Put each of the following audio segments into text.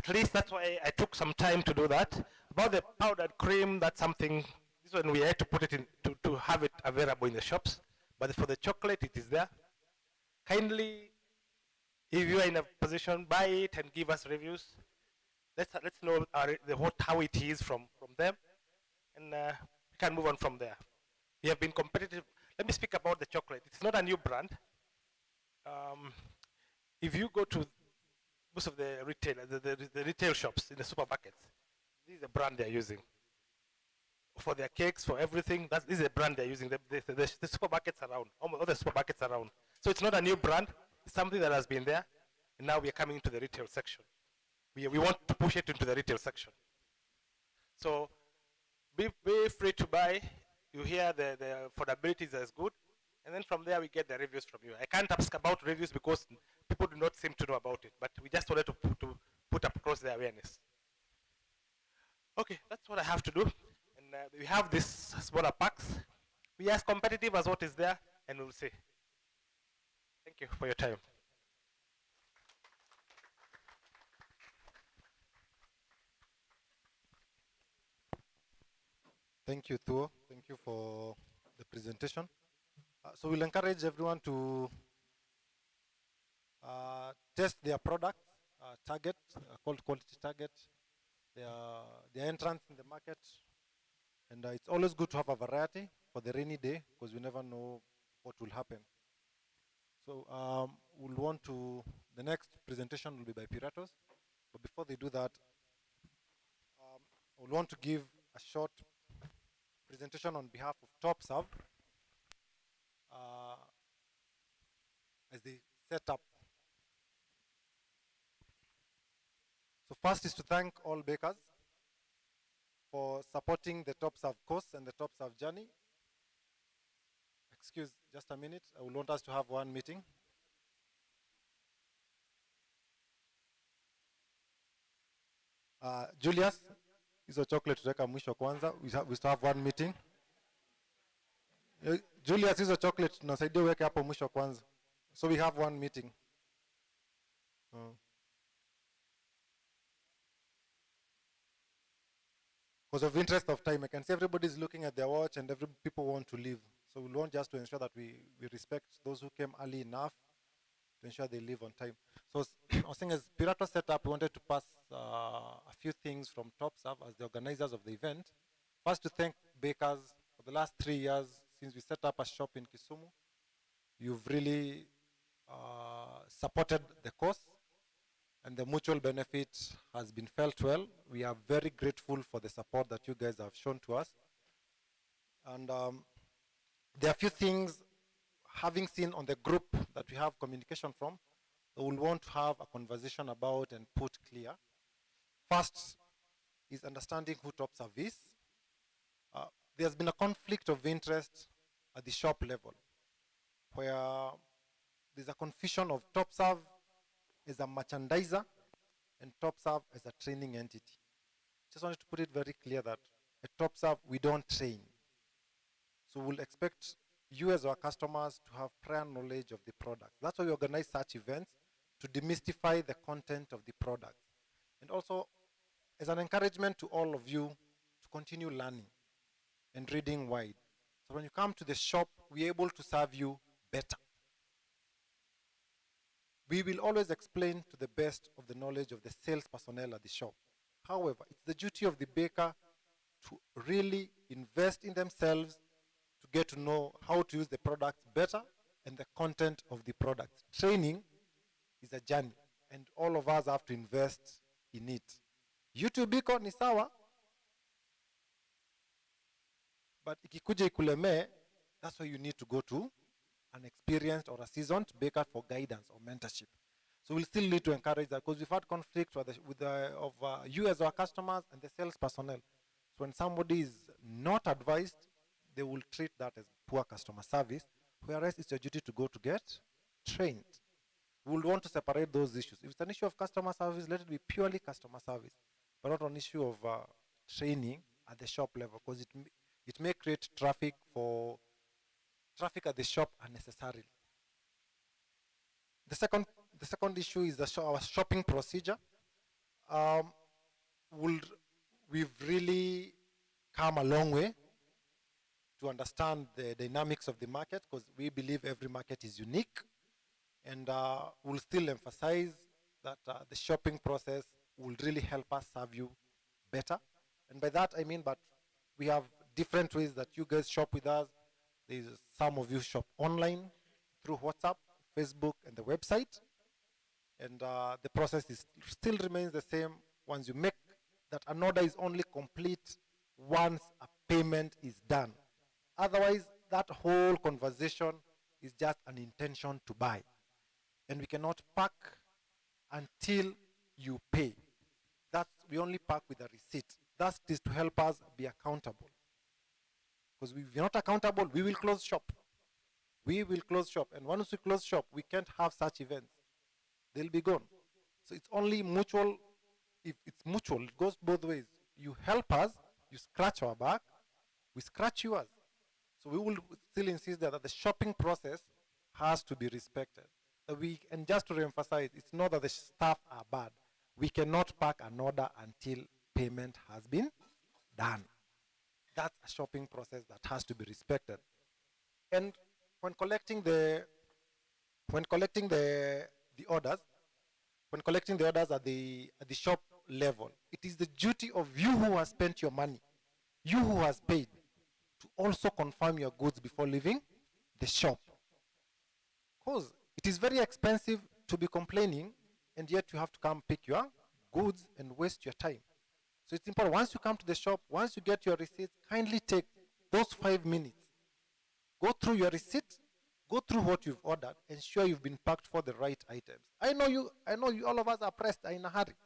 At least that's why I took some time to do that. About the powdered cream, that's something, this one we had to put it in, to have it available in the shops. But for the chocolate, it is there. Kindly, if you are in a position, buy it and give us reviews. Let's know how it is from them, and we can move on from there. We have been competitive. Let me speak about the chocolate. It's not a new brand. If you go to most of the retail shops in the supermarkets, this is the brand they're using. For their cakes, for everything, this is a brand they're using. The supermarkets around, almost all the supermarkets around. So it's not a new brand. It's something that has been there, and now we are coming into the retail section. We want to push it into the retail section. So be free to buy. You hear the affordability is as good, and then from there we get the reviews from you. I can't ask about reviews because people do not seem to know about it, but we just wanted to put across the awareness. Okay, that's what I have to do. And we have these smaller packs. We are as competitive as what is there, and we'll see. Thank you for your time. Thank you, Thuo. Thank you for the presentation. So we'll encourage everyone to test their products, target, called quality target, their entrance in the market. And it's always good to have a variety for the rainy day because we never know what will happen. So the next presentation will be by Piratos. But before they do that, I would want to give a short presentation on behalf of Topserve as they set up. So first is to thank all bakers for supporting the Topserve course and the Topserve journey. Excuse just a minute, I will want us to have one meeting. Julius, hizo chocolate tutaweka mwisho kwanza. We still have one meeting. Julius, hizo chocolate tunasaidia uweke hapo mwisho kwanza. So we have one meeting. Because of interest of time, I can see everybody's looking at their watch and people want to leave. So we want just to ensure that we respect those who came early enough to ensure they leave on time. So I was saying as Pirato set up, we wanted to pass a few things from Topserve as the organizers of the event. First to thank bakers for the last 3 years since we set up a shop in Kisumu. You've really supported the course and the mutual benefit has been felt well. We are very grateful for the support that you guys have shown to us. And there are a few things, having seen on the group that we have communication from, that we'll want to have a conversation about and put clear. First is understanding who Topserve is. There's been a conflict of interest at the shop level, where there's a confusion of Topserve as a merchandiser and Topserve as a training entity. Just wanted to put it very clear that at Topserve, we don't train. So we'll expect you as our customers to have prior knowledge of the product. That's why we organize such events, to demystify the content of the product. And also, as an encouragement to all of you to continue learning and reading wide. So when you come to the shop, we're able to serve you better. We will always explain to the best of the knowledge of the sales personnel at the shop. However, it's the duty of the baker to really invest in themselves to get to know how to use the product better and the content of the product. Training is a journey, and all of us have to invest in it. YouTube iko ni sawa, but ikikuja ikulemee, that's why you need to go to an experienced or a seasoned baker for guidance or mentorship. So we'll still need to encourage that because we've had conflict of you as our customers and the sales personnel. So when somebody is not advised, they will treat that as poor customer service, whereas it's your duty to go to get trained. We will want to separate those issues. If it's an issue of customer service, let it be purely customer service, but not an issue of training at the shop level, because it may create traffic at the shop unnecessarily. The second issue is our shopping procedure. Um, we've really come a long way to understand the dynamics of the market, because we believe every market is unique, and we'll still emphasize that the shopping process will really help us serve you better. And by that I mean, but we have different ways that you guys shop with us. There's some of you shop online through WhatsApp, Facebook, and the website, and the process is still remains the same. Once you make that, an order is only complete once a payment is done. Otherwise, that whole conversation is just an intention to buy, and we cannot pack until you pay. That's, we only pack with a receipt. That is to help us be accountable, because if we're not accountable, we will close shop. We will close shop, and once we close shop, we can't have such events. They'll be gone. So it's only mutual. If it's mutual, it goes both ways. You help us, you scratch our back, we scratch yours. So we will still insist that the shopping process has to be respected. And just to reemphasize, it's not that the staff are bad. We cannot pack an order until payment has been done. That's a shopping process that has to be respected. And when collecting the orders, at the shop level, it is the duty of you who has spent your money, you who has paid, to also confirm your goods before leaving the shop. Because it is very expensive to be complaining, and yet you have to come pick your goods and waste your time. So it's important, once you come to the shop, once you get your receipt, kindly take those 5 minutes. Go through your receipt, go through what you've ordered, ensure you've been packed for the right items. I know you, all of us are pressed, are in a hurry.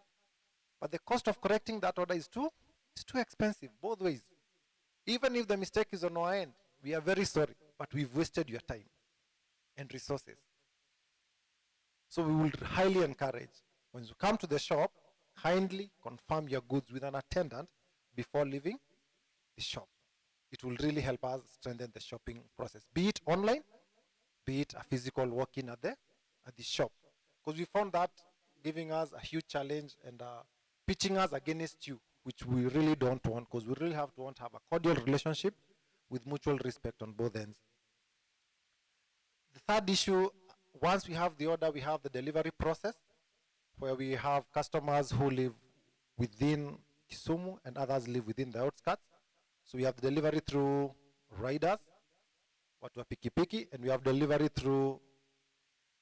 But the cost of correcting that order is too expensive, both ways. Even if the mistake is on our end, we are very sorry, but we've wasted your time and resources. So we will highly encourage, when you come to the shop, kindly confirm your goods with an attendant before leaving the shop. It will really help us strengthen the shopping process, be it online, be it a physical walk-in at the shop. Because we found that giving us a huge challenge and pitching us against you, which we really don't want, because we really want to have a cordial relationship with mutual respect on both ends. The third issue, once we have the order, we have the delivery process, where we have customers who live within Kisumu and others live within the outskirts. So we have the delivery through riders, watu wa pikipiki, and we have delivery through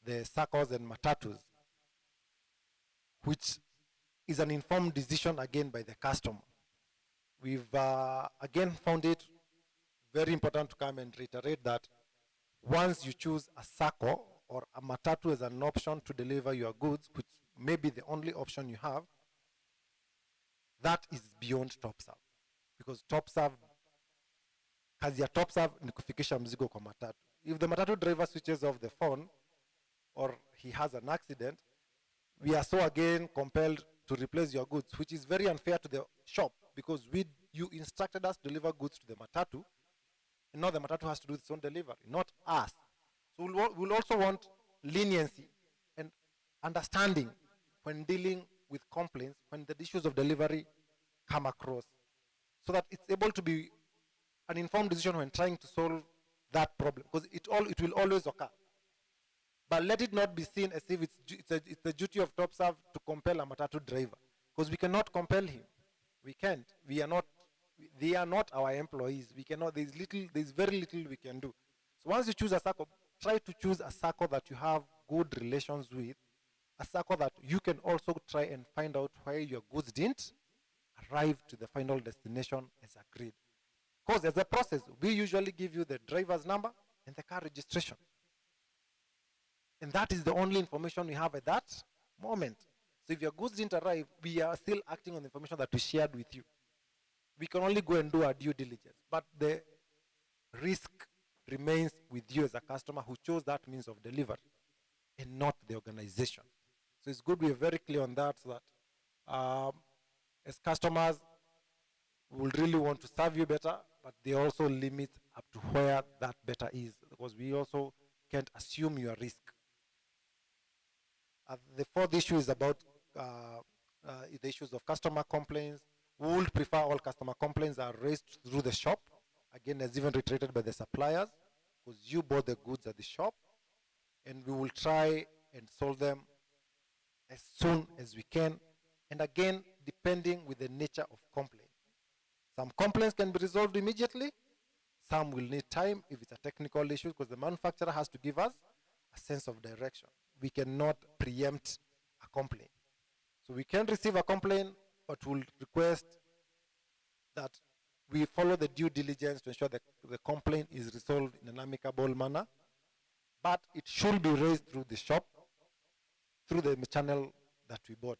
the SACCOs and matatus, which is an informed decision again by the customer. We've again found it very important to come and reiterate that once you choose a SACCO or a matatu as an option to deliver your goods, which may be the only option you have, that is beyond Topserve. Because Topserve, kazi ya Topserve ni kufikisha mzigo kwa matatu. If the matatu driver switches off the phone or he has an accident, we are so again compelled to replace your goods, which is very unfair to the shop, because you instructed us to deliver goods to the matatu, and now the matatu has to do its own delivery, not us. So we'll also want leniency and understanding when dealing with complaints, when the issues of delivery come across, so that it's able to be an informed decision when trying to solve that problem, because it will always occur. But let it not be seen as if it's the duty of Topserve to compel a matatu driver, because we cannot compel him. We can't. They are not our employees. We cannot. There's very little we can do. So once you choose a SACCO, try to choose a SACCO that you have good relations with, a SACCO that you can also try and find out why your goods didn't arrive to the final destination as agreed. Because as a process, we usually give you the driver's number and the car registration. And that is the only information we have at that moment. So if your goods didn't arrive, we are still acting on the information that we shared with you. We can only go and do our due diligence. But the risk remains with you as a customer who chose that means of delivery and not the organization. So it's good we are very clear on that, so that as customers, we will really want to serve you better, but they also limit up to where that better is, because we also can't assume your risk. The fourth issue is about the issues of customer complaints. We would prefer all customer complaints are raised through the shop. Again, as even reiterated by the suppliers, because you bought the goods at the shop, and we will try and solve them as soon as we can. And again, depending with the nature of complaint. Some complaints can be resolved immediately. Some will need time if it's a technical issue, because the manufacturer has to give us a sense of direction. We cannot preempt a complaint. So we can receive a complaint, but we'll request that we follow the due diligence to ensure that the complaint is resolved in an amicable manner. But it should be raised through the shop, through the channel that we bought.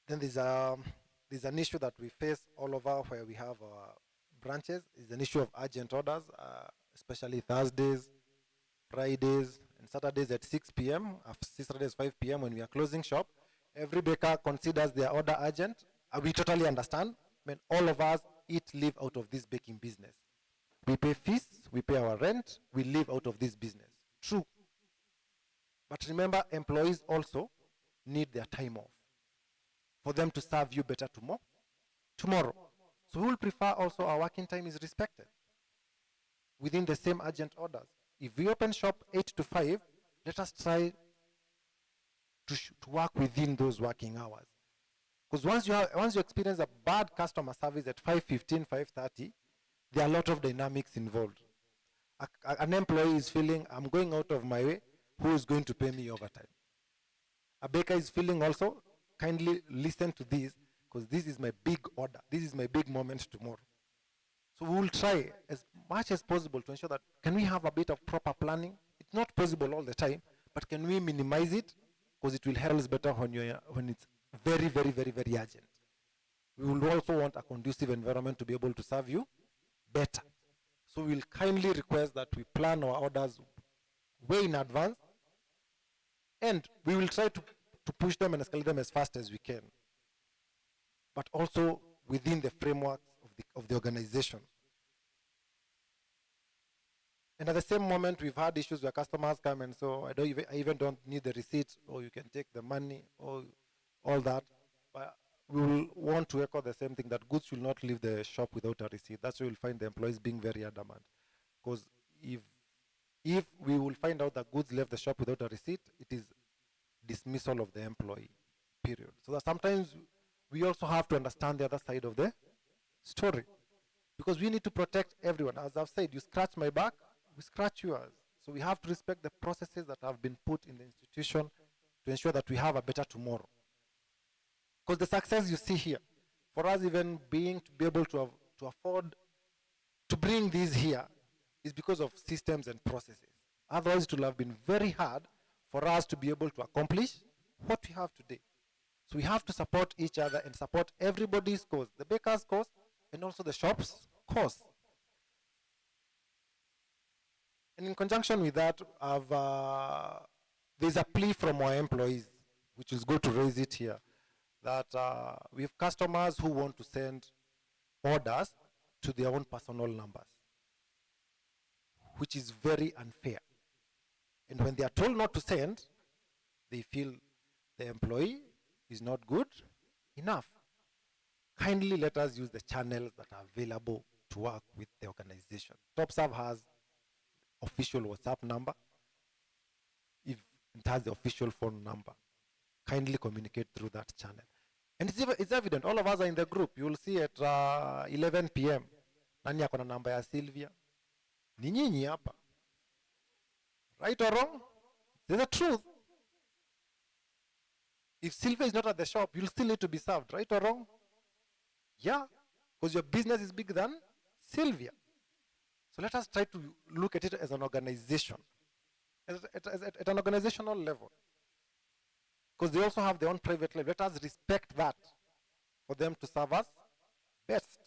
Then there's an issue that we face all over where we have branches, is an issue of urgent orders, especially Thursdays, Fridays, and Saturdays at 6 p.m., Saturdays 5 p.m. when we are closing shop. Every baker considers their order urgent. We totally understand. I mean, all of us live out of this baking business. We pay fees, we pay our rent, we live out of this business. True. But remember, employees also need their time off for them to serve you better tomorrow. So we will prefer also our working time is respected within the same urgent orders. If we open shop 8 to 5, let us try to work within those working hours. Because once you experience a bad customer service at 5:15, 5:30, there are a lot of dynamics involved. An employee is feeling, I'm going out of my way, who is going to pay me overtime? A baker is feeling also, kindly listen to this, because this is my big order. This is my big moment tomorrow. So we will try as much as possible to ensure that, can we have a bit of proper planning? It's not possible all the time, but can we minimize it? Because it will help us better when it's very, very, very, very urgent. We will also want a conducive environment to be able to serve you better. So we'll kindly request that we plan our orders way in advance, and we will try to push them and escalate them as fast as we can, but also within the framework of the organization. And at the same moment, we've had issues where customers come and so I even don't need the receipt, or you can take the money, or all that. But we will want to echo the same thing, that goods will not leave the shop without a receipt. That's why you'll find the employees being very adamant. Because if we will find out that goods left the shop without a receipt, it is dismissal of the employee, period. So that sometimes we also have to understand the other side of the story, because we need to protect everyone. As I've said, you scratch my back, we scratch yours. So we have to respect the processes that have been put in the institution to ensure that we have a better tomorrow. Because the success you see here, for us even being to be able to afford to bring these here, is because of systems and processes. Otherwise, it will have been very hard for us to be able to accomplish what we have today. So we have to support each other and support everybody's cause, the baker's cause, and also the shop's cause. And in conjunction with that, there's a plea from our employees, which is good to raise it here, that we have customers who want to send orders to their own personal numbers, which is very unfair. And when they are told not to send, they feel the employee is not good enough. Kindly let us use the channels that are available to work with the organization. Topserve has official WhatsApp number. If it has the official phone number, kindly communicate through that channel. And it's evident, all of us are in the group. You will see at 11 p.m. Nani ako na namba ya Sylvia? Ni nyinyi hapa. Right or wrong? There's a truth. If Sylvia is not at the shop, you'll still need to be served, right or wrong? Yeah, because your business is bigger than Sylvia. So let us try to look at it as an organization, at an organizational level. Because they also have their own private life. Let us respect that for them to serve us best.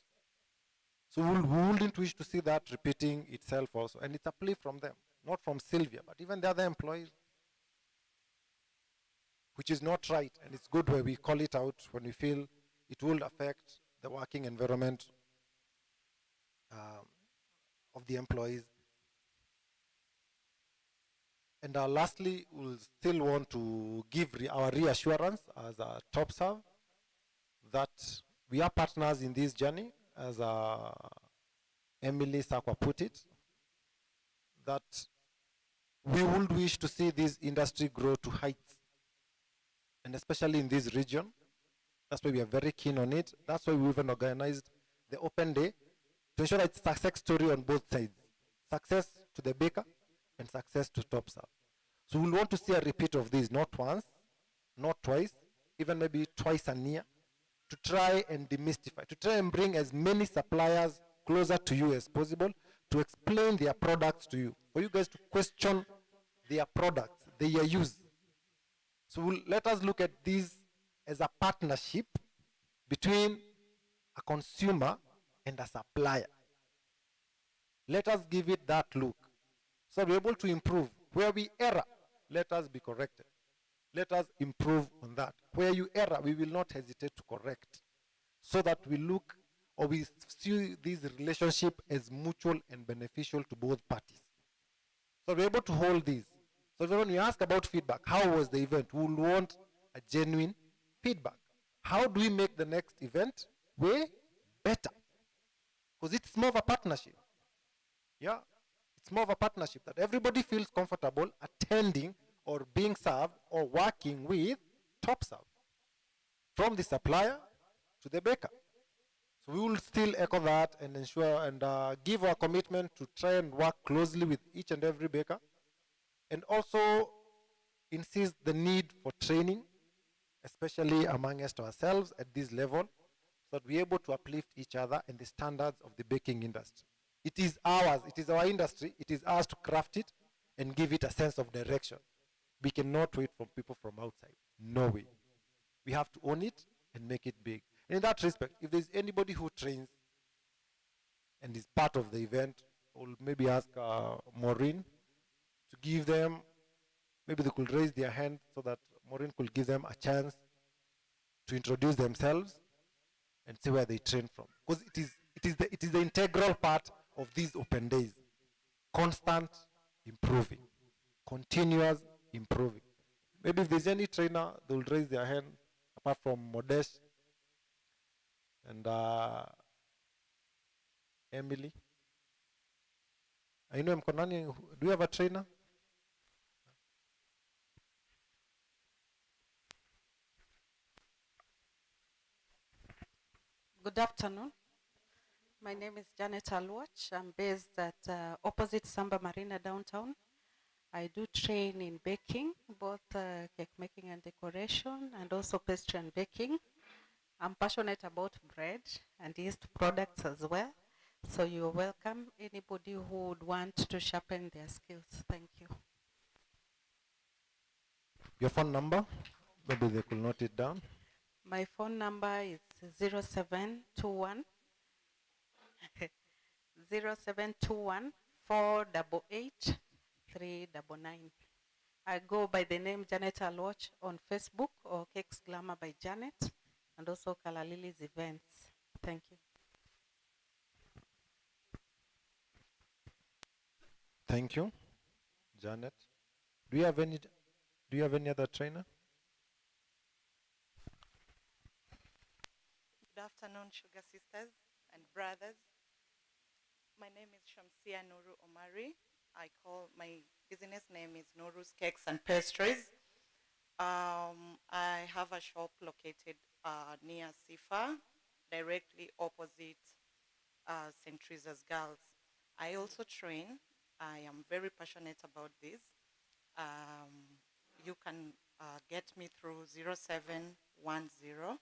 So we wouldn't wish to see that repeating itself also. And it's a plea from them, not from Sylvia, but even the other employees, which is not right. And it's good where we call it out when we feel it will affect the working environment of the employees. And lastly, we'll still want to give our reassurance as a Topserve that we are partners in this journey, as Emily Sakwa put it, that we would wish to see this industry grow to heights, and especially in this region. That's why we are very keen on it. That's why we even organized the open day to ensure that it's a success story on both sides. Success to the baker and success to Topserve. So we'll want to see a repeat of this, not once, not twice, even maybe twice a year, to try and demystify, to try and bring as many suppliers closer to you as possible, to explain their products to you, for you guys to question their products, their use. So let us look at this as a partnership between a consumer and a supplier. Let us give it that look. So we're able to improve. Where we err, let us be corrected. Let us improve on that. Where you err, we will not hesitate to correct, so that we look, or we see this relationship as mutual and beneficial to both parties. So we're able to hold this. So when we ask about feedback, how was the event? We will want a genuine feedback. How do we make the next event way better? Because it's more of a partnership. Yeah, it's more of a partnership that everybody feels comfortable attending or being served or working with Topserve, from the supplier to the baker. So we will still echo that and ensure and give our commitment to try and work closely with each and every baker, and also insist the need for training, especially amongst ourselves at this level, so that we're able to uplift each other and the standards of the baking industry. It is ours, it is our industry, it is ours to craft it and give it a sense of direction. We cannot wait for people from outside. No way. We have to own it and make it big. And in that respect, if there's anybody who trains and is part of the event, we'll maybe ask Maureen to give them, maybe they could raise their hand so that Maureen could give them a chance to introduce themselves and see where they train from. Because it is the integral part of these open days. Constant improving, continuous improving. Maybe if there's any trainer, they'll raise their hand, apart from Modesh and Emily. I know Mkonani, do you have a trainer? Good afternoon. My name is Janet Alwach. I'm based at opposite Samba Marina downtown. I do train in baking, both cake making and decoration, and also pastry and baking. I'm passionate about bread and yeast products as well. So you're welcome, anybody who would want to sharpen their skills. Thank you. Your phone number? Maybe they could note it down. My phone number is 0721 0721 488 399. I go by the name Janet Alwach on Facebook, or Cakes Glamour by Janet, and also Kalalili's events. Thank you. Thank you, Janet. Do you have any other trainer? Good afternoon, sugar sisters and brothers. My name is Shamsia Nuru Omari. My business name is Nuru's Cakes and Pastries. I have a shop located near Sifa, directly opposite St. Teresa's Girls. I also train. I am very passionate about this. You can get me through 0710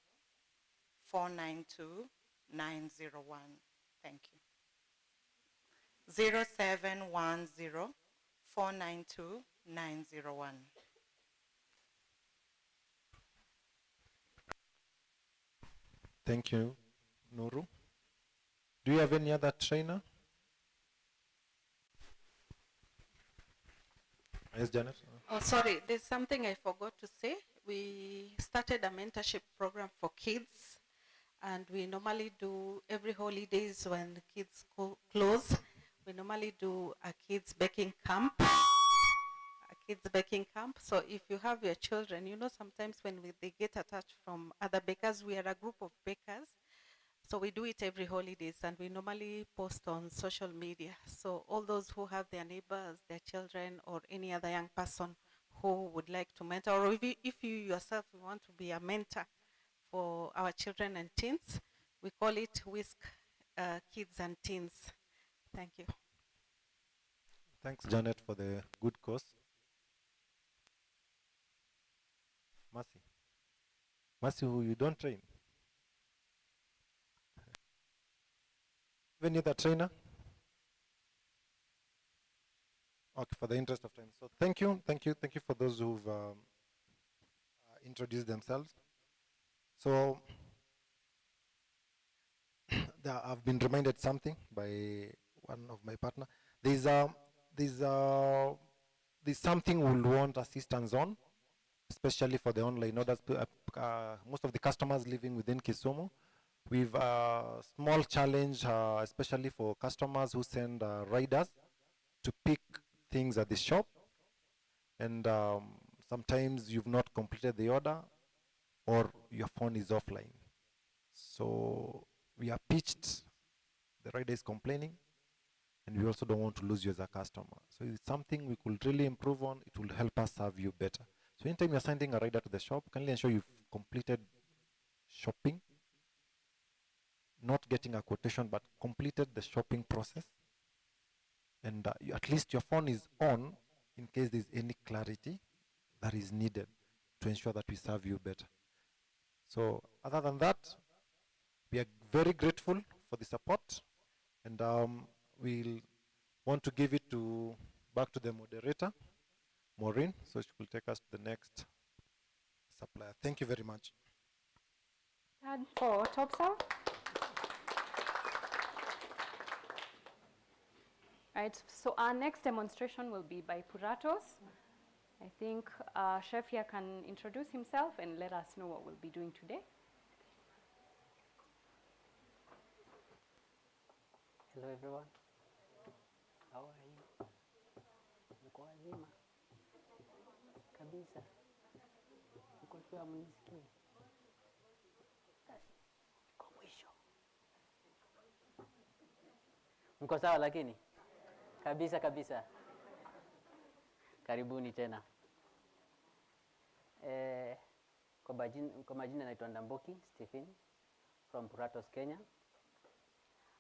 492 901. Thank you. 0710 492 901. Thank you, Nuru. Do you have any other trainer? Yes, Janet. Oh, sorry, there's something I forgot to say. We started a mentorship program for kids, and we normally do every holidays when the kids close. We normally do a kids baking camp. A kids baking camp. So if you have your children, sometimes when they get attached from other bakers, we are a group of bakers. So we do it every holidays, and we normally post on social media. So all those who have their neighbors, their children, or any other young person who would like to mentor, or if you yourself want to be a mentor for our children and teens, we call it Whisk Kids and Teens. Thank you. Thanks, Janet, for the good course. Mercy. Mercy, who you don't train? Even you the trainer? Okay, for the interest of time. So thank you for those who've introduced themselves. So I've been reminded something by one of my partner. There's something we'll want assistance on, especially for the online orders. Most of the customers living within Kisumu, we've a small challenge, especially for customers who send riders to pick things at the shop, and sometimes you've not completed the order or your phone is offline. So we are pitched, the rider is complaining, and we also don't want to lose you as a customer. So it's something we could really improve on. It will help us serve you better. So anytime you're sending a rider to the shop, kindly ensure you've completed shopping, not getting a quotation, but completed the shopping process. And at least your phone is on in case there's any clarity that is needed to ensure that we serve you better. So other than that, we are very grateful for the support, and we'll want to give it back to the moderator, Maureen, so she will take us to the next supplier. Thank you very much. And for Topserve. Right, so our next demonstration will be by Puratos. I think Chef here can introduce himself and let us know what we'll be doing today. Hello everyone. How are you? Mko wazima? Kabisa. Mko tu mnisikii? Kwa mwisho. Mko sawa lakini? Kabisa kabisa. Karibuni tena. Kwa majina naitwa Ndamboki Stephen from Puratos, Kenya.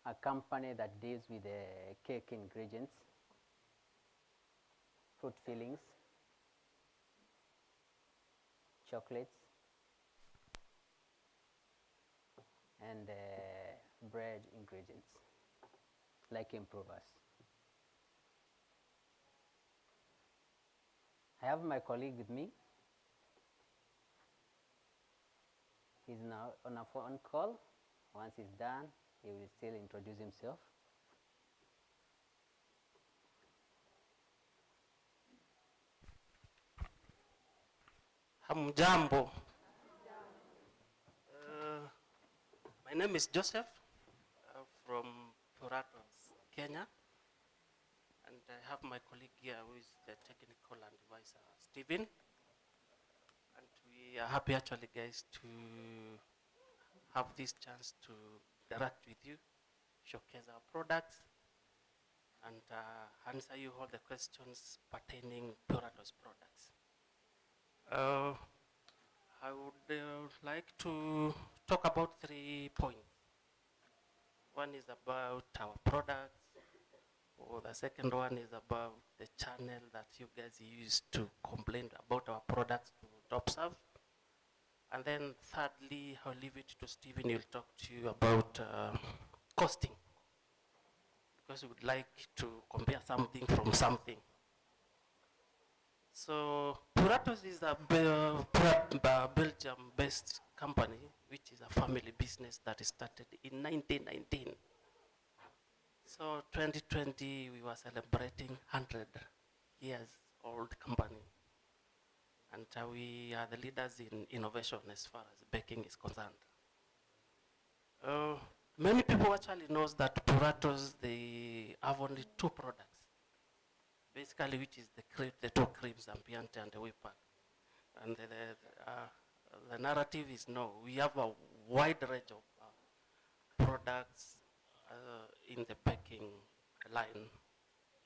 A company that deals with the cake ingredients, fruit fillings, chocolates, and bread ingredients, like improvers. I have my colleague with me. He's now on a phone call. Once he's done, he will still introduce himself. Hamjambo. My name is Joseph from Puratos, Kenya. And I have my colleague here who is the technical advisor, Stephen. And we are happy actually, guys, to have this chance to interact with you, showcase our products, and answer you all the questions pertaining Puratos products. I would like to talk about 3 points. One is about our products, or the second one is about the channel that you guys use to complain about our products to Topserve. And then thirdly, I'll leave it to Stephen. He'll talk to you about costing, because we would like to compare something from something. So Puratos is a Belgium-based company, which is a family business that started in 1919. So 2020, we were celebrating 100 years old company. And we are the leaders in innovation as far as baking is concerned. Many people actually knows that Puratos, they have only 2 products, basically which is the two creams, Ambiente and the Whipper. And the narrative is no, we have a wide range of products in the baking line,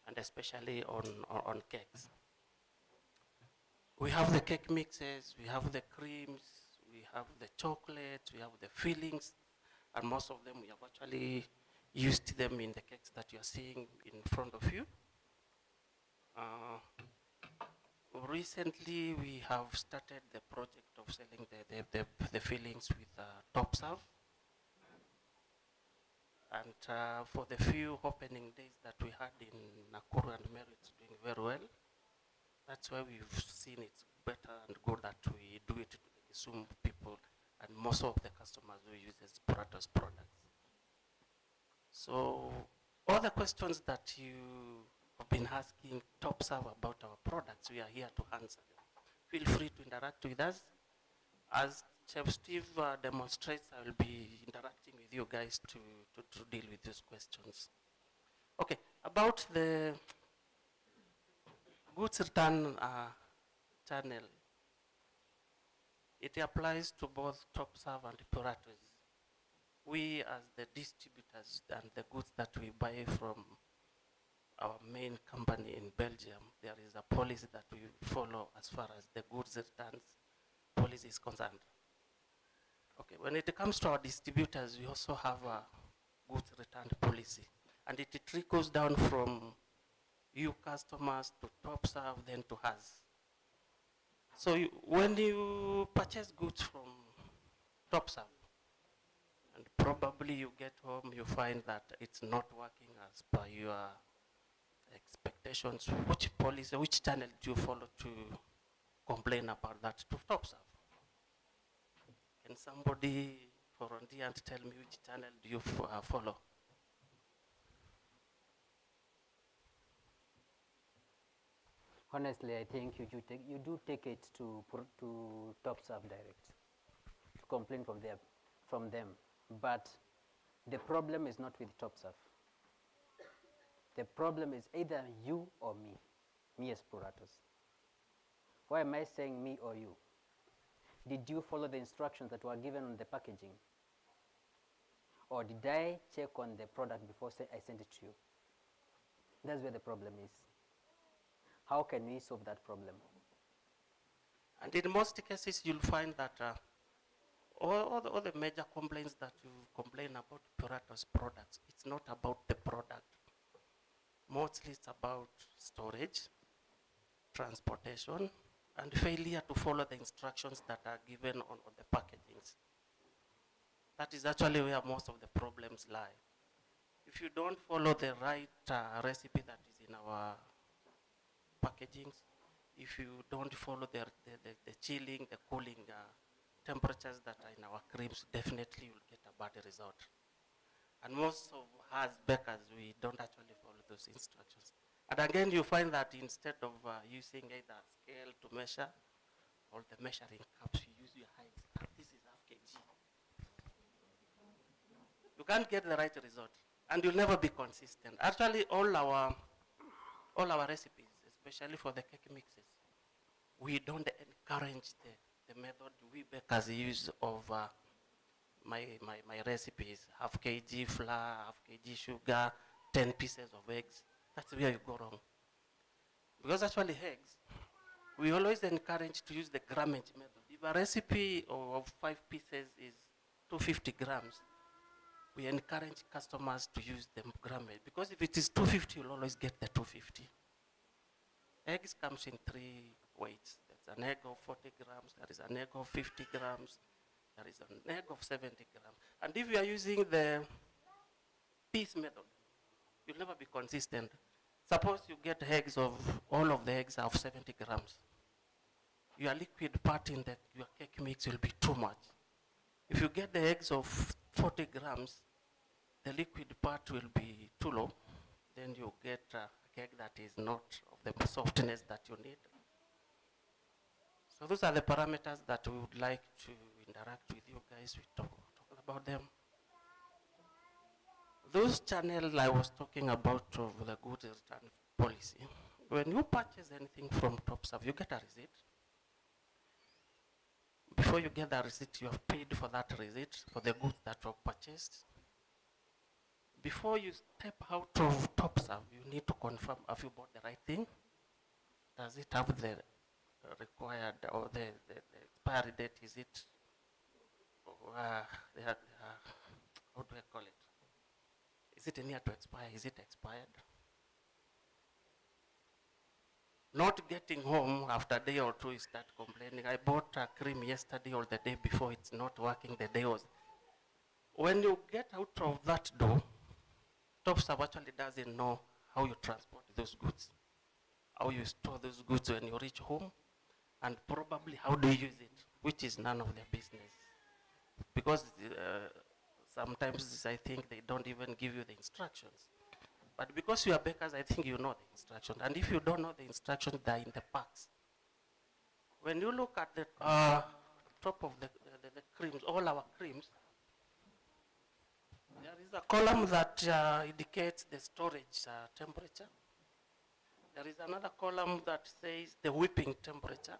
and especially on cakes. We have the cake mixes, we have the creams, we have the chocolates, we have the fillings, and most of them we have actually used them in the cakes that you are seeing in front of you. Recently, we have started the project of selling the fillings with Topserve. And for the few opening days that we had in Nakuru and Meru, it's doing very well. That's why we've seen it's better and good that we do it to the Kisumu people and most of the customers who use Puratos products. So all the questions that you have been asking Topserve about our products, we are here to answer them. Feel free to interact with us. As Chef Steve demonstrates, I will be interacting with you guys to deal with these questions. Okay, about the goods return channel, it applies to both Topserve and Puratos. We as the distributors and the goods that we buy from our main company in Belgium, there is a policy that we follow as far as the goods returns policy is concerned. Okay, when it comes to our distributors, we also have a goods return policy, and it trickles down from you customers to Topserve, then to us. So when you purchase goods from Topserve, and probably you get home, you find that it's not working as per your expectations, which policy, which channel do you follow to complain about that to Topserve? Can somebody volunteer and tell me which channel do you follow? Honestly, I think you do take it to Topserve direct to complain from them. But the problem is not with Topserve. The problem is either you or me as Puratos. Why am I saying me or you? Did you follow the instructions that were given on the packaging? Or did I check on the product before I sent it to you? That's where the problem is. How can we solve that problem? And in most cases, you'll find that all the major complaints that you complain about Puratos products, it's not about the product. Mostly it's about storage, transportation, and failure to follow the instructions that are given on the packagings. That is actually where most of the problems lie. If you don't follow the right recipe that is in our packagings, if you don't follow the chilling, the cooling temperatures that are in our creams, definitely you'll get a bad result. And most of us bakers, we don't actually follow those instructions. And again, you find that instead of using either scale to measure or the measuring cups, you use your hands. This is half kg. You can't get the right result, and you'll never be consistent. Actually, all our recipes, especially for the cake mixes, we don't encourage the method we bakers use of my recipes, half kg flour, half kg sugar, 10 pieces of eggs. That's where you go wrong. Because actually eggs, we always encourage to use the grammage method. If a recipe of 5 pieces is 250 grams, we encourage customers to use the grammage. Because if it is 250, you'll always get the 250. Eggs comes in 3 weights. There's an egg of 40 grams, there is an egg of 50 grams, there is an egg of 70 grams. And if you are using the piece method, you'll never be consistent. Suppose you get eggs of, all of the eggs are of 70 grams. Your liquid part in your cake mix will be too much. If you get the eggs of 40 grams, the liquid part will be too low. Then you get a cake that is not of the softness that you need. So those are the parameters that we would like to interact with you guys. We talk about them. Those channels I was talking about of the goods return policy, when you purchase anything from Topserve, you get a receipt. Before you get the receipt, you have paid for that receipt for the goods that were purchased. Before you step out of Topserve, you need to confirm, have you bought the right thing? Does it have the required or the expiry date? Is it, how do I call it? Is it near to expire? Is it expired? Not getting home after a day or two, you start complaining. I bought a cream yesterday or the day before, it's not working, the day was. When you get out of that door, Topserve actually doesn't know how you transport those goods, how you store those goods when you reach home, and probably how do you use it, which is none of their business. Because sometimes I think they don't even give you the instructions. But because you are bakers, I think you know the instructions. And if you don't know the instructions, they're in the packs. When you look at the top of the creams, all our creams, there is a column that indicates the storage temperature. There is another column that says the whipping temperature.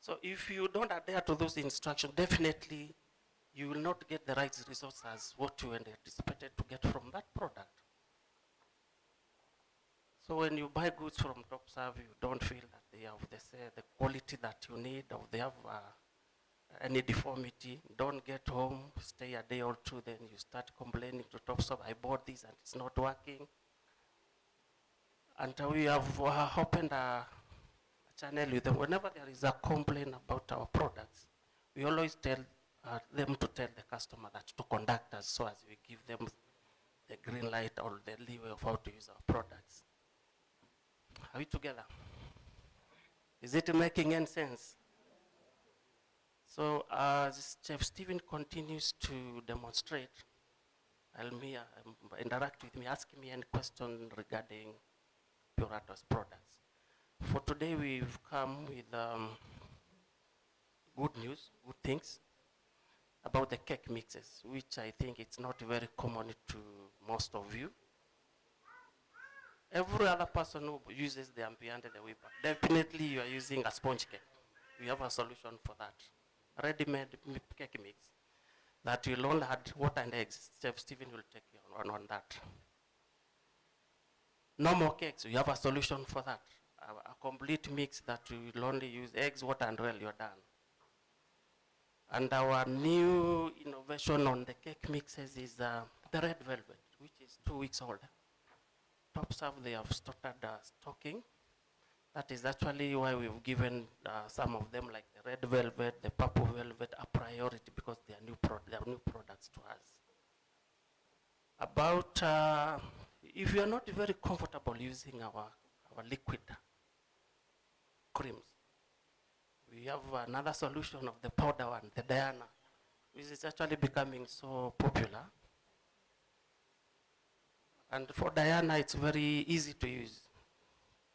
So if you don't adhere to those instructions, definitely you will not get the right results as what you anticipated to get from that product. So when you buy goods from Topserve, you don't feel that they have the quality that you need, or they have any deformity. Don't get home, stay a day or two, then you start complaining to Topserve, I bought this and it's not working. And we have opened a channel with them. Whenever there is a complaint about our products, we always tell them to tell the customer that to contact us, so as we give them the green light or the leeway of how to use our products. Are we together? Is it making any sense? So as Chef Stephen continues to demonstrate, interact with me, ask me any question regarding Purato's products. For today, we've come with good news, good things about the cake mixes, which I think it's not very common to most of you. Every other person who uses the ambient and the whipper, definitely you are using a sponge cake. We have a solution for that. Ready-made cake mix that will only add water and eggs. Chef Stephen will take you on that. No more cakes, we have a solution for that. A complete mix that will only use eggs, water, and oil, you're done. And our new innovation on the cake mixes is the red velvet, which is 2 weeks old. Topserve, they have started stocking. That is actually why we've given some of them, like the red velvet, the purple velvet, a priority, because they are new products to us. About, if you are not very comfortable using our liquid creams, we have another solution of the powder one, the Diana, which is actually becoming so popular. And for Diana, it's very easy to use.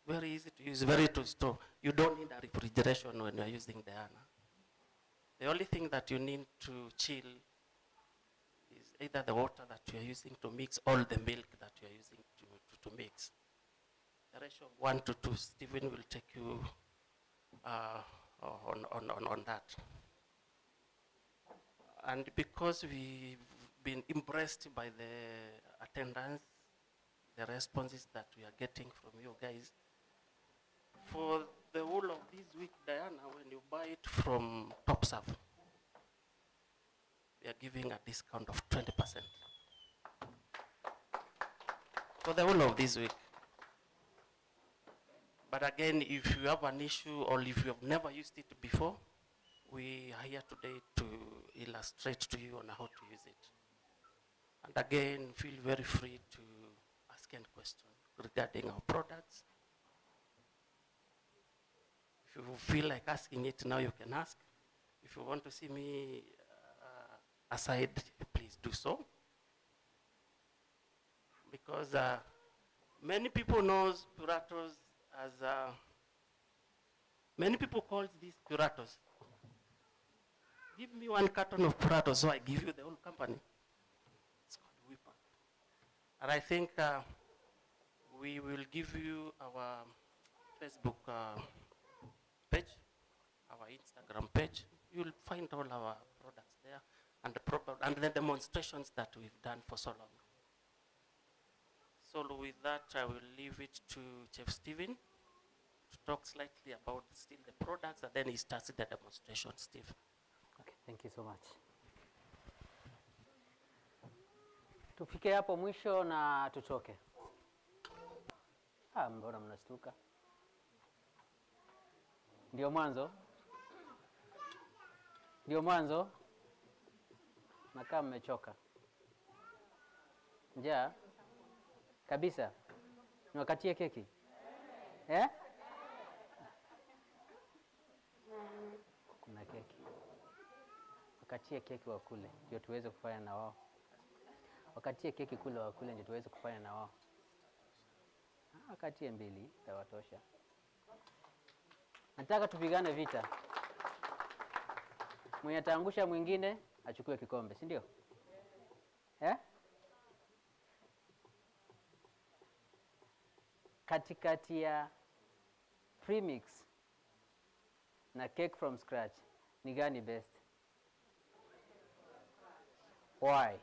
Very easy to use, very to store. You don't need a refrigeration when you're using Diana. The only thing that you need to chill is either the water that you're using to mix or the milk that you're using to mix. The ratio of 1 to 2, Stephen will take you on that. And because we've been impressed by the attendance, the responses that we are getting from you guys, for the whole of this week, Diana, when you buy it from Topserve, we are giving a discount of 20%. For the whole of this week. But again, if you have an issue or if you have never used it before, we are here today to illustrate to you on how to use it. And again, feel very free to ask any question regarding our products. If you feel like asking it now, you can ask. If you want to see me aside, please do so. Because many people knows Puratos as, many people call these Puratos. Give me 1 carton of Puratos, so I give you the whole company. It's called Whipper. And I think we will give you our Facebook page, our Instagram page. You'll find all our products there and the demonstrations that we've done for so long. So with that, I will leave it to Chef Steven to talk slightly about still the products, and then he starts the demonstration. Steve. Okay, thank you so much. Tufike hapo mwisho na tutoke. Mbona mnastuka? Ndio mwanzo? Ndio mwanzo? Nakaa mmechoka. Njaa? Kabisa? Niwakatie keki? Eh? Kuna keki. Wakatie keki wakule, ndio tuweze kufanya na wao. Wakatie keki kule wakule, ndio tuweze kufanya na wao. Wakatie 2, tawatosha. Nataka tupigane vita. Mwenye ataangusha mwingine, achukue kikombe, si ndio? Eh? Katikati ya premix na cake from scratch, ni gani best? Why?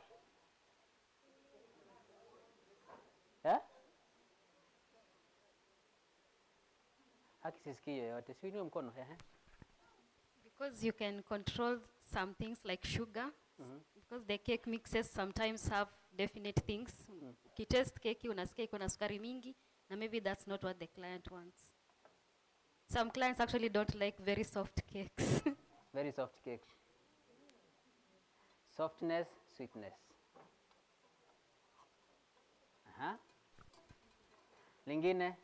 Eh? Haki sisikii yoyote. Siinue mkono. Because you can control some things like sugar. Because the cake mixes sometimes have definite things. Ukitest keki unasikia iko na sukari mingi, na maybe that's not what the client wants. Some clients actually don't like very soft cakes. Very soft cakes. Softness, sweetness. Lingine?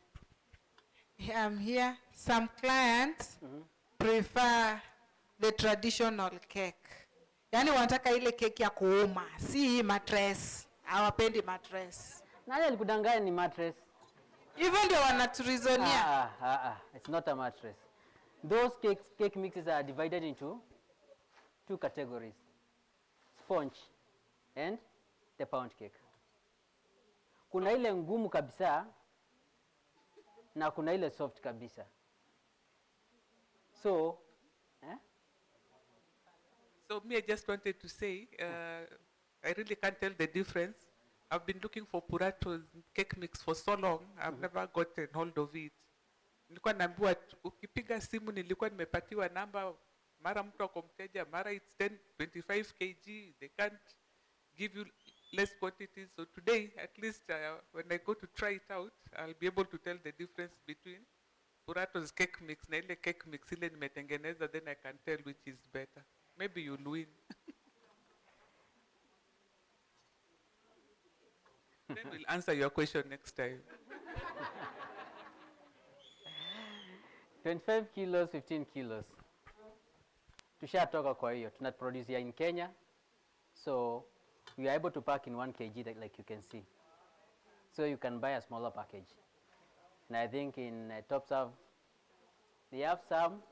I'm here. Some clients prefer the traditional cake. Yani wanataka ile keki ya kuuma, si mattress. Hawapendi mattress. Nani alikudanganya ni mattress? Even ndio wanaturizonia. It's not a mattress. Those cake mixes are divided into 2 categories. Sponge and the pound cake. Kuna ile ngumu kabisa na kuna ile soft kabisa. So, So me, I just wanted to say, I really can't tell the difference. I've been looking for Purato's cake mix for so long. I've never gotten hold of it. Nilikuwa naambiwa ukipiga simu, nilikuwa nimepatiwa namba, mara mtu ako mteja, mara it's 25 kg. They can't give you less quantities. So today, at least when I go to try it out, I'll be able to tell the difference between Purato's cake mix na ile cake mix ile nimetengeneza, then I can tell which is better. Maybe you'll win. Then we'll answer your question next time. 25 kilos, 15 kilos. Tushatoka kwa hiyo. Tunaproduce in Kenya. So we are able to pack in 1 kg like you can see. So you can buy a smaller package. And I think in Topserve, they have some,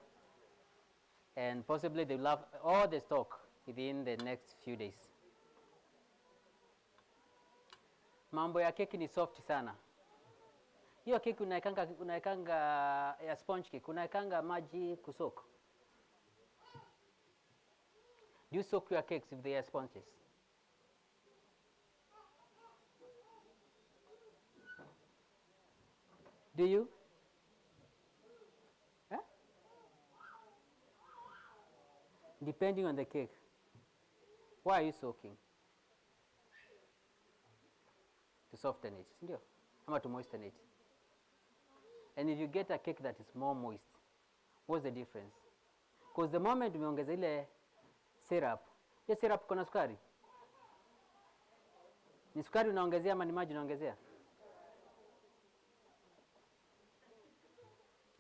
and possibly they will have all the stock within the next few days. Mambo ya keki ni soft sana. Hiyo keki unaekanga ya sponge cake, unaekanga maji kusoko. Do you soak your cakes if they are sponges? Do you? Huh? Depending on the cake. Why are you soaking? To soften it, ndio? Ama to moisten it. And if you get a cake that is more moist, what's the difference? Because the moment umeongeza ile syrup, hiyo syrup kuna sukari. Ni sukari unaongezea ama ni maji unaongezea?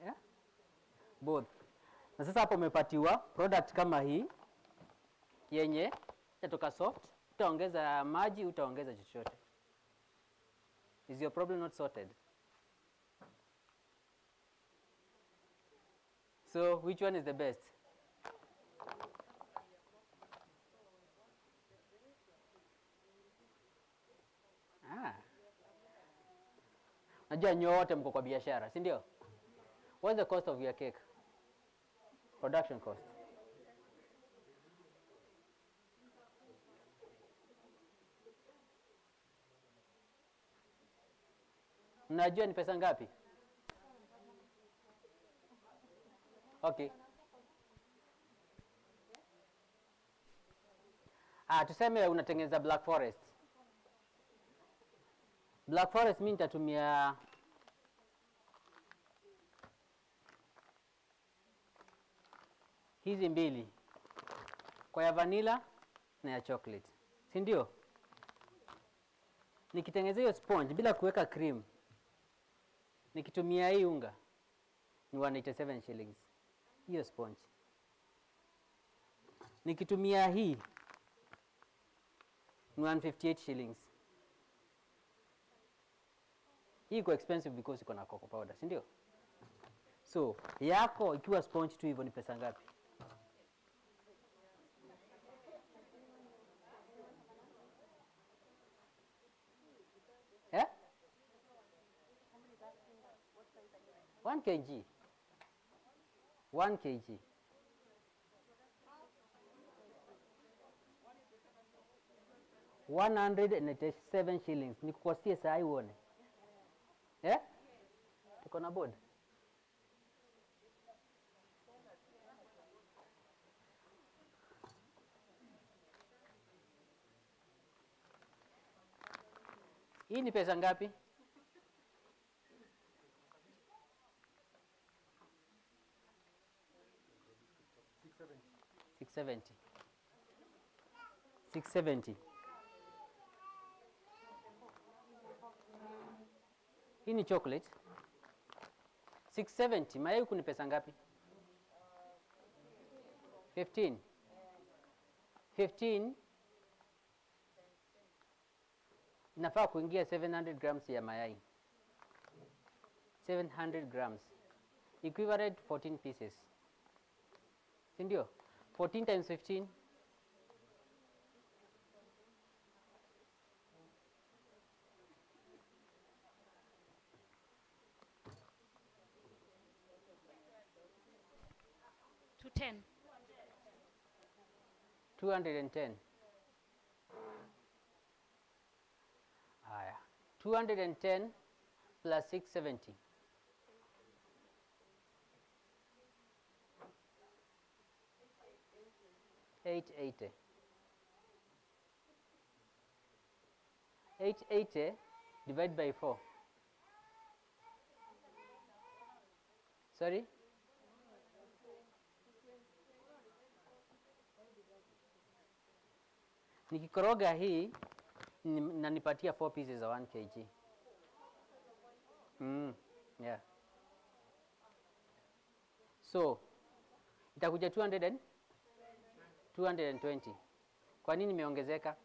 Yeah? Both. Na sasa hapo umepatiwa product kama hii yenye itatoka soft, utaongeza maji, utaongeza chochote. Is your problem not sorted? So which one is the best? Najua nyote mko kwa biashara, si ndio? What's the cost of your cake? Production cost. Mnajua ni pesa ngapi? Okay. Tuseme unatengeneza Black Forest. Black Forest mimi nitatumia hizi mbili. Kwa ya vanilla na ya chocolate. Si ndio? Nikitengeneza hiyo sponge bila kuweka cream, nikitumia hii unga ni 187 shillings. Hiyo sponge. Nikitumia hii ni 158 shillings. Hii iko expensive because iko na cocoa powder, si ndio? So, yako ikiwa sponge tu hivyo ni pesa ngapi? Eh? 1 kg. 1 kg. $187 shillings. Nikukostie saa hii uone. Eh? Tuko na board. Hii ni pesa ngapi? $670. Hii ni chocolate. 670. Mayai huku ni pesa ngapi? 15. 15 inafaa kuingia 700 grams ya mayai. 700 grams. Equivalent 14 pieces. Si ndio? 14 times 15. To 10. 210. Haya. 210 plus 670. 880. 880 divided by 4. Sorry? Nikikoroga hii nanipatia 4 pieces za 1 kg. Yeah. So, itakuja 220. Kwa nini imeongezeka?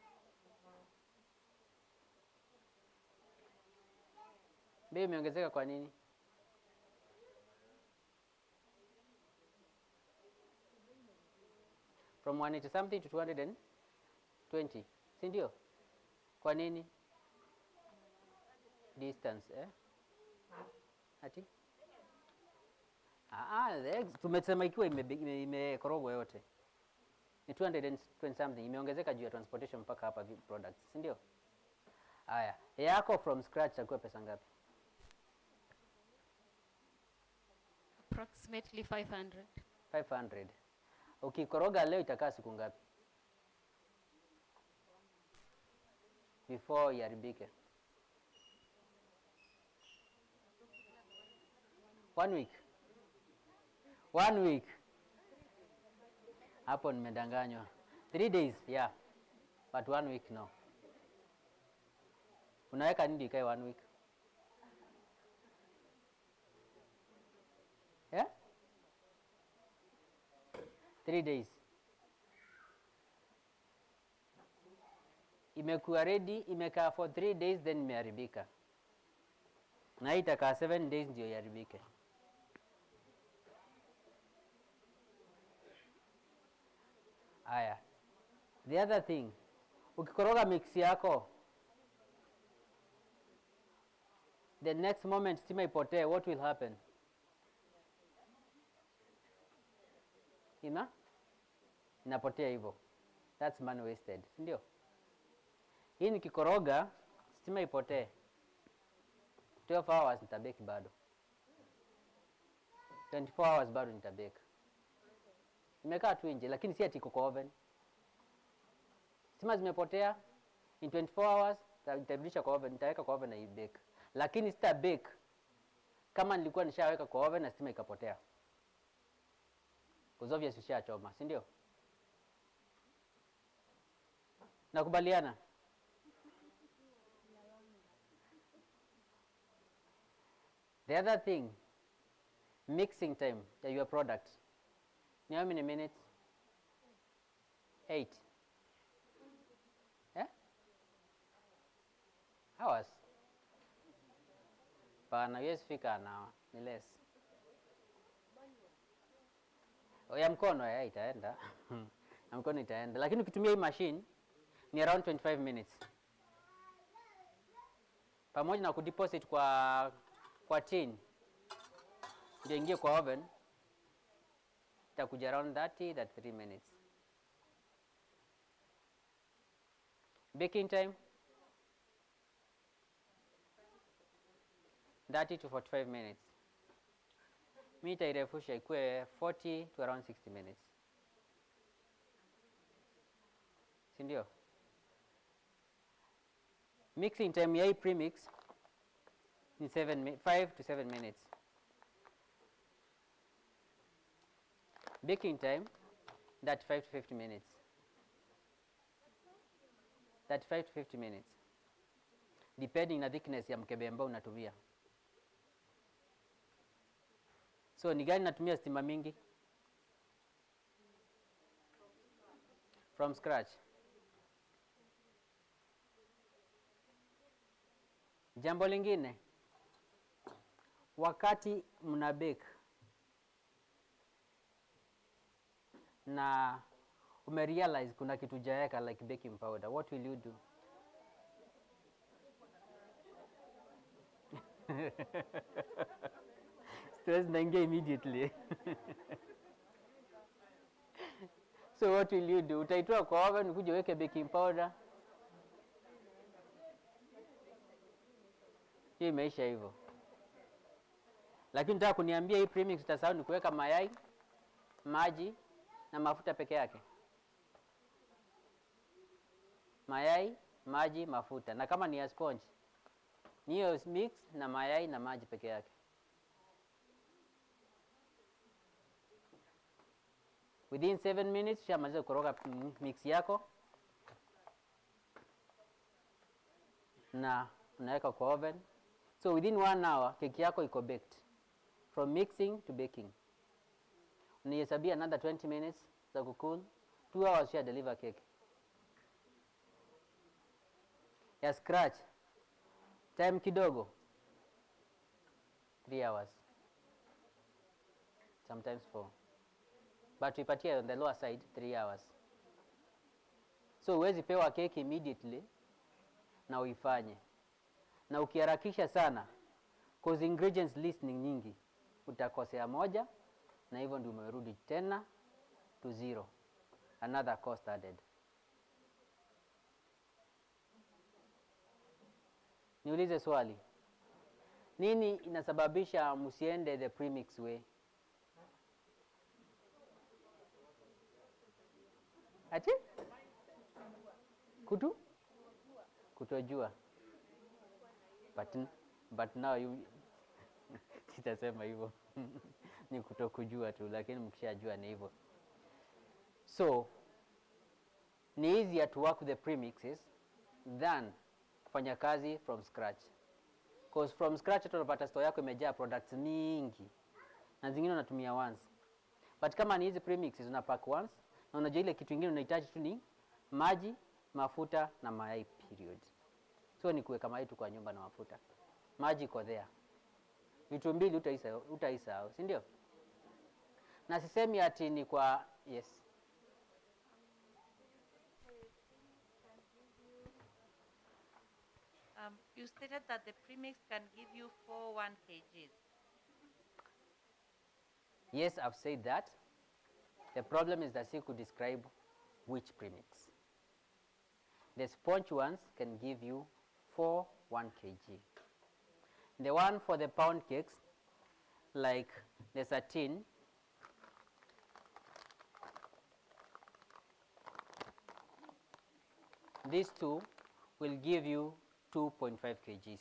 Bei imeongezeka kwa nini? From 180 something to 220. Si ndio? Kwa nini? Distance, eh? Ati? Tumesema ikiwa imekorogwa yote. Ni 220 something. Imeongezeka juu ya transportation mpaka hapa products, si ndio? Haya, yako from scratch itakuwa pesa ngapi? Approximately 500. 500. Ukikoroga leo itakaa siku ngapi? Before iharibike. 1 week. 1 week. Hapo nimedanganywa. 3 days, yeah. But 1 week no. Unaweka nini ikae 1 week? Yeah? 3 days. Imekuwa ready, imekaa for 3 days then imeharibika. Na hii itakaa 7 days ndio iharibike. Aya. The other thing, ukikoroga mix yako the next moment stima ipotee, what will happen? Inapotea hivyo. That's money wasted, si ndio? Hii nikikoroga stima ipotee, 12 hours nitabeki bado, 24 hours bado nitabeki. Nimekaa tu nje, lakini si ati iko kwa oven. Stima zimepotea, in 24 hours nitarudisha kwa oven, nitaweka kwa oven na ibake. Lakini sita bake kama nilikuwa nishaweka kwa oven na stima ikapotea, because obviously ushachoma, si ndio? Nakubaliana? The other thing, mixing time ya your product. Ni how many minutes? 8. Hours? Pana, yes fika na ni less. Ya mkono ya itaenda. Ya mkono itaenda. Lakini ukitumia hii machine ni around 25 minutes. Pamoja na kudeposit kwa tin ndio ingie kwa oven, itakuja around 33 minutes. Baking time 30 to 45 minutes. Mimi nitairefusha ikue 40 to around 60 minutes. Si ndio? Mixing time ya hii premix ni 5 to 7 minutes. Baking time 35 to 50 minutes. 35 to 50 minutes. Depending na thickness ya mkebe ambao unatumia. So ni gani natumia stima mingi? From scratch. Jambo lingine, wakati mna bake na umerealize kuna kitu jaeka like baking powder, what will you do? Stress naingia immediately. So what will you do? Utaitoa kwa oven ukuje weke baking powder. Hii imeisha hivyo. Lakini nataka kuniambia hii premix utasahau ni kuweka mayai, maji na mafuta peke yake. Mayai, maji, mafuta. Na kama ni ya sponge, ni hiyo mix na mayai na maji peke yake. Within 7 minutes shamaliza kukoroga mix yako na unaweka kwa oven. So within 1 hour keki yako iko baked from mixing to baking. Unihesabia another 20 minutes za kucool, 2 hours ya deliver cake. Ya scratch time kidogo 3 hours, sometimes 4, but tuipatie on the lower side 3 hours. So huwezi pewa keki immediately na uifanye, na ukiharakisha sana cause ingredients list ni nyingi, utakosea moja na hivyo ndio umerudi tena to zero, another cost added. Niulize swali, nini inasababisha msiende the premix way? Ati? Kutojua. But now you sitasema hivyo. Ni kutokujua tu, lakini mkishajua ni hivyo. So ni easier to work with the premixes than kufanya kazi from scratch. Because from scratch hata unapata store yako imejaa products mingi na zingine unatumia once. But kama ni hizi premixes unapack once na unajua ile kitu kingine unahitaji tu ni maji, mafuta na mayai period. So ni kuweka mayai tu kwa nyumba na mafuta. Maji iko there. Vitu mbili utaisahau, si ndio? Na sisemi ati ni kwa yes. You stated that the premix can give you 4 1 kgs. Yes, I've said that. The problem is that you could describe which premix. The sponge ones can give you 4 1 kg. The one for the pound cakes, like the 13, these two will give you 2.5 kgs.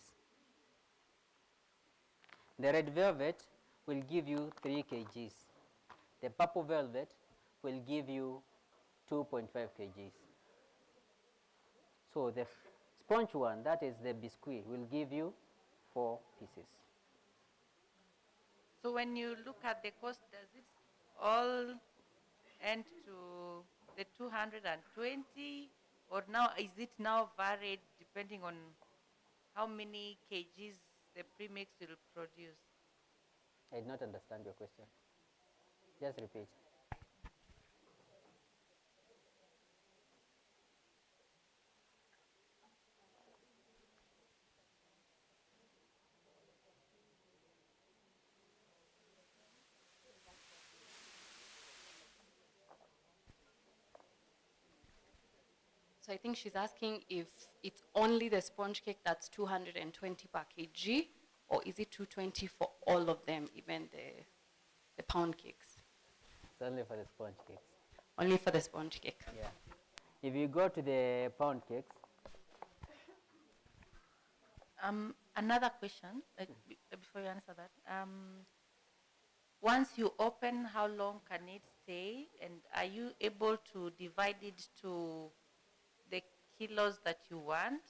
The red velvet will give you 3 kgs. The purple velvet will give you 2.5 kgs. So the sponge one, that is the biscuit, will give you 4 pieces. So when you look at the cost, does it all end to the 220, or now is it now varied depending on how many kgs the premix will produce? I did not understand your question. Just repeat. So I think she's asking if it's only the sponge cake that's 220 per kg, or is it 220 for all of them, even the pound cakes? It's only for the sponge cakes. Only for the sponge cake. Yeah. If you go to the pound cakes, Another question, before you answer that. Once you open, how long can it stay? And are you able to divide it to the kilos that you want?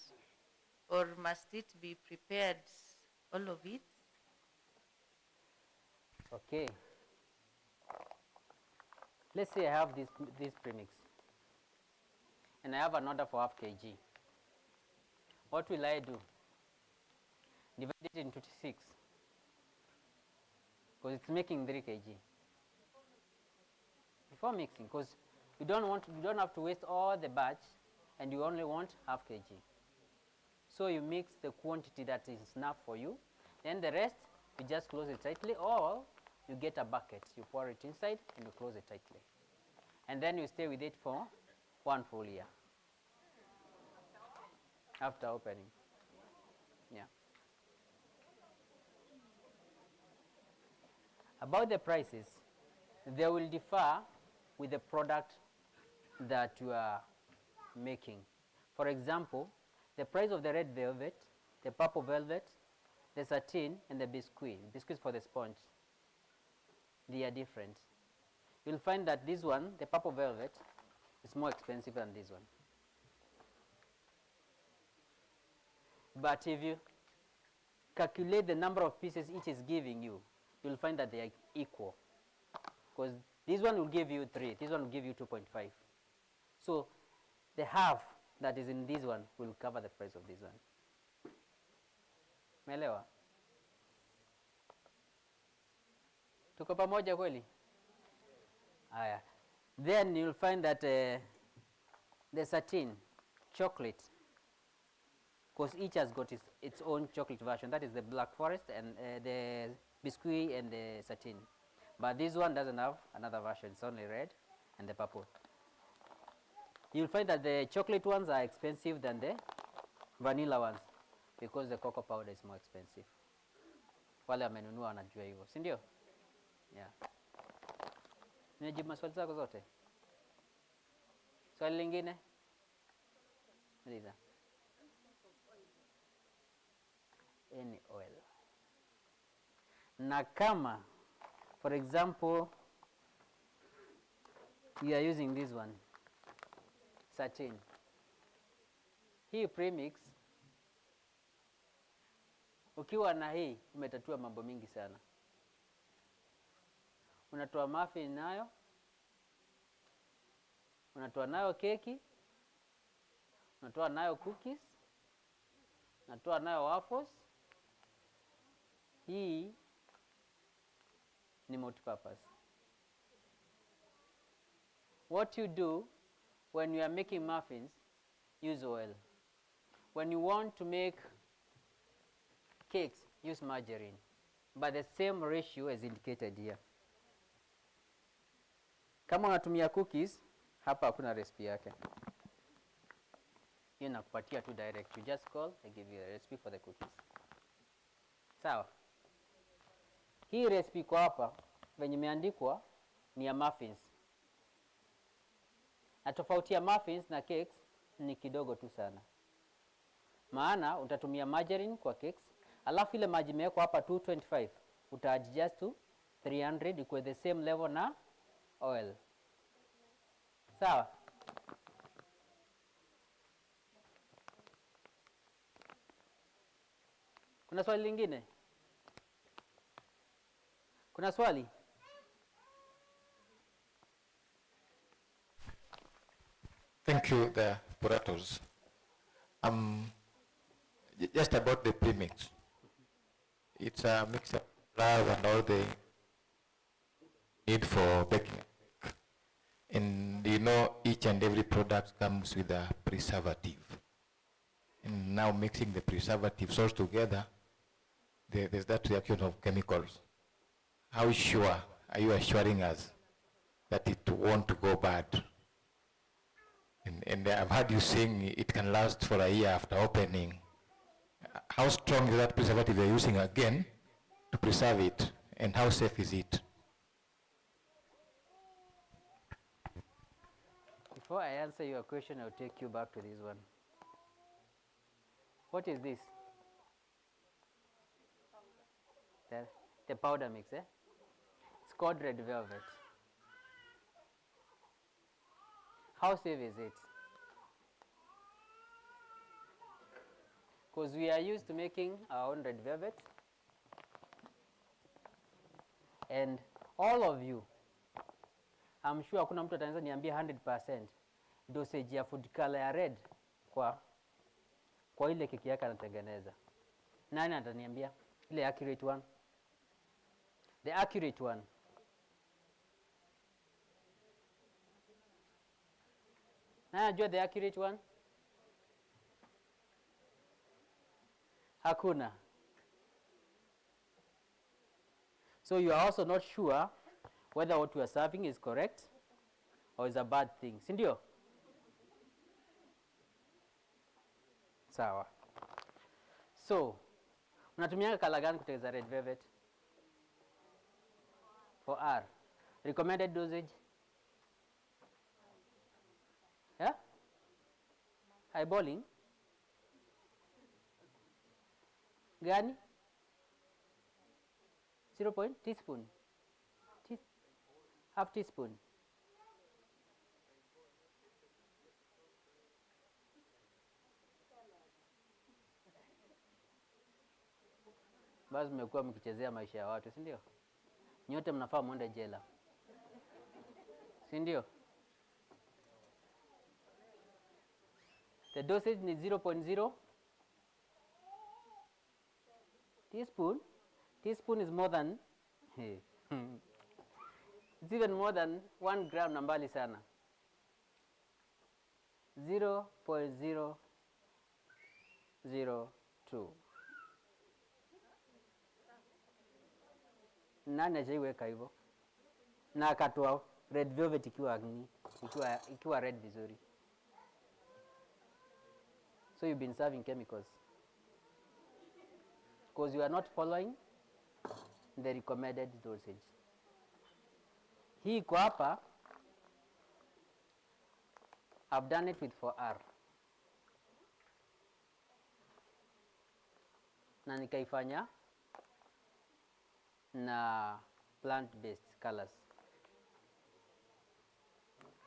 Or must it be prepared, all of it? okay. Let's say I have this premix, and I have an order for half kg. What will I do? Divide it into 6, because it's making 3 kg. Before mixing, because you don't have to waste all the batch, and you only want half kg. So you mix the quantity that is enough for you. Then the rest, you just close it tightly, or you get a bucket, you pour it inside, and you close it tightly. And then you stay with it for 1 full year after opening. Yeah. About the prices, they will differ with the product that you are making. For example, the price of the red velvet, the purple velvet, the sateen, and the biscuits for the sponge, they are different. You'll find that this one, the purple velvet, is more expensive than this one. But if you calculate the number of pieces each is giving you, you'll find that they are equal. Because this one will give you 3, this one will give you 2.5. So the half that is in this one will cover the price of this one. Umeelewa? Tuko pamoja kweli? Aya. Then you'll find that the sateen, chocolate, because each has got its own chocolate version. That is the Black Forest and the biscuit and the sateen. But this one doesn't have another version. It's only red and the purple. You'll find that the chocolate ones are expensive than the vanilla ones because the cocoa powder is more expensive. Wale wamenunua wanajua hivyo, si ndio? Yeah. Nimejibu maswali zako zote? Swali lingine? Maliza. Any oil. Na kama, for example, we are using this one, sateen. Hii premix, ukiwa na hii, umetatua mambo mingi sana. Unatoa muffin nayo, unatoa nayo keki, unatoa nayo cookies, unatoa nayo waffles. Hii ni multi-purpose. What you do when you are making muffins, use oil. When you want to make cakes, use margarine, but the same ratio is indicated here. Kama unatumia cookies, hapa hakuna recipe yake. Hiyo nakupatia tu direct. You just call, I give you a recipe for the cookies. Sawa. Hii recipe kwa hapa venye imeandikwa ni ya muffins. Na tofauti ya muffins na cakes ni kidogo tu sana. Maana utatumia margarine kwa cakes, alafu ile maji imewekwa hapa 225, uta-adjust to 300 ikuwe the same level na oil. Sawa? Kuna swali lingine? Kuna swali? Thank you, the operators. Just about the premix. It's a mix of flour and all the need for baking. And you know, each and every product comes with a preservative. And now mixing the preservatives all together, there's that reaction of chemicals. How sure are you assuring us that it won't go bad? And I've heard you saying it can last for a year after opening. How strong is that preservative you're using again to preserve it, and how safe is it? Before I answer your question, I'll take you back to this one. What is this? The powder mix, eh? It's called red velvet. How safe is it? Because we are used to making our own red velvet, and all of you, I'm sure hakuna mtu ataweza niambia 100% dosage ya food color ya red kwa ile keki yake anatengeneza. Nani ataniambia ile accurate one? The accurate one. Nani anajua the accurate one? Hakuna. So you are also not sure whether what you are serving is correct or is a bad thing. Si ndio? Sawa. So, unatumia kala gani kutengeneza red velvet? For R. Recommended dosage? Yeah? Eyeballing? Gani? 0. Teaspoon. Half teaspoon. Basi mmekuwa mkichezea maisha ya watu, si ndio? Nyote mnafaa mwende jela, si ndio? The dosage ni 0.0 teaspoon. Teaspoon is more than it's even more than 1 gram na mbali sana. 0.002. Nani ajaiweka hivyo? Na akatoa red velvet ikiwa red vizuri. So you've been serving chemicals because you are not following the recommended dosage. Hii kwa hapa, I've done it with 4R. Na nikaifanya na plant-based colors.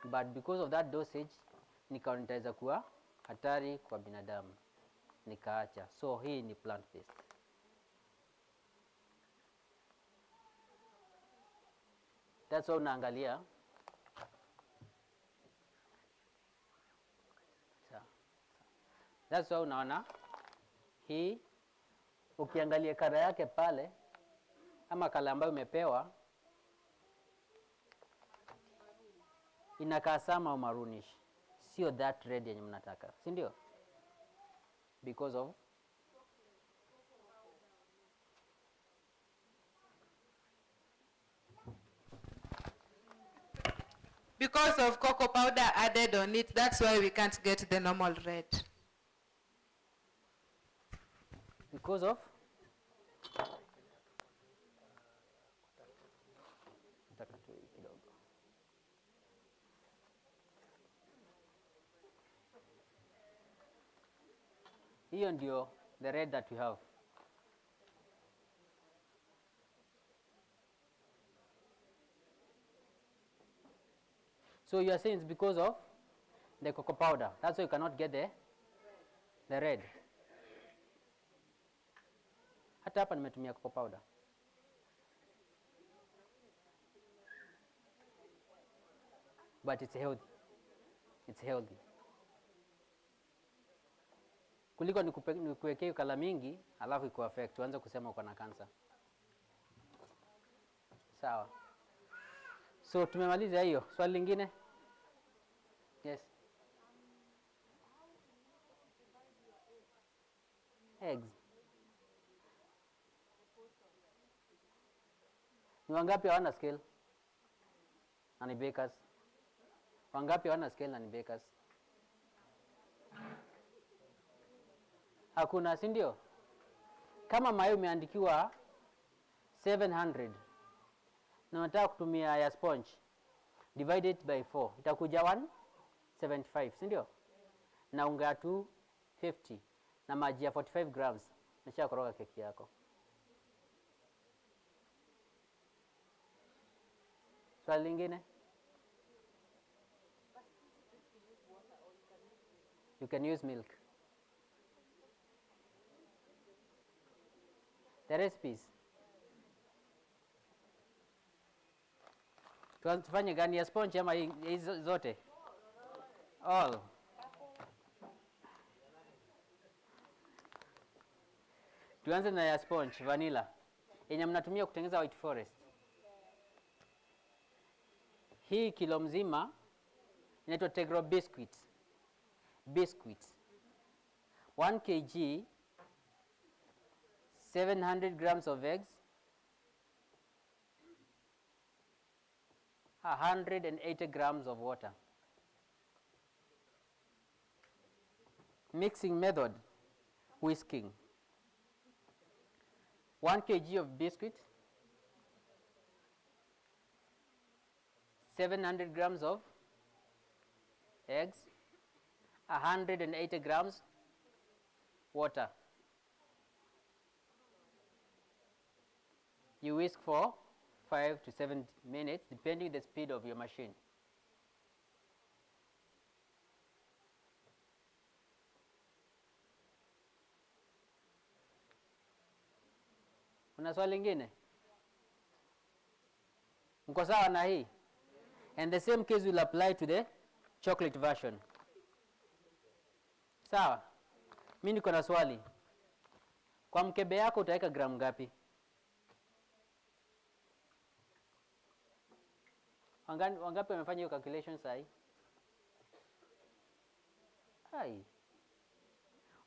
But because of that dosage, nikaona itaweza kuwa hatari kwa binadamu. Nikaacha. So hii ni plant-based. That's why unaangalia. That's why unaona hii ukiangalia kara yake pale ama kala ambayo umepewa inakaa sama maroonish, sio that red yenye mnataka, si ndio? Because of Because of cocoa powder added on it, that's why we can't get the normal red. Because of? Hiyo ndio the red that we have. So you are saying it's because of the cocoa powder. That's why you cannot get the red. Hata hapa nimetumia cocoa powder. But it's healthy. It's healthy. Kuliko nikuwekee kala mingi, alafu iko affect, uanze kusema uko na cancer. Sawa. So tumemaliza hiyo. Swali lingine? Yes. Eggs. Ni wangapi hawana scale? Na ni bakers. Wangapi hawana scale na ni bakers? Hakuna, si ndio? Kama mayai umeandikiwa 700 na unataka kutumia ya sponge, divide it by 4, itakuja 175, si ndio? Na unga 250 na maji ya 45 grams, umeshakoroga keki yako. Swali lingine? You can use milk. The recipes. Tufanye gani, ya sponge ama hizo zote? All. Tuanze na ya sponge, vanilla. Yenye mnatumia kutengeneza white forest. Hii kilo mzima inaitwa Tegro biscuit. Biscuit. 1 kg 700 grams of eggs, 180 grams of water. Mixing method, whisking. 1 kg of biscuit, 700 grams of eggs, 180 grams water. You whisk for 5 to 7 minutes, depending the speed of your machine. Una swali lingine? Mko sawa na hii? And the same case will apply to the chocolate version. Sawa? Mimi niko na swali. Kwa mkebe yako utaweka gramu ngapi? Wangapi wamefanya hiyo calculation sahi? Hai.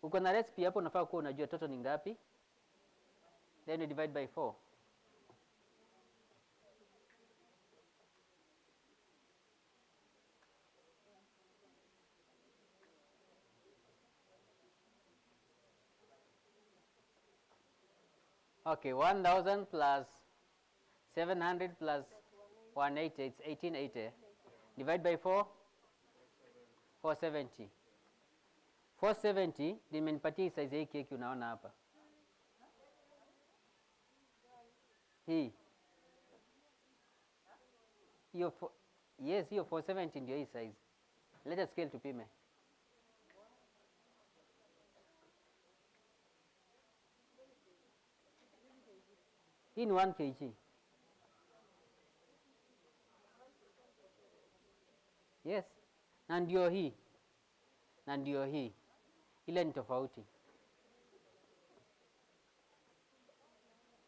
Uko na recipe hapo, unafaa kuwa unajua total ni ngapi. Then you divide by 4. Okay, 1000 plus 700 plus 180, it's 1880. Divide by 4, 470. 470 nimenipatia size hii keki unaona hapa. Hii. Yes, hiyo 470 ndio hii size. Let us scale tupime. Hii ni 1 kg. Yes. Na ndio hii. Na ndio hii. Ile ni tofauti.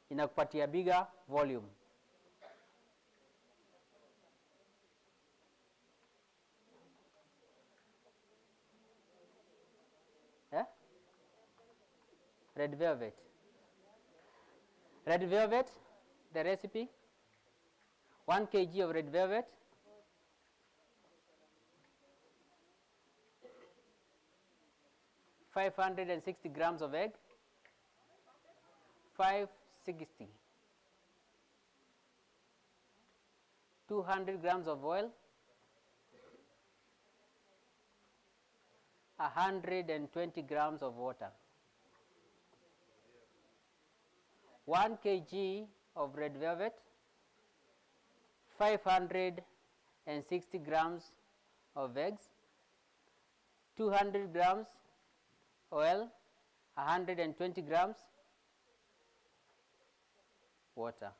Inakupatia bigger volume. Yeah? Red velvet. Red velvet, the recipe, 1 kg of red velvet, 560 grams of egg, 560. 200 grams of oil, 120 grams of water. 1 kg of red velvet, 560 grams of eggs, 200 grams oil, 120 grams water.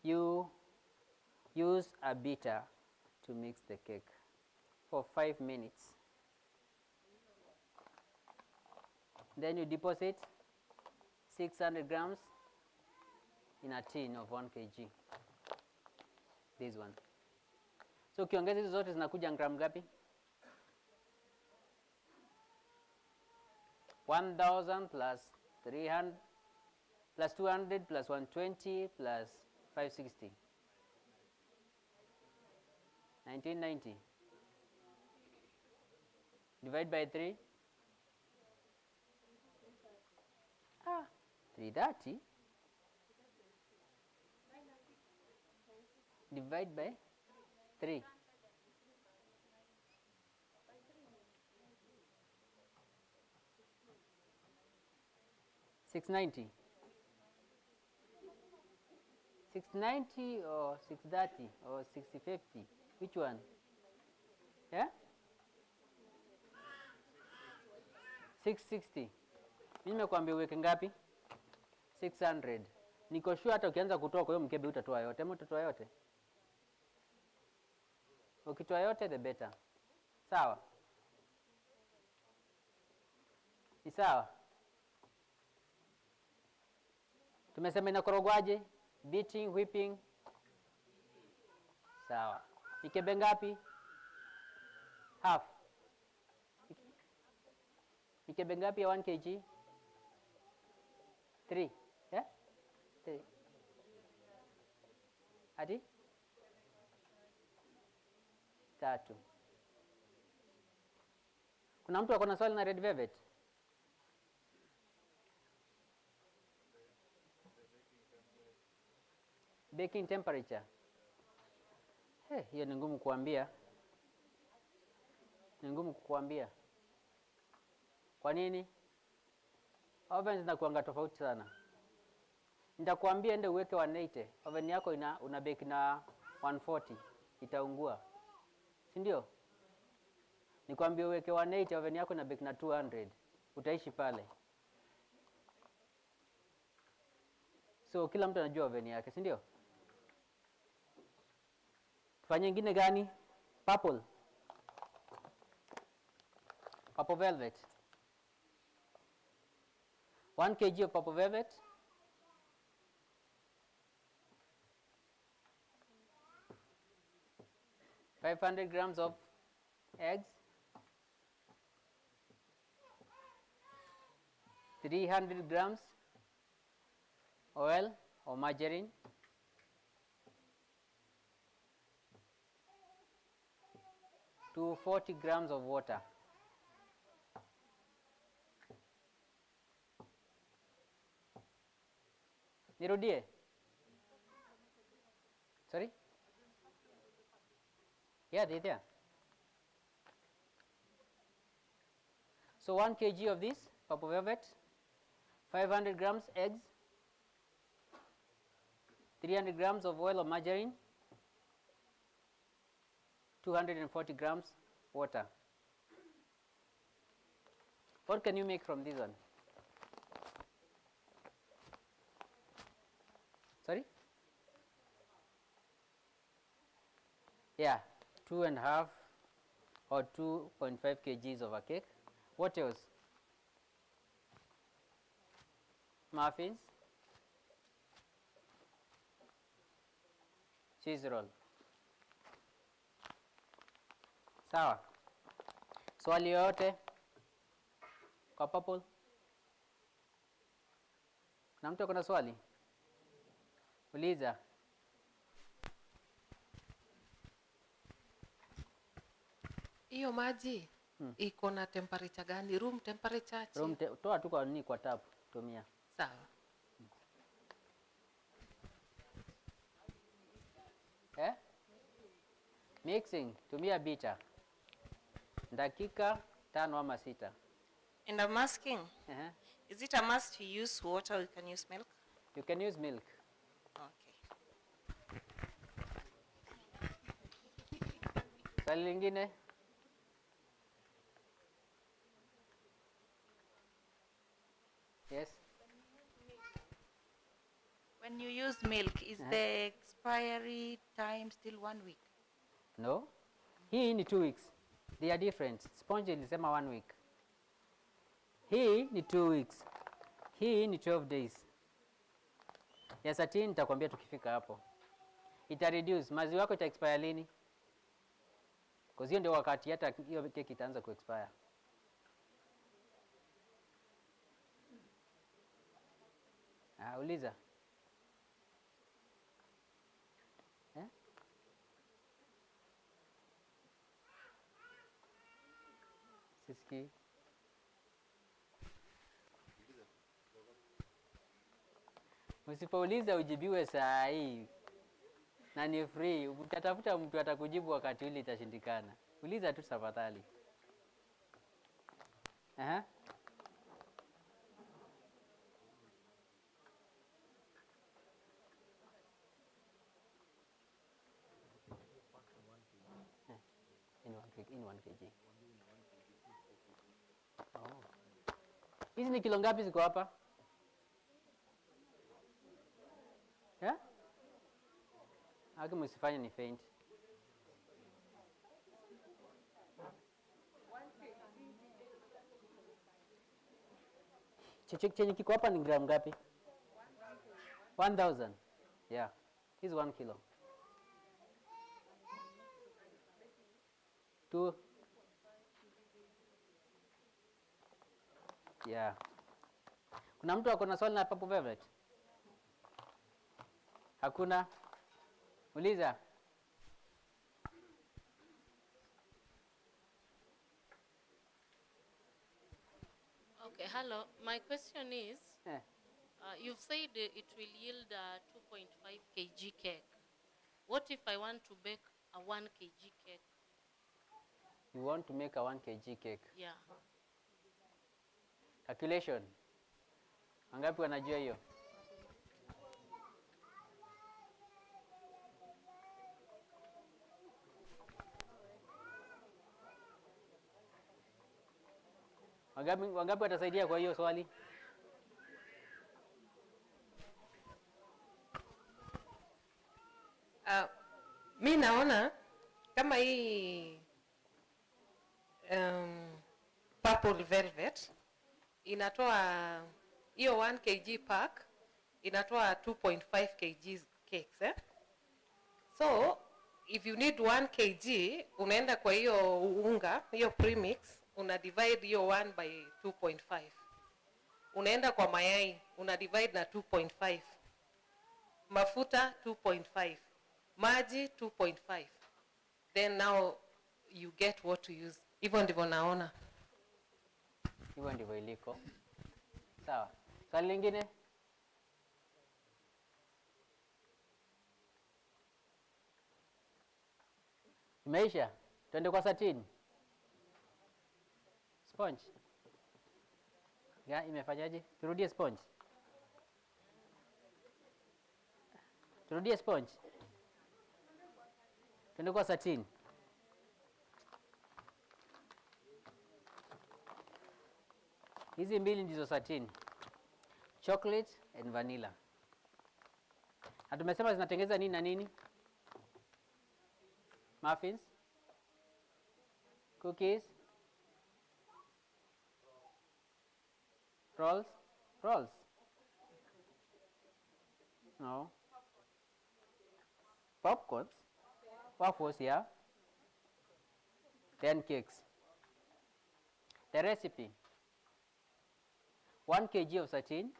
You use a beater to mix the cake for 5 minutes. Then you deposit 600 grams in a tin of 1 kg. This one. So ukiongeza hizo zote zinakuja gram ngapi? 1000 plus 300 plus 200 plus 120 plus 560. 1990. Divide by 3. 330. Divide by 3. 690. 690 or 630 or 650? Which one? Yeah? 660. Mimi nimekuambia uweke ngapi? 600. Niko sure hata ukianza kutoa kwa hiyo mkebe utatoa yote. Ama utatoa yote? Ukitoa yote the better. Sawa? Ni sawa? Tumesema inakorogwaje? Beating, whipping. Sawa. Mikebe ngapi? Half. Mikebe ngapi ya 1 kg? 3. Yeah? 3. Ati? 3. Kuna mtu akona swali na red velvet? Baking temperature. Hiyo ni ngumu kuambia. Ni ngumu kukuambia. Kwa nini? Ovens zinakuanga tofauti sana. Nitakwambia ende uweke 180. Oven yako una bake na 140. Itaungua. Si ndio? Nikwambie uweke 180, oven yako ina bake na 200. Utaishi pale. So kila mtu anajua oven yake, si ndio? Tufanye nyingine gani? Purple. Purple velvet. 1 kg of purple velvet. $500 grams of eggs. 300 grams oil or margarine. 240 grams of water. Nirudie. Sorry? Yeah, they're there. So 1 kg of this purple velvet, 500 grams eggs, 300 grams of oil or margarine, 240 grams water. What can you make from this one? Sorry? Yeah, 2.5 or 2.5 kgs of a cake. What else? Muffins, cheese roll. Sawa. Swali yote kwa purple? Na mtu akona swali? Uliza. Hiyo maji iko na temperature gani? Room temperature? Toa tu kwa nini kwa tap, tumia. Sawa. Mixing, tumia beater. Dakika 5 ama 6. And I'm asking, is it a must to use water or you can use milk? You can use milk. Okay. Swali lingine? Yes. When you use milk, is the expiry time still 1 week? No. Hii ni 2 weeks. They are different. Sponge ilisema 1 week. Hii ni 2 weeks. Hii ni 12 days. Ya satin nitakwambia tukifika hapo. Ita reduce. Maziwa yako ita expire lini? Kwa hiyo ndio wakati hata hiyo keki itaanza ku expire. Uliza. Sisikii. Usipouliza ujibiwe saa hii. Na ni free. Utatafuta mtu atakujibu wakati ule itashindikana. Uliza tu tafadhali. In 1 kg. Oh. Hizi ni kilo ngapi ziko hapa? Haki msifanye ni faint. Chenye kiko hapa ni gram ngapi? 1000. Yeah. This is 1 kilo. 2. Yeah. Kuna mtu ako na swali na Papo Velvet? Hakuna? Uliza. Okay, hello. My question is, you've said it will yield a 2.5 kg cake. What if I want to bake a 1 kg cake? You want to make a 1 kg cake? Yeah. Calculation. Wangapi wanajua hiyo? Wangapi watasaidia kwa hiyo swali? Mi naona kama hii Purple Velvet inatoa hiyo 1 kg pack inatoa 2.5 kg cakes. So if you need 1 kg unaenda kwa hiyo unga, hiyo premix, una divide hiyo 1 by 2.5. Unaenda kwa mayai, una divide na 2.5. Mafuta 2.5. Maji 2.5. Then now you get what to use. Hivyo ndivyo naona. Hivyo ndivyo iliko. Sawa. Swali lingine? Imeisha? Twende kwa satin. Sponge. Imefanyaje? Turudie sponge. Turudie sponge. Twende kwa satin. Hizi mbili ndizo satin. Chocolate and vanilla. Na tumesema zinatengeneza nini na nini? Muffins. Cookies. Rolls. No. Popcorns. Waffles, yeah. Then cakes. The recipe. 1 kg of satin.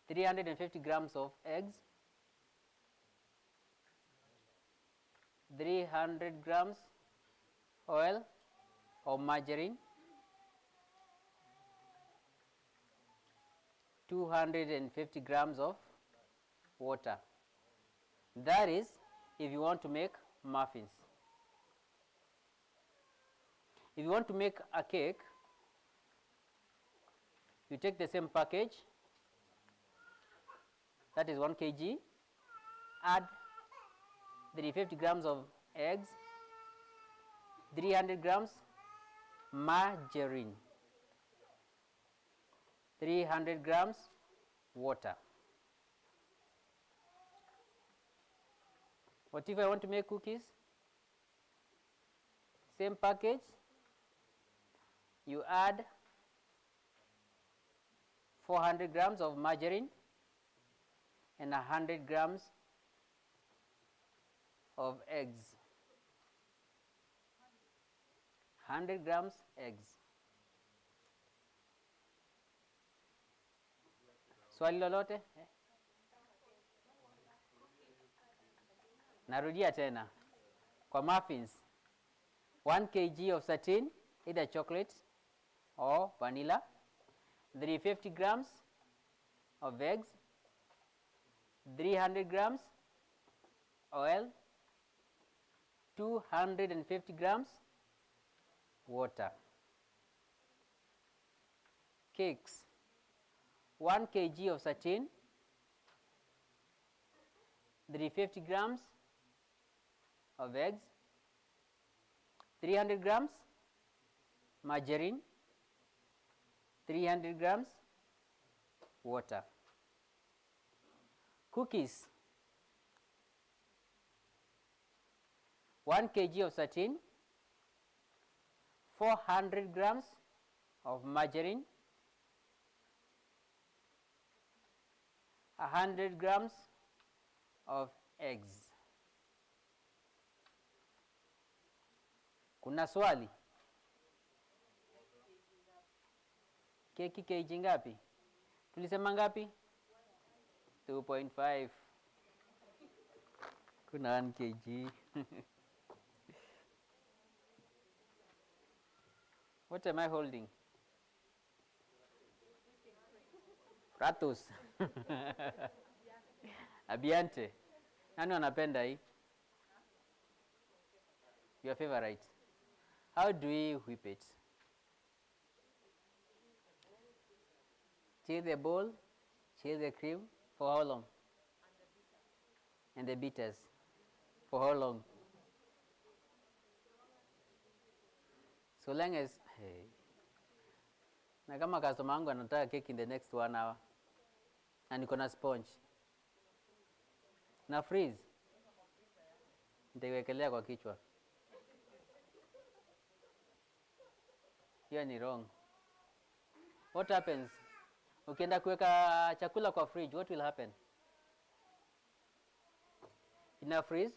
350 grams of eggs. 300 grams oil or margarine, 250 grams of water. That is if you want to make muffins. If you want to make a cake, you take the same package, that is 1 kg, add 350 grams of eggs, 300 grams margarine, 300 grams water. What if I want to make cookies? Same package, you add 400 grams of margarine and 100 grams of eggs. 100 grams eggs. Swali lolote? Narudia tena. Kwa muffins, 1 kg of satin, either chocolate or vanilla, 350 grams of eggs, 300 grams oil, 250 grams water. Cakes, 1 kg of satin, 350 grams of eggs, 300 grams margarine, 300 grams water. Cookies, 1 kg of satin, 400 grams of margarine, 100 grams of eggs. Kuna swali? Keki kg ngapi? Tulisema ngapi? 2.5. Kuna 1 kg. What am I holding? Ratus. Abiante. Nani wanapenda hii? Your favorite. How do we whip it? Chill the bowl, chill the cream for how long? And the bitters. For how long? So long as, hey. Na kama customer wangu anataka cake in the next 1 hour, na niko na sponge, na freeze, nitaiwekelea kwa kichwa. Hiyo ni wrong. What happens? Ukienda kuweka chakula kwa fridge, what will happen? Ina freeze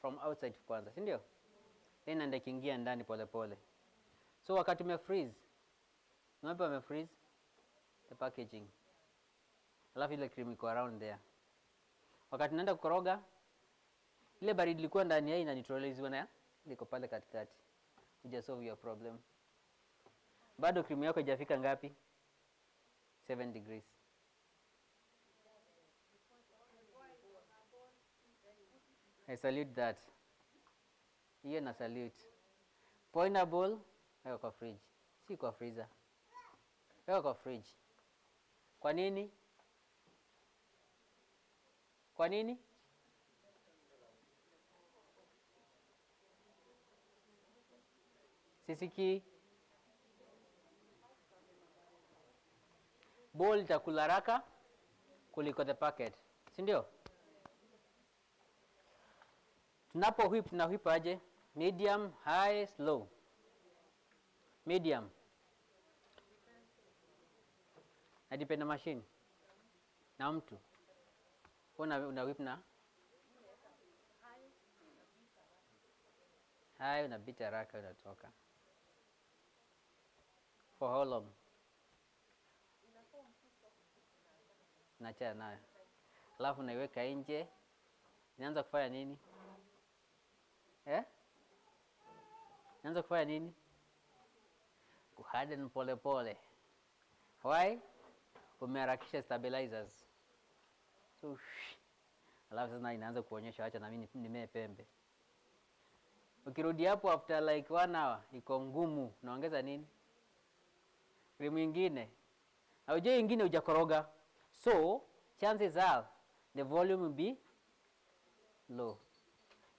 from outside kwanza, si ndio? Then enda kiingia ndani pole pole. So wakati ume freeze, unapo ume freeze the packaging. Alafu ile cream iko around there. Wakati naenda kukoroga, ile baridi ilikuwa ndani ya ina neutralize na liko pale katikati. Uja solve your problem. Bado cream yako haijafika ngapi? 7 degrees. I salute that. Hiyo na salute. Pineapple, weka kwa fridge. Si kwa freezer. Weka kwa fridge. Kwa nini? Kwa nini? Sisiki. Bowl itakula haraka kuliko the packet. Si ndio? Tunapo whip na whip aje? Medium, high, slow. Medium. Na depend na machine. Na mtu. Una whip na high, unabit haraka unatoka. For how long? Nachana nayo. Alafu naiweka nje. Inaanza kufanya nini? Naanza kufanya nini? Kuharden pole pole. Why? Umeharakisha stabilizers. So, alafu sasa inaanza kuonyesha acha na mimi nimee pembe. Ukirudi hapo after like 1 hour iko ngumu, unaongeza nini? Cream nyingine. Haujui nyingine hujakoroga. So, chances are the volume will be low.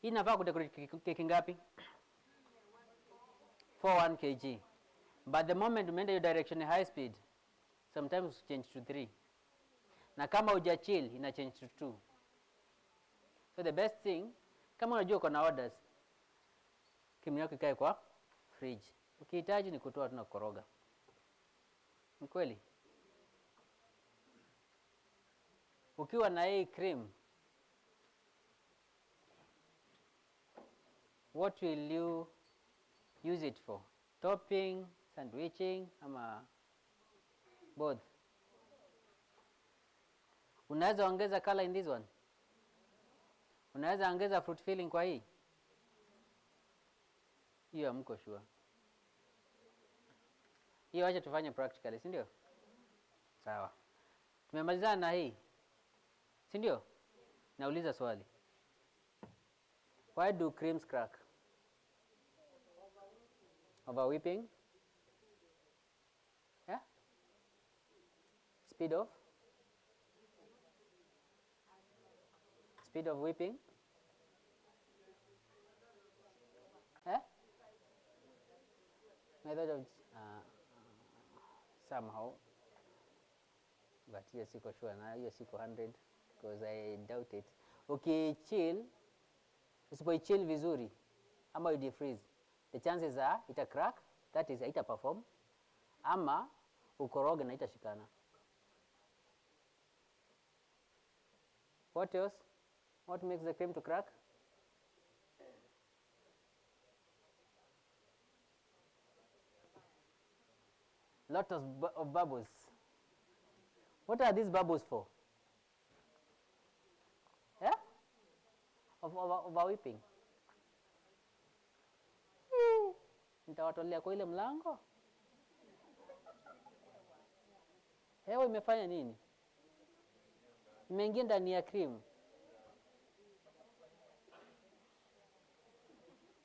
Hii inafaa kudecorate keki ngapi? 4 kg. But the moment umeenda your direction high speed, sometimes change to 3. Na kama uja chill, ina change to 2. So the best thing, kama unajua uko na orders, cream yako ikae kwa fridge. Ukihitaji ni kutoa tu na kukoroga. Ni kweli? Ukiwa na hii cream, what will you use it for? Topping, sandwiching, ama both? Unaweza ongeza color in this one? Unaweza ongeza fruit filling kwa hii? Hiyo hamko sure. Hiyo acha tufanye practically, si ndio? Sawa. Tumemalizana na hii. Si ndio? Nauliza swali. Why do creams crack? Over whipping? Yeah? Speed of? Speed of whipping? Yeah? Method of somehow, but hiyo siko sure na hiyo siko 100 because I doubt it. Ukichill, usipoichill vizuri ama you defreeze, the chances are ita crack, that is ita perform, ama ukoroge na itashikana. What else? What makes the cream to crack? Lot of bubbles. What are these bubbles for? Yeah? Over whipping. Nitawatolea kwa ile mlango. Hewa imefanya nini? Imeingia ndani ya cream.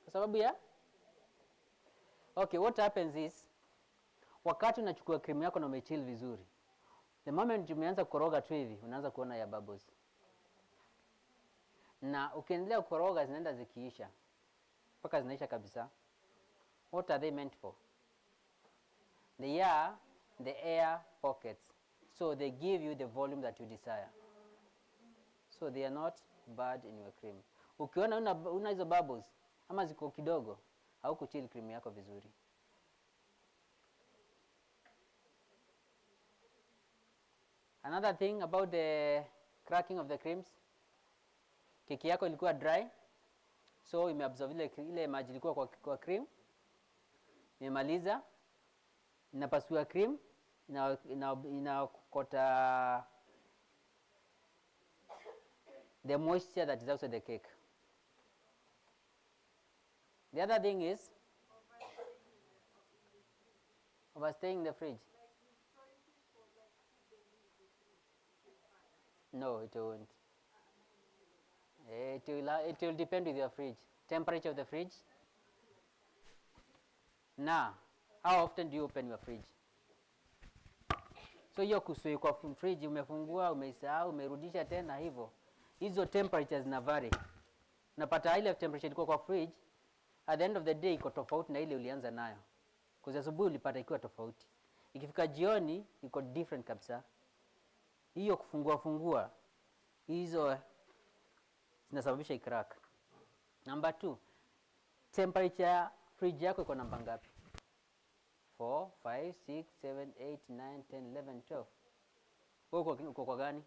Kwa sababu ya? Okay, what happens is, wakati unachukua cream yako na umechill vizuri, the moment umeanza kukoroga tu hivi, unaanza kuona ya bubbles. Na ukiendelea kukoroga zinaenda zikiisha, mpaka zinaisha kabisa. What are they meant for? They are the air pockets. So they give you the volume that you desire. So they are not bad in your cream. Ukiona una hizo bubbles, ama ziko kidogo, haukuchill cream yako vizuri. Another thing about the cracking of the creams, keki yako ilikuwa dry, so imeabsorb ile maji ilikuwa kwa cream, imemaliza, inapasua cream, inakota the moisture that is outside the cake. The other thing is overstaying in the fridge. No, it won't. It will depend with your fridge, temperature of the fridge. Now, how often do you open your fridge? So hiyo kusui kwa fridge umefungua, umeisahau, umerudisha tena hivyo. Hizo temperatures na vary. Unapata ile temperature ilikuwa kwa fridge, at the end of the day iko tofauti na ile ulianza nayo. Kwa sababu asubuhi ulipata ikiwa tofauti. Ikifika jioni iko different kabisa. Hiyo kufungua hizo zinasababisha crack. Number 2, temperature fridge yako iko namba ngapi? 4, 5, 6, 7, 8, 9, 10, 11, 12. Wewe uko kwa gani?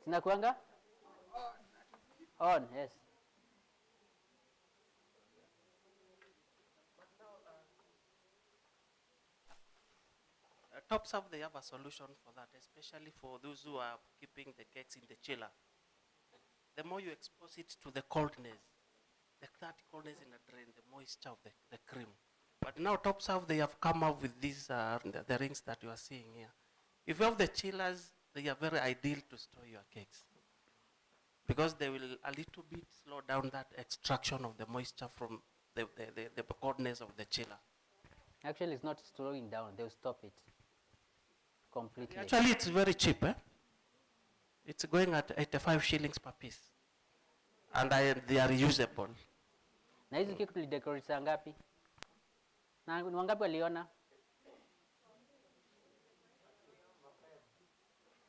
Zinakuanga? On, yes. Topserve, they have a solution for that, especially for those who are keeping the cakes in the chiller. the more you expose it to the coldness, that coldness in the drain, the moisture of the cream. But now Topserve, they have come up with these, the rings that you are seeing here. If you have the chillers, they are very ideal to store your cakes, because they will a little bit slow down that extraction of the moisture from the coldness of the chiller. Actually, it's not slowing down. They'll stop it completely. Actually, it's very cheap. It's going at 85 shillings per piece. And they are reusable. Na hizi keki tulidecorate saa ngapi? Na ni wangapi waliona?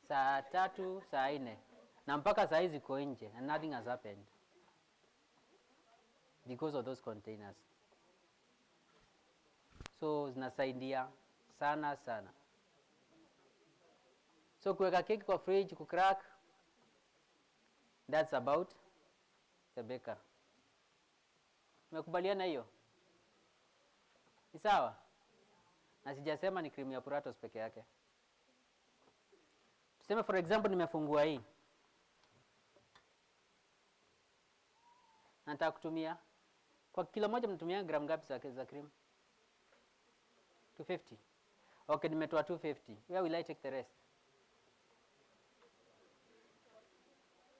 Saa 3, saa 4. Na mpaka saa hizi ziko nje and nothing has happened because of those containers. So zinasaidia sana sana. So kuweka keki kwa fridge kucrack, that's about the baker. Umekubaliana hiyo? Ni sawa? Na sijasema ni cream ya Puratos peke yake. Tuseme for example nimefungua hii. Nataka kutumia kwa kilo moja mnatumia gram ngapi za cream? 250. Okay, nimetoa 250. Where will I take the rest?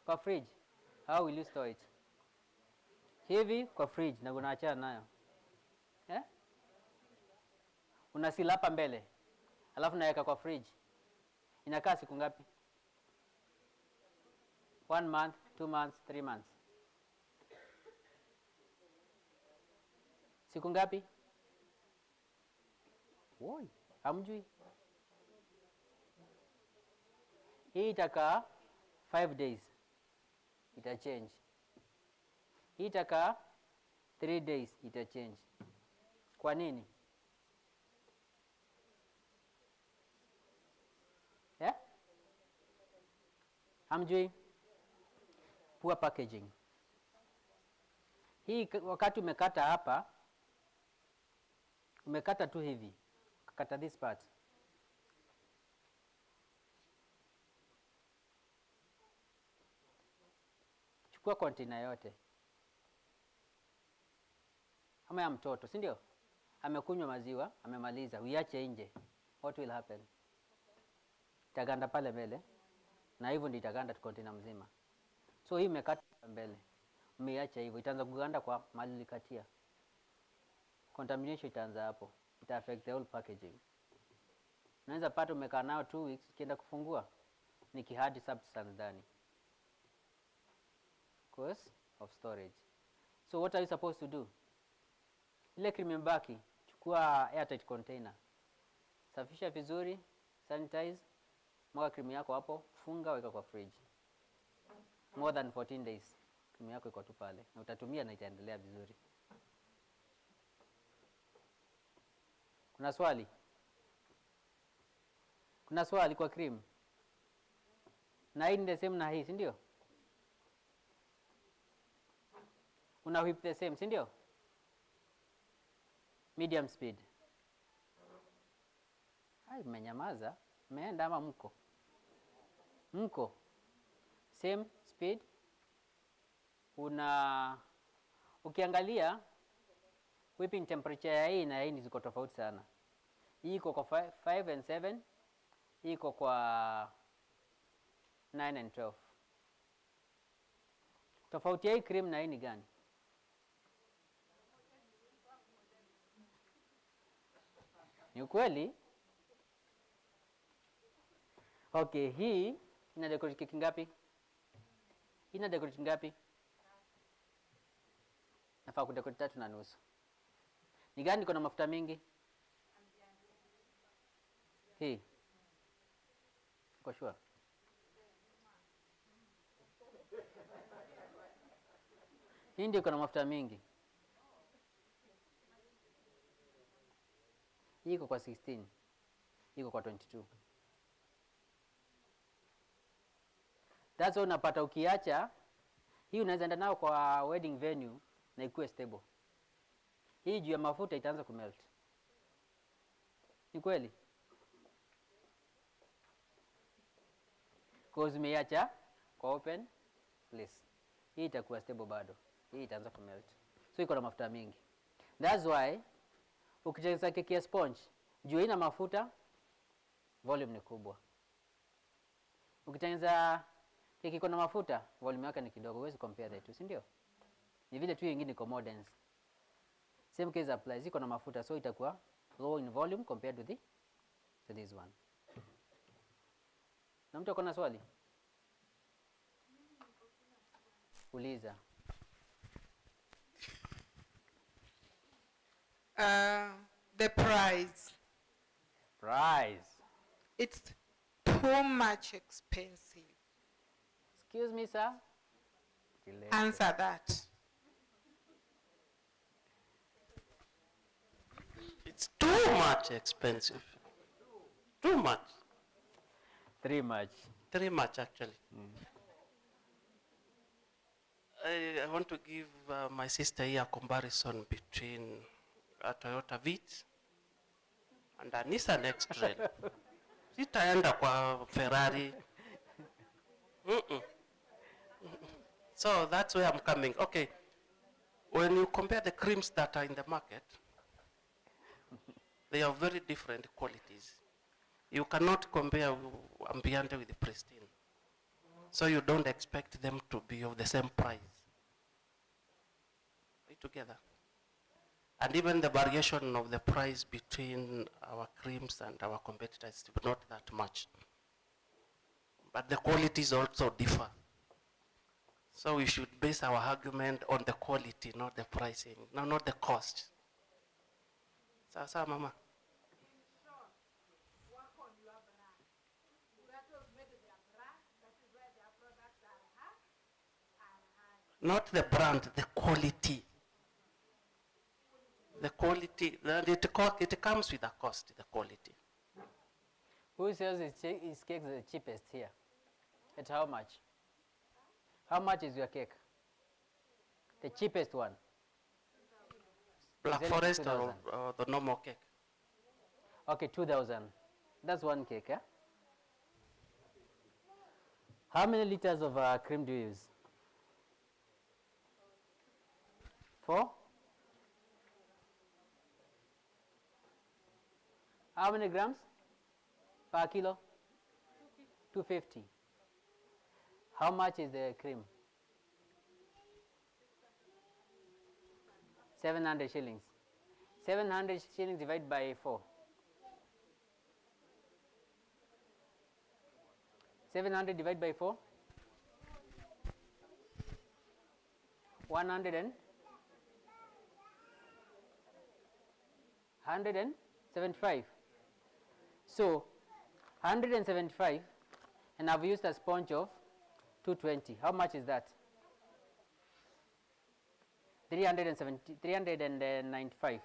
Kwa fridge. How will you store it? Hivi kwa fridge na unaachana nayo. Unasila hapa mbele. Alafu naweka kwa fridge. Inakaa siku ngapi? 1 month, 2 months, 3 months. Siku ngapi? Woi, hamjui. Hii itakaa 5 days. Ita change. Hii itakaa 3 days. Ita change. Kwa nini? Hamjui? Poor packaging. Hii wakati umekata hapa, umekata tu hivi. Kata this part. Chukua container yote. Ama ya mtoto, si ndio? Amekunywa maziwa, amemaliza, uiache nje. What will happen? Itaganda pale mbele. Na hivyo ndio itaganda container mzima. So hii imekata mbele. Umeiacha hivyo, itaanza kuganda kwa mahali ulikatia. Contamination itaanza hapo. Ita affect the whole packaging. Unaweza pata umekaa nao 2 weeks, ukienda kufungua ni kihadi substance ndani. Because of storage. So what are you supposed to do? Ile cream imebaki, chukua airtight container. Safisha vizuri, sanitize, mwaga cream yako hapo, funga, weka kwa fridge. More than 14 days. Cream yako iko tu pale na utatumia na itaendelea vizuri. Kuna swali? Kuna swali kwa cream? Na hii ni the same na hii, si ndio? Una whip the same, si ndio? Medium speed. Hai, mmenyamaza. Mmeenda ama mko? Mko. Same speed. Ukiangalia whipping temperature ya hii na hii ziko tofauti sana. Hii iko kwa 5 and 7. Hii iko kwa 9 and 12. Tofauti ya hii cream na hii ni gani? Ni ukweli? Okay, hii ina decorate keki ngapi? Ina decorate ngapi? Nafaa kudecorate 3.5. Ni gani iko na mafuta mingi? Hii. Uko sure? Hii ndio iko na mafuta mingi. Hii iko kwa 16. Hii iko kwa 22. That's why unapata ukiacha, hii unaweza enda nao kwa wedding venue na ikuwe stable. Hii juu ya mafuta itaanza kumelt. Ni kweli? Cause umeiacha kwa open place. hii itakuwa stable bado. Hii itaanza kumelt. So iko na mafuta mingi. That's why ukitengeneza keki ya sponge, juu ina mafuta, volume ni kubwa. Ukitengeneza keki iko na mafuta, volume yake ni kidogo. Huwezi compare the two, si ndio? Ni vile tu nyingine iko more dense. Same case applies. Iko na mafuta, so itakuwa low in volume compared to this one. Na mtu akona swali? Uliza. The price. Price. It's too much expensive. Excuse me, sir. Answer that. It's too much expensive. Too much. Three much. Three much, actually. I want to give my sister here a comparison between a Toyota Vitz and a Nissan X-Trail. Sitaenda kwa Ferrari. So that's where I'm coming. Okay, when you compare the creams that are in the market, they are very different qualities. You cannot compare Ambiente with the Pristine. So you don't expect them to be of the same price. Are you together? And even the variation of the price between our creams and our competitors is not that much. But the qualities also differ. So we should base our argument on the quality, not the pricing, no, not the cost. Sasa mama. Not the brand, the quality. The quality, it comes with a cost, the quality. Who sells his cake the cheapest here? At how much? How much is your cake? The cheapest one? Black Forest or the normal cake? Okay, 2,000. That's one cake, yeah? How many liters of cream do you use? 4? How many grams per kilo? 250. How much is the cream? 700 shillings. 700 shillings divided by 4. 700 divided by 4? 175. So 175, and I've used a sponge of 220. How much is that? 395.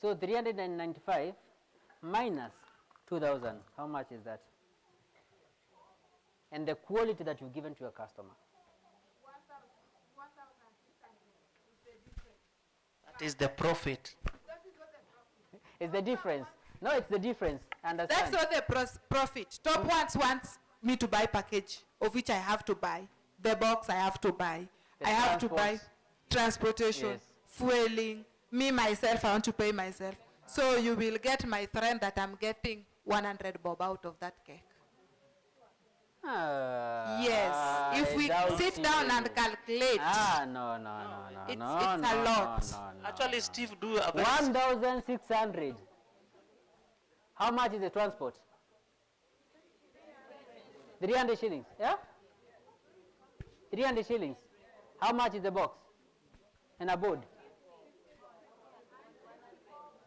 So 395 minus 2,000. How much is that? And the quality that you've given to your customer. That is the profit. It's the difference. No, it's the difference. Understand? That's not the profit. Top wants me to buy package, of which I have to buy. The box I have to buy. The I have to buy transportation, Yes. fueling. Me, myself, I want to pay myself. So you will get my friend that I'm getting 100 bob out of that cake. Yes. If we sit down and calculate. No. It's no, a no, lot. No. Actually, Steve, do 1,600. How much is the transport? 300 shillings, yeah? 300 shillings. How much is the box? And a board?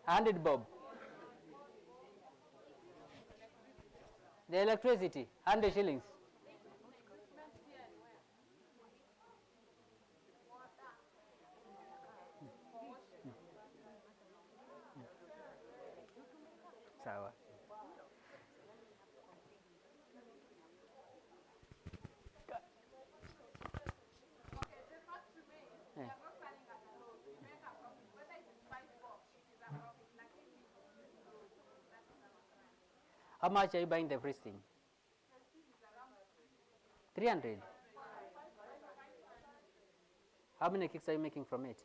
100 bob. The electricity, 100 shillings. Sawa. How much are you buying the Prestige? 300. How many cakes are you making from it?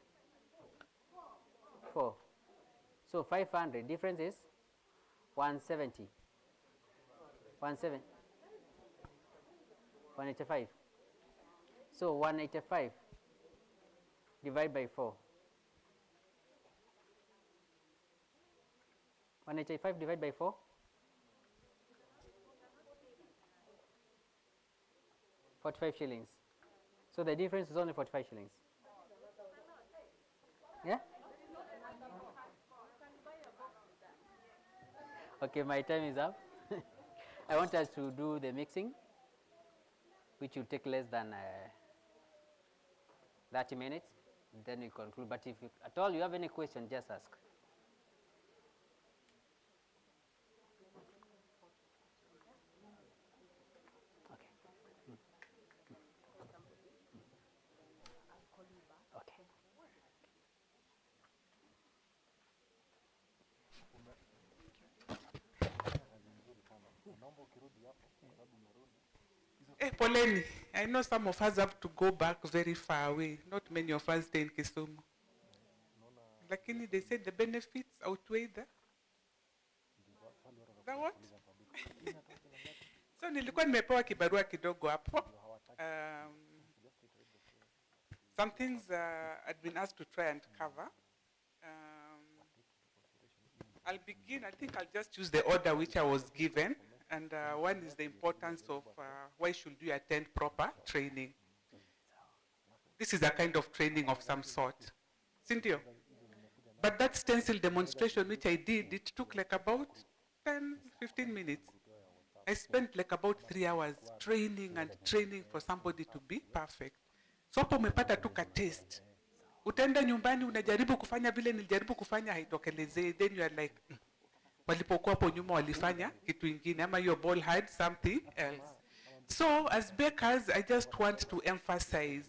4. So 500. Difference is 170. 185. So 185 divided by 4. 185 divided by 4. 45 shillings. So the difference is only 45 shillings. Yeah? Okay, my time is up. I want us to do the mixing, which will take less than 30 minutes. Then we conclude. But if at all you have any question, just ask. Poleni, I know some of us have to go back very far away. Not many of us stay in Kisumu. Lakini they said the benefits outweigh the what? So nilikuwa nimepewa kibarua kidogo hapo. Some things I'd been asked to try and cover. I'll begin, I think I'll just choose the order which I was given. And one is the importance of why should you attend proper training. This is a kind of training of some sort. Cynthia? But that stencil demonstration which I did, it took like about 10, 15 minutes. I spent like about 3 hours training and training for somebody to be perfect. So hapo umepata tu ka test. Utaenda nyumbani unajaribu kufanya vile nilijaribu kufanya haitokelezei, then you are like walipokuwa hapo nyuma walifanya kitu ingine ama your ball had something else. So as bakers, I just want to emphasize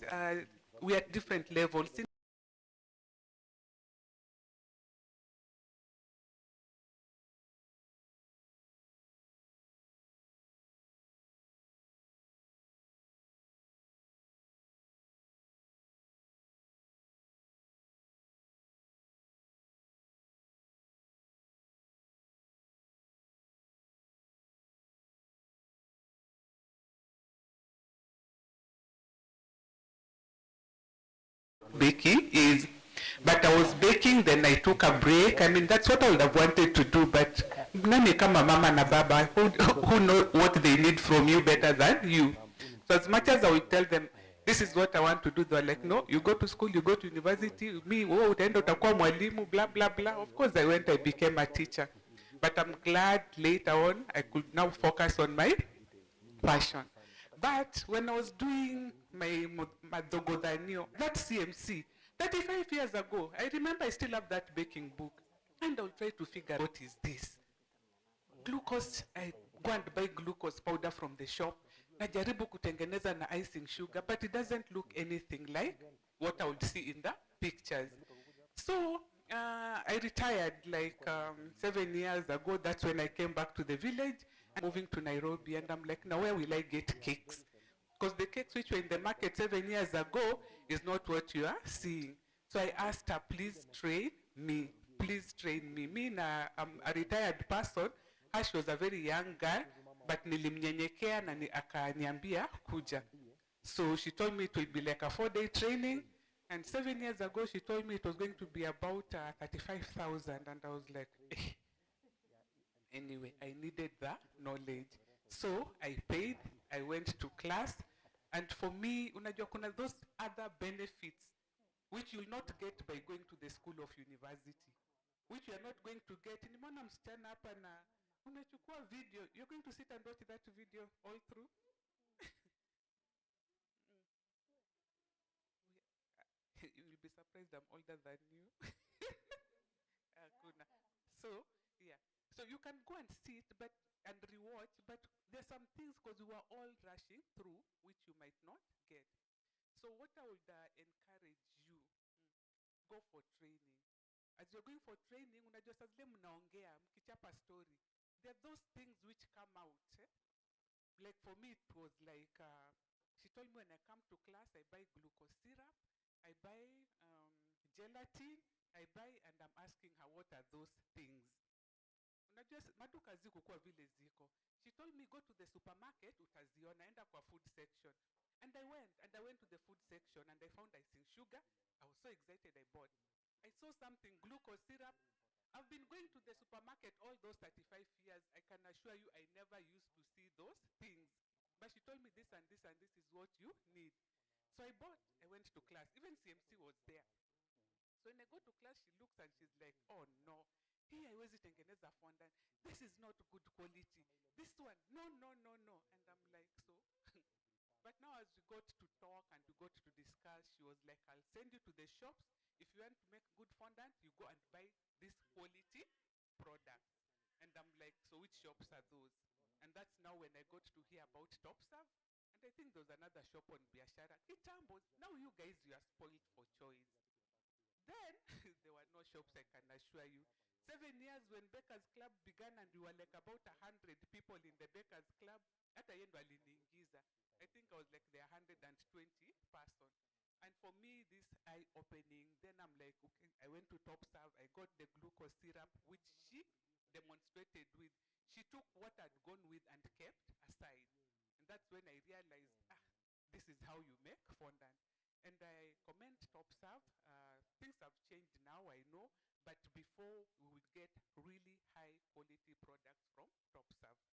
we are at different levels. Baking is, but I was baking, then I took a break. I mean, that's what I would have wanted to do, but nani kama mama na baba who know what they need from you better than you. So as much as I will tell them, this is what I want to do, they're like, no, you go to school, you go to university, me, oh, utaenda utakuwa mwalimu, blah, blah, blah. Of course I went, I became a teacher. But I'm glad later on, I could now focus on my passion. But when I was doing my Madogodanio, that CMC, 35 years ago, I remember I still have that baking book. And I'll try to figure out what is this. Glucose, I go and buy glucose powder from the shop. Najaribu kutengeneza na icing sugar, but it doesn't look anything like what I would see in the pictures. So I retired like 7 years ago. That's when I came back to the village. I'm moving to Nairobi, and I'm like, now where will I get cakes? Because the cakes which were in the market 7 years ago is not what you are seeing. So I asked her, please train me. Please train me. Me, I'm a retired person. She was a very young girl, but nilimnyenyekea na akaniambia kuja. So she told me it would be like a 4-day training. And 7 years ago, she told me it was going to be about 35,000. And I was like, eh. Anyway, I needed the knowledge. So I paid, I went to class. And for me, unajua kuna those other benefits which you'll not get by going to the school of university, which you are not going to get. Nimeona msichana hapa na unachukua video. You're going to sit and watch that video all through. You will be surprised I'm older than you. So, yeah. So you can go and sit and rewatch, but there's some things because we were all rushing through which you might not get. So what I would encourage you, go for training. As you're going for training, unajua saa zile mnaongea, mkichapa story, there are those things which come out. Like for me, it was like, she told me when I come to class, I buy glucose syrup, I buy gelatin, I buy, and I'm asking her, what are those things? Unajua maduka zikukuwa vile ziko. She told me, go to the supermarket, utaziona, enda kwa food section. And I went to the food section, and I found icing sugar. I was so excited, I bought. I saw something, glucose syrup. I've been going to the supermarket all those 35 years. I can assure you I never used to see those things. But she told me this and this and this is what you need. So I bought, I went to class. Even CMC was there. So when I go to class, she looks and she's like, oh no, hii haiwezi tengeneza fondant. This is not good quality. This one, no, no, no, no. And I'm like, so? But now as we got to talk and we got to discuss, she was like, I'll send you to the shops. If you want to make good fondant, you go and buy this quality product. And I'm like, so which shops are those? And that's now when I got to hear about Topserve. And I think there was another shop on Biashara. Kitambos. Now you guys, you are spoiled for choice. Then, there were no shops, I can assure you. 7 years when Bakers Club began and we were like about 100 people in the Bakers Club, hata yendo aliniingiza. I think I was like the 120 person. And for me, this eye-opening, then I'm like, okay, I went to Topserve, I got the glucose syrup, which she demonstrated with. She took what I'd gone with and kept aside. And that's when I realized, this is how you make fondant. And I commend Topserve. Things have changed now, I know, but before we would get really high quality products from Topserve.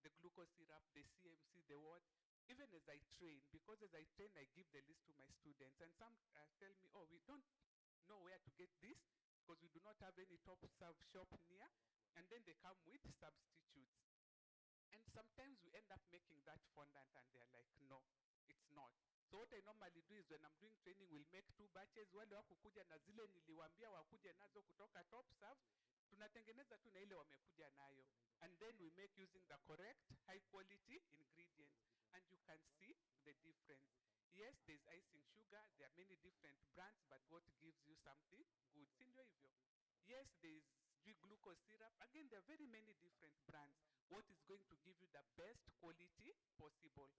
The glucose syrup, the CMC, the what, even as I train, because as I train, I give the list to my students, and some tell me, oh, we don't know where to get this, because we do not have any Topserve shop near, and then they come with substitutes. And sometimes we end up making that fondant, and they're like, no, it's not. So what I normally do is when I'm doing training, we'll make 2 batches. Wale wakukuja na zile niliwambia wakuje nazo kutoka Topserve, tunatengeneza tu na ile wamekuja nayo. And then we make using the correct high quality ingredients. And you can see the difference. Yes, there's icing sugar. There are many different brands, but what gives you something good? Sindio hivyo? Yes, there's glucose syrup. Again, there are very many different brands. What is going to give you the best quality possible?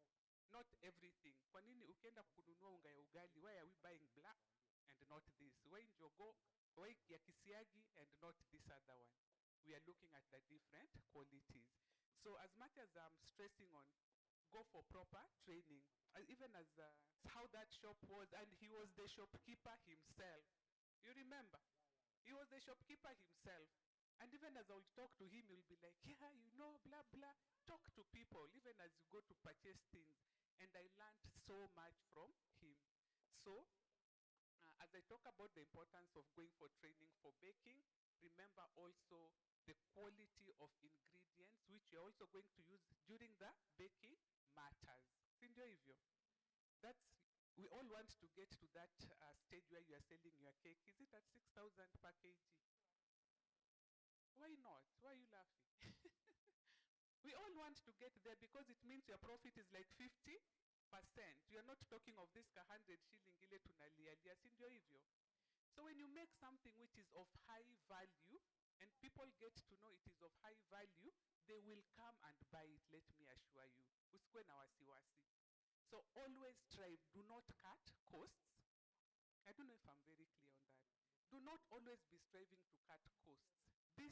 Not everything. Kwa nini ukienda kununua unga ya ugali, why are we buying black and not this? Why njogo, why ya kisiagi and not this other one? We are looking at the different qualities. So as much as I'm stressing on go for proper training, even as how that shop was, and he was the shopkeeper himself. You remember? He was the shopkeeper himself. And even as I will talk to him, he'll be like, yeah, you know, blah, blah. Talk to people, even as you go to purchase things. And I learned so much from him. So, as I talk about the importance of going for training for baking, remember also the quality of ingredients, which you're also going to use during the baking matters. Sindio hivyo? That's, we all want to get to that stage where you are selling your cake. Is it at 6,000 per kg? Why not? Why are you laughing? We all want to get there because it means your profit is like 50%. You are not talking of this 100 shilling ile tunalialia, sindio hivyo? So when you make something which is of high value, and people get to know it is of high value, they will come and buy it, let me assure you. Usikwe na wasiwasi. So always strive, do not cut costs. I don't know if I'm very clear on that. Do not always be striving to cut costs. Be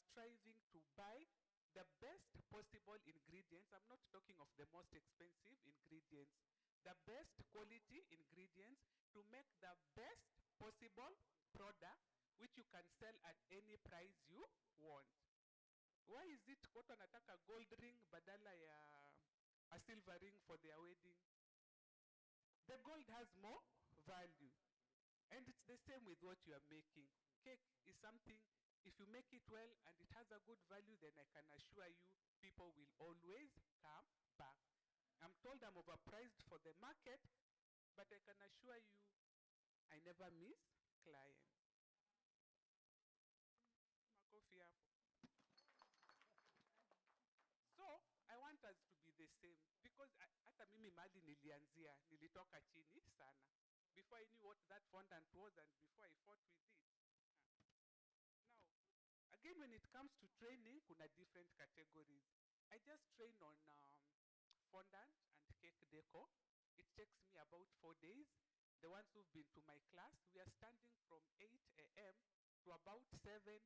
striving to buy the best possible ingredients. I'm not talking of the most expensive ingredients. The best quality ingredients to make the best possible product which you can sell at any price you want. Why is it watu wanataka gold ring badala ya a silver ring for their wedding? The gold has more value. And it's the same with what you are making. Cake is something, if you make it well and it has a good value, then I can assure you people will always come back. I'm told I'm overpriced for the market, but I can assure you I never miss clients. Makofi hapo. So, I want us to be the same because hata mimi mali nilianzia, nilitoka chini sana. Before I knew what that fondant was and before I fought with it. Now, again, when it comes to training, kuna different categories. I just train on fondant and cake deco. It takes me about 4 days. the ones who've been to my class, we are standing from 8 a.m. to about 7, 8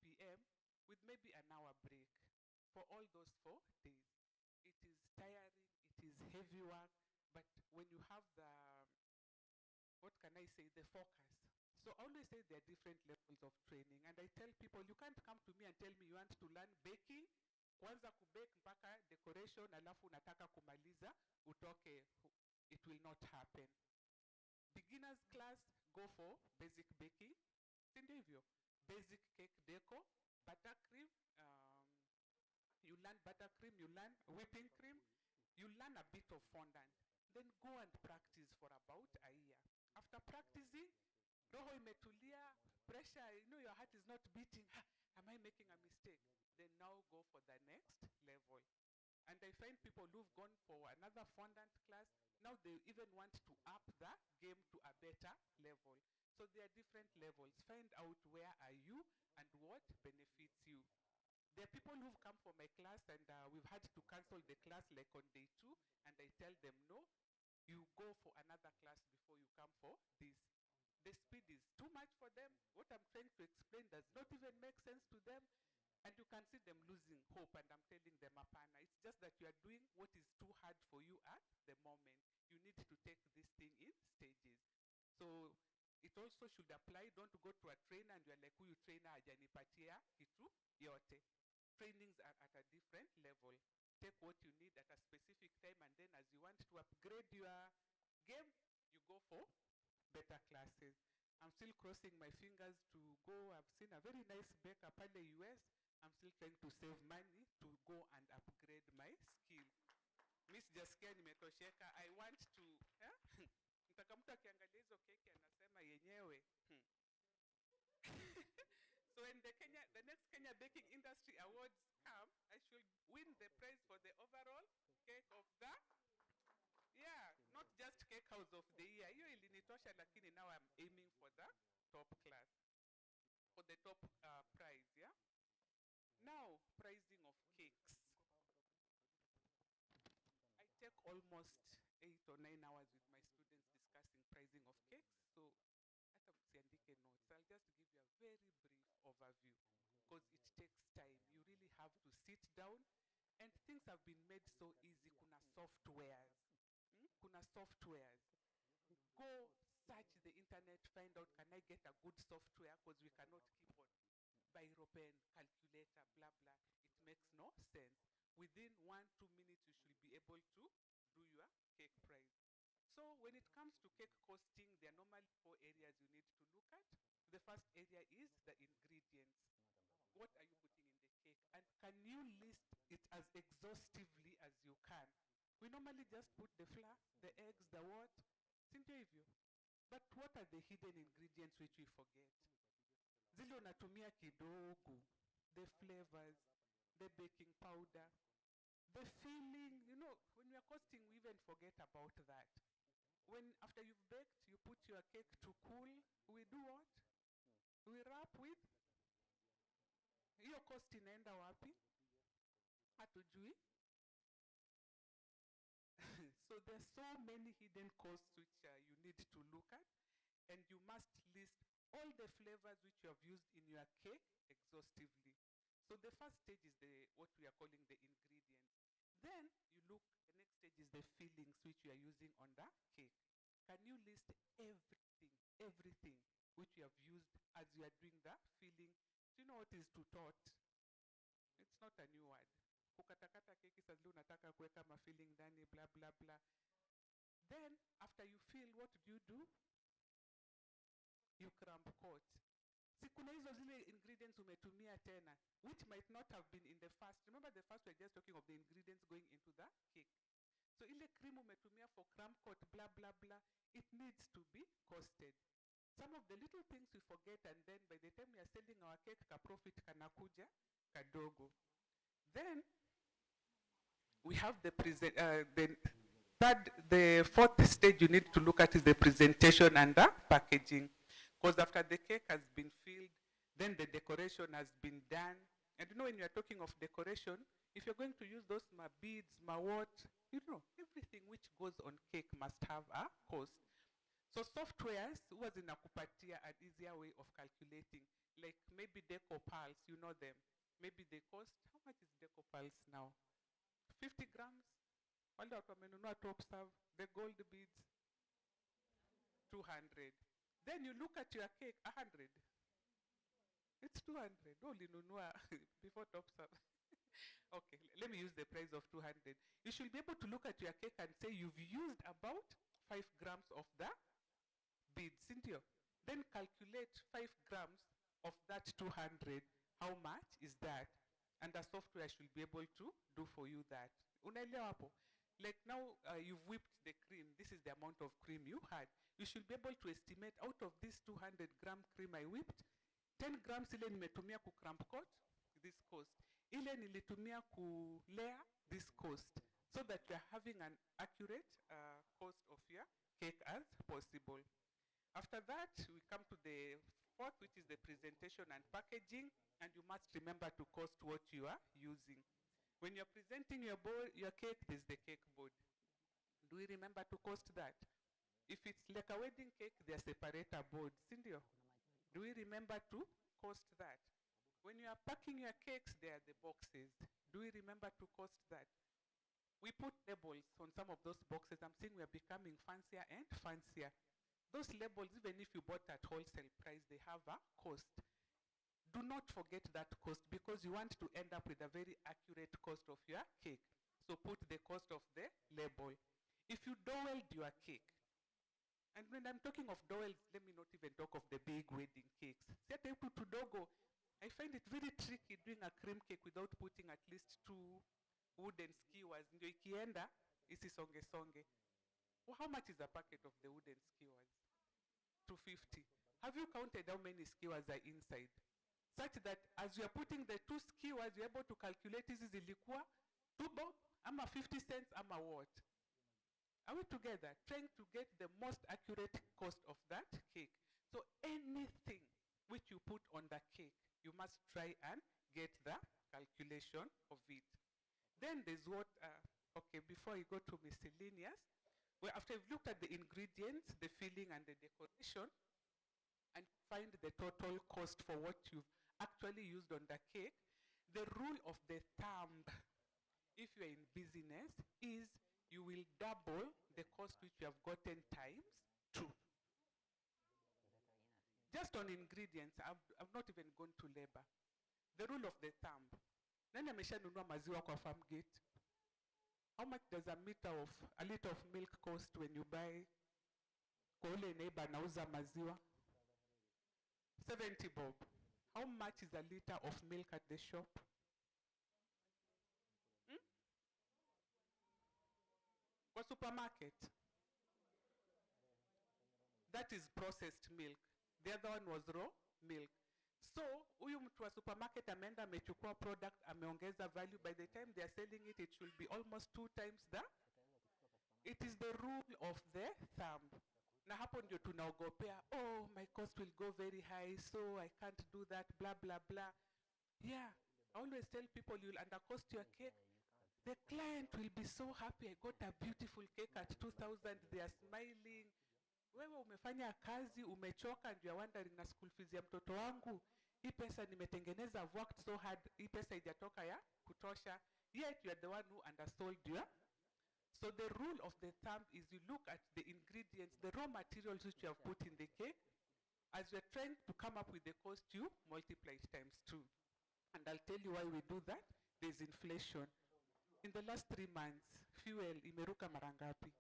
p.m. with maybe an hour break for all those 4 days. It is tiring, it is heavy work, but when you have the, what can I say, the focus. So I always say there are different levels of training, and I tell people, you can't come to me and tell me you want to learn baking, kwanza kubake mpaka decoration, alafu unataka kumaliza, utoke. It will not happen. Beginners class, go for basic baking. Sindio hivyo? Basic cake deco, buttercream, you learn buttercream, you learn whipping cream, you learn a bit of fondant. Then go and practice for about a year. After practicing, roho imetulia, pressure, you know your heart is not beating. Am I making a mistake? Then now go for the next level. And I find people who've gone for another fondant class, now they even want to up the game to a better level. So there are different levels. Find out where are you and what benefits you. There are people who've come for my class and we've had to cancel the class like on day 2, and I tell them, no, you go for another class before you come for this. The speed is too much for them. What I'm trying to explain does not even make sense to them. And you can see them losing hope, and I'm telling them, apana, it's just that you are doing what is too hard for you at the moment. You need to take this thing in stages. So it also should apply. Don't go to a trainer and you're like, huyu trainer hajanipatia kitu yote. Trainings are at a different level. Take what you need at a specific time, and then as you want to upgrade your game, you go for better classes. I'm still crossing my fingers to go. I've seen a very nice baker in the US. I'm still trying to save money to go and upgrade my skill. Miss Jaskia nimetosheka. I want to, mtaka mtu akiangalia hizo keki anasema yenyewe. So when the next Kenya Baking Industry Awards come, I should win the prize for the overall cake of the, yeah, not just cake house of the year. Hiyo ilinitosha, lakini now I'm aiming for the top class, for the top prize, yeah? Now, pricing of cakes. I take almost 8 or 9 hours with my students discussing pricing of cakes. So, hata msiandike notes. I'll just give you a very brief overview because it takes time. You really have to sit down, and things have been made so easy. Kuna softwares. Kuna softwares. Go search the internet, find out, can I get a good software, because we cannot keep on biro pen, calculator, blah, blah. It makes no sense. Within 1-2 minutes, you should be able to do your cake price. So when it comes to cake costing, there are normally 4 areas you need to look at. The first area is the ingredients. What are you putting in the cake? And can you list it as exhaustively as you can? We normally just put the flour, the eggs, the what? But what are the hidden ingredients which we forget? Zile unatumia kidogo, the flavors, the baking powder, the filling. You know, when we are costing, we even forget about that. When after you've baked, you put your cake to cool, we do what? We wrap with. Hiyo cost inaenda wapi? Hatujui. So there's so many hidden costs which you need to look at, and you must list all the flavors which you have used in your cake exhaustively. So the first stage is what we are calling the ingredients. Then you look, the next stage is the fillings which you are using on the cake. Can you list everything which you have used as you are doing the filling? Do you know what is to tot? It's not a new word. Kukatakata keki sasa unataka kuweka mafilling ndani, blah blah blah. Then after you fill, what do? You crumb coat. Si kuna hizo zile ingredients umetumia tena, which might not have been in the first. Remember the first, we're just talking of the ingredients going into the cake. So ile cream umetumia for crumb coat, blah blah blah, it needs to be costed. Some of the little things we forget, and then by the time we are selling our cake, ka profit kanakuja kadogo. Then we have the fourth stage you need to look at is the presentation and the packaging. Because after the cake has been filled, then the decoration has been done. And you know, when you are talking of decoration, if you're going to use those beads, what, you know, everything which goes on cake must have a cost. So softwares huwa zinakupatia an easier way of calculating. Like maybe Deco Pulse, you know them. Maybe they cost, how much is Deco Pulse now? 50 grams? Wale watu wamenunua Topserve, the gold beads, 200. Then you look at your cake, 100. It's 200. Ulinunua before Topserve. Okay, let me use the price of 200. You should be able to look at your cake and say you've used about 5 grams of the bead, Cynthia. Then calculate 5 grams of that 200. How much is that? And the software should be able to do for you that. Unaelewa hapo? Like now you've whipped the cream. This is the amount of cream you had. You should be able to estimate out of this 200 gram cream I whipped, 10 grams ile nimetumia ku cramp coat, this cost. Ile nilitumia ku layer, this cost. So that you're having an accurate cost of your cake as possible. After that, we come to the fourth, which is the presentation and packaging, and you must remember to cost what you are using. When you're presenting your cake, there's the cake board. Do we remember to cost that? If it's like a wedding cake, there's separator boards. Cindy, do we remember to cost that? When you are packing your cakes, there are the boxes. Do we remember to cost that? We put labels on some of those boxes. I'm saying we are becoming fancier and fancier. Those labels, even if you bought at wholesale price, they have a cost. Do not forget that cost because you want to end up with a very accurate cost of your cake. So put the cost of the label. If you dowelled your cake, and when I'm talking of dowels, let me not even talk of the big wedding cakes. I find it very tricky doing a cream cake without putting at least 2 wooden skewers. Ndio ikienda, isisonge songe. Well, how much is a packet of the wooden skewers? 250. Have you counted how many skewers are inside? Such that as you are putting the 2 skewers, you're able to calculate this is ilikuwa 2 bob, ama 50 cents, ama what? Are we together? Trying to get the most accurate cost of that cake. So anything which you put on the cake, you must try and get the calculation of it. Then there's what, okay, before you go to miscellaneous, well, after you've looked at the ingredients, the filling and the decoration, and find the total cost for what you've actually used on the cake, the rule of the thumb, if you're in business, is you will double the cost which you have gotten times 2. Just on ingredients, I've not even gone to labor. The rule of the thumb. Nani ameshanunua maziwa kwa farm gate? How much does a liter of milk cost when you buy kwa ule neighbor nauza maziwa? 70 bob. How much is a liter of milk at the shop? Kwa supermarket. That is processed milk. The other one was raw milk. So, huyu mtu wa supermarket ameenda amechukua product, ameongeza value. By the time they are selling it, it should be almost 2 times that. It is the rule of the thumb. Na hapo ndio tunaogopea, oh, my cost will go very high, so I can't do that, blah, blah, blah. Yeah, I always tell people you'll undercost your cake. The client will be so happy, I got a beautiful cake at 2,000, they are smiling. Wewe umefanya kazi, umechoka, and you are wondering na school fees ya mtoto wangu. Hii pesa nimetengeneza, I've worked so hard, hii pesa haijatoka ya kutosha. Yet you are the one who undersold you. So the rule of the thumb is you look at the ingredients, the raw materials which you have put in the cake. As you're trying to come up with the cost, you multiply it times 2. And I'll tell you why we do that. There's inflation. In the last 3 months, fuel imeruka marangapi.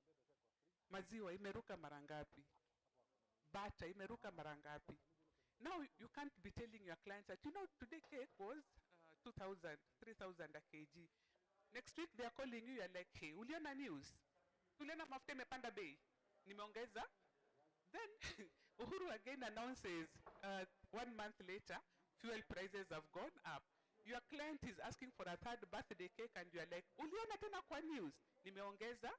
Maziwa imeruka marangapi. Butter imeruka marangapi. Now you can't be telling your clients that, you know, today cake was 2,000, 3,000 a kg. Next week they are calling you, you're like, hey, uliona news? Uliona mafuta imepanda bei? Nimeongeza? Then Uhuru again announces 1 month later, fuel prices have gone up. Your client is asking for a 3rd birthday cake and you're like, uliona tena kwa news? Nimeongeza?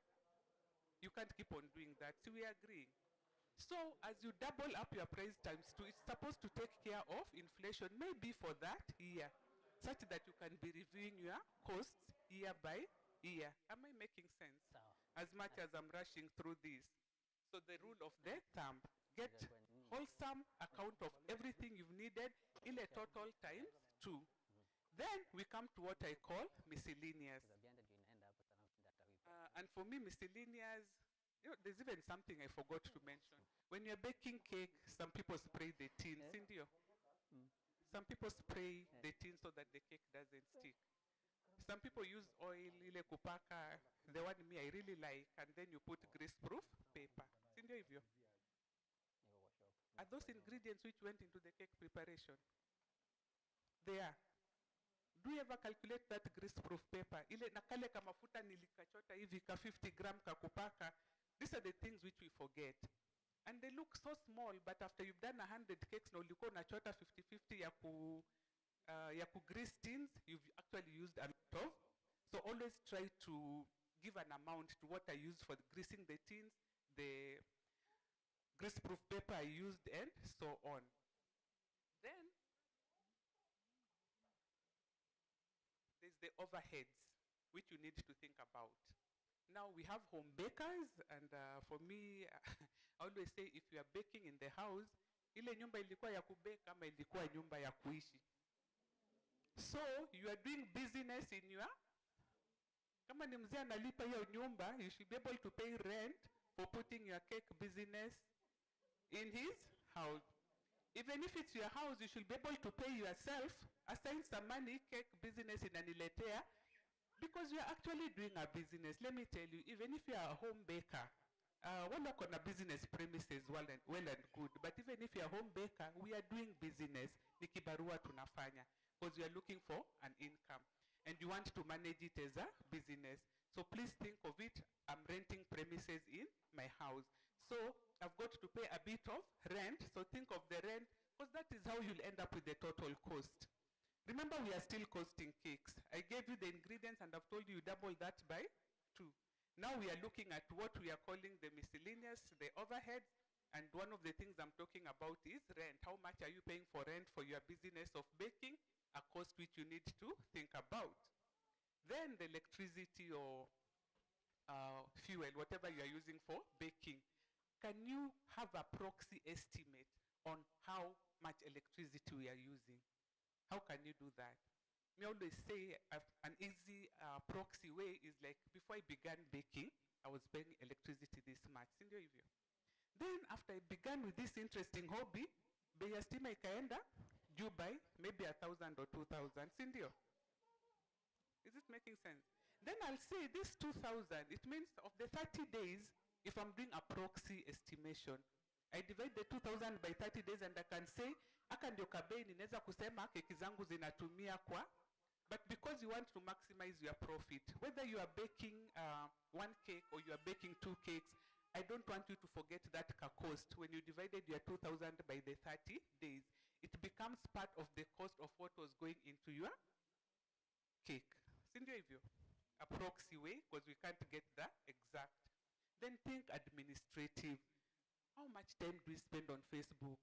You can't keep on doing that. So we agree. So as you double up your price times 2, it's supposed to take care of inflation, maybe for that year, such that you can be reviewing your costs year by year. Am I making sense? As much as I'm rushing through this. So the rule of the thumb, get wholesome account of everything you've needed, ile total times 2. Then we come to what I call miscellaneous. And for me, miscellaneous, there's even something I forgot to mention. When you're baking cake, some people spray the tin. Cindy, some people spray the tin so that the cake doesn't stick. Some people use oil, ile kupaka, the one me I really like, and then you put grease-proof paper. Cindy, are those ingredients which went into the cake preparation? They are. Do you ever calculate that grease-proof paper? Ile nakale kama mafuta nilikachota hivi ka 50 gram kakupaka. These are the things which we forget. And they look so small, but after you've done 100 cakes, na ulikuwa unachota 50-50 ya ku grease tins, you've actually used a lot of. So always try to give an amount to what I used for greasing the tins, the grease-proof paper I used, and so on. Then there's the overheads, which you need to think about. Now we have home bakers, and for me, I always say if you are baking in the house, ile nyumba ilikuwa ya kubeka ama ilikuwa nyumba ya kuishi. So you are doing business in your, kama ni mzee analipa hiyo nyumba, you should be able to pay rent for putting your cake business in his house. Even if it's your house, you should be able to pay yourself, assign some money, cake business inaniletea, because you are actually doing a business. Let me tell you, even if you are a home baker, wala kona business premises well and good, but even if you are a home baker, we are doing business, ni kibarua tunafanya, because you are looking for an income, and you want to manage it as a business. So please think of it, I'm renting premises in my house. So I've got to pay a bit of rent, so think of the rent, because that is how you'll end up with the total cost. Remember, we are still costing cakes. I gave you the ingredients and I've told you double that by 2. Now we are looking at what we are calling the miscellaneous, the overheads, and one of the things I'm talking about is rent. How much are you paying for rent for your business of baking? A cost which you need to think about. Then the electricity or fuel, whatever you are using for baking. Can you have a proxy estimate on how much electricity we are using? How can you do that? Me always say an easy proxy way is like, before I began baking, I was paying electricity this much. Then after I began with this interesting hobby, bei ya stima ikaenda juu by maybe 1,000 or 2,000. Sindio? Is it making sense? Then I'll say this 2,000, it means of the 30 days, if I'm doing a proxy estimation, I divide the 2,000 by 30 days and I can say, aka ndio kabei ninaweza kusema keki zangu zinatumia kwa, but because you want to maximize your profit, whether you are baking one cake or you are baking 2 cakes, I don't want you to forget that cost. When you divided your 2,000 by the 30 days, it becomes part of the cost of what was going into your cake. Sindio hivyo? A proxy way, because we can't get the exact. Then think administrative. How much time do we spend on Facebook?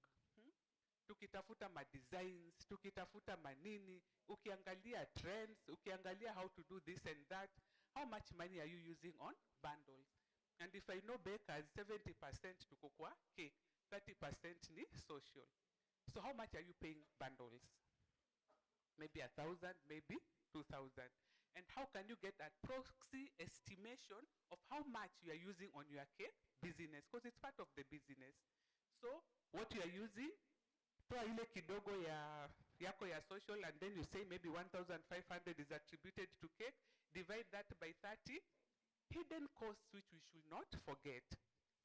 Tukitafuta ma designs, tukitafuta manini, ukiangalia trends, ukiangalia how to do this and that, how much money are you using on bundles? And if I know bakers, 70% tuko kwa cake, 30% ni social. So how much are you paying bundles? Maybe 1,000, maybe 2,000. And how can you get a proxy estimation of how much you are using on your cake business? Because it's part of the business. So what you are using, toa ile kidogo yako ya social, and then you say maybe 1,500 is attributed to cake, divide that by 30. Hidden costs which we should not forget.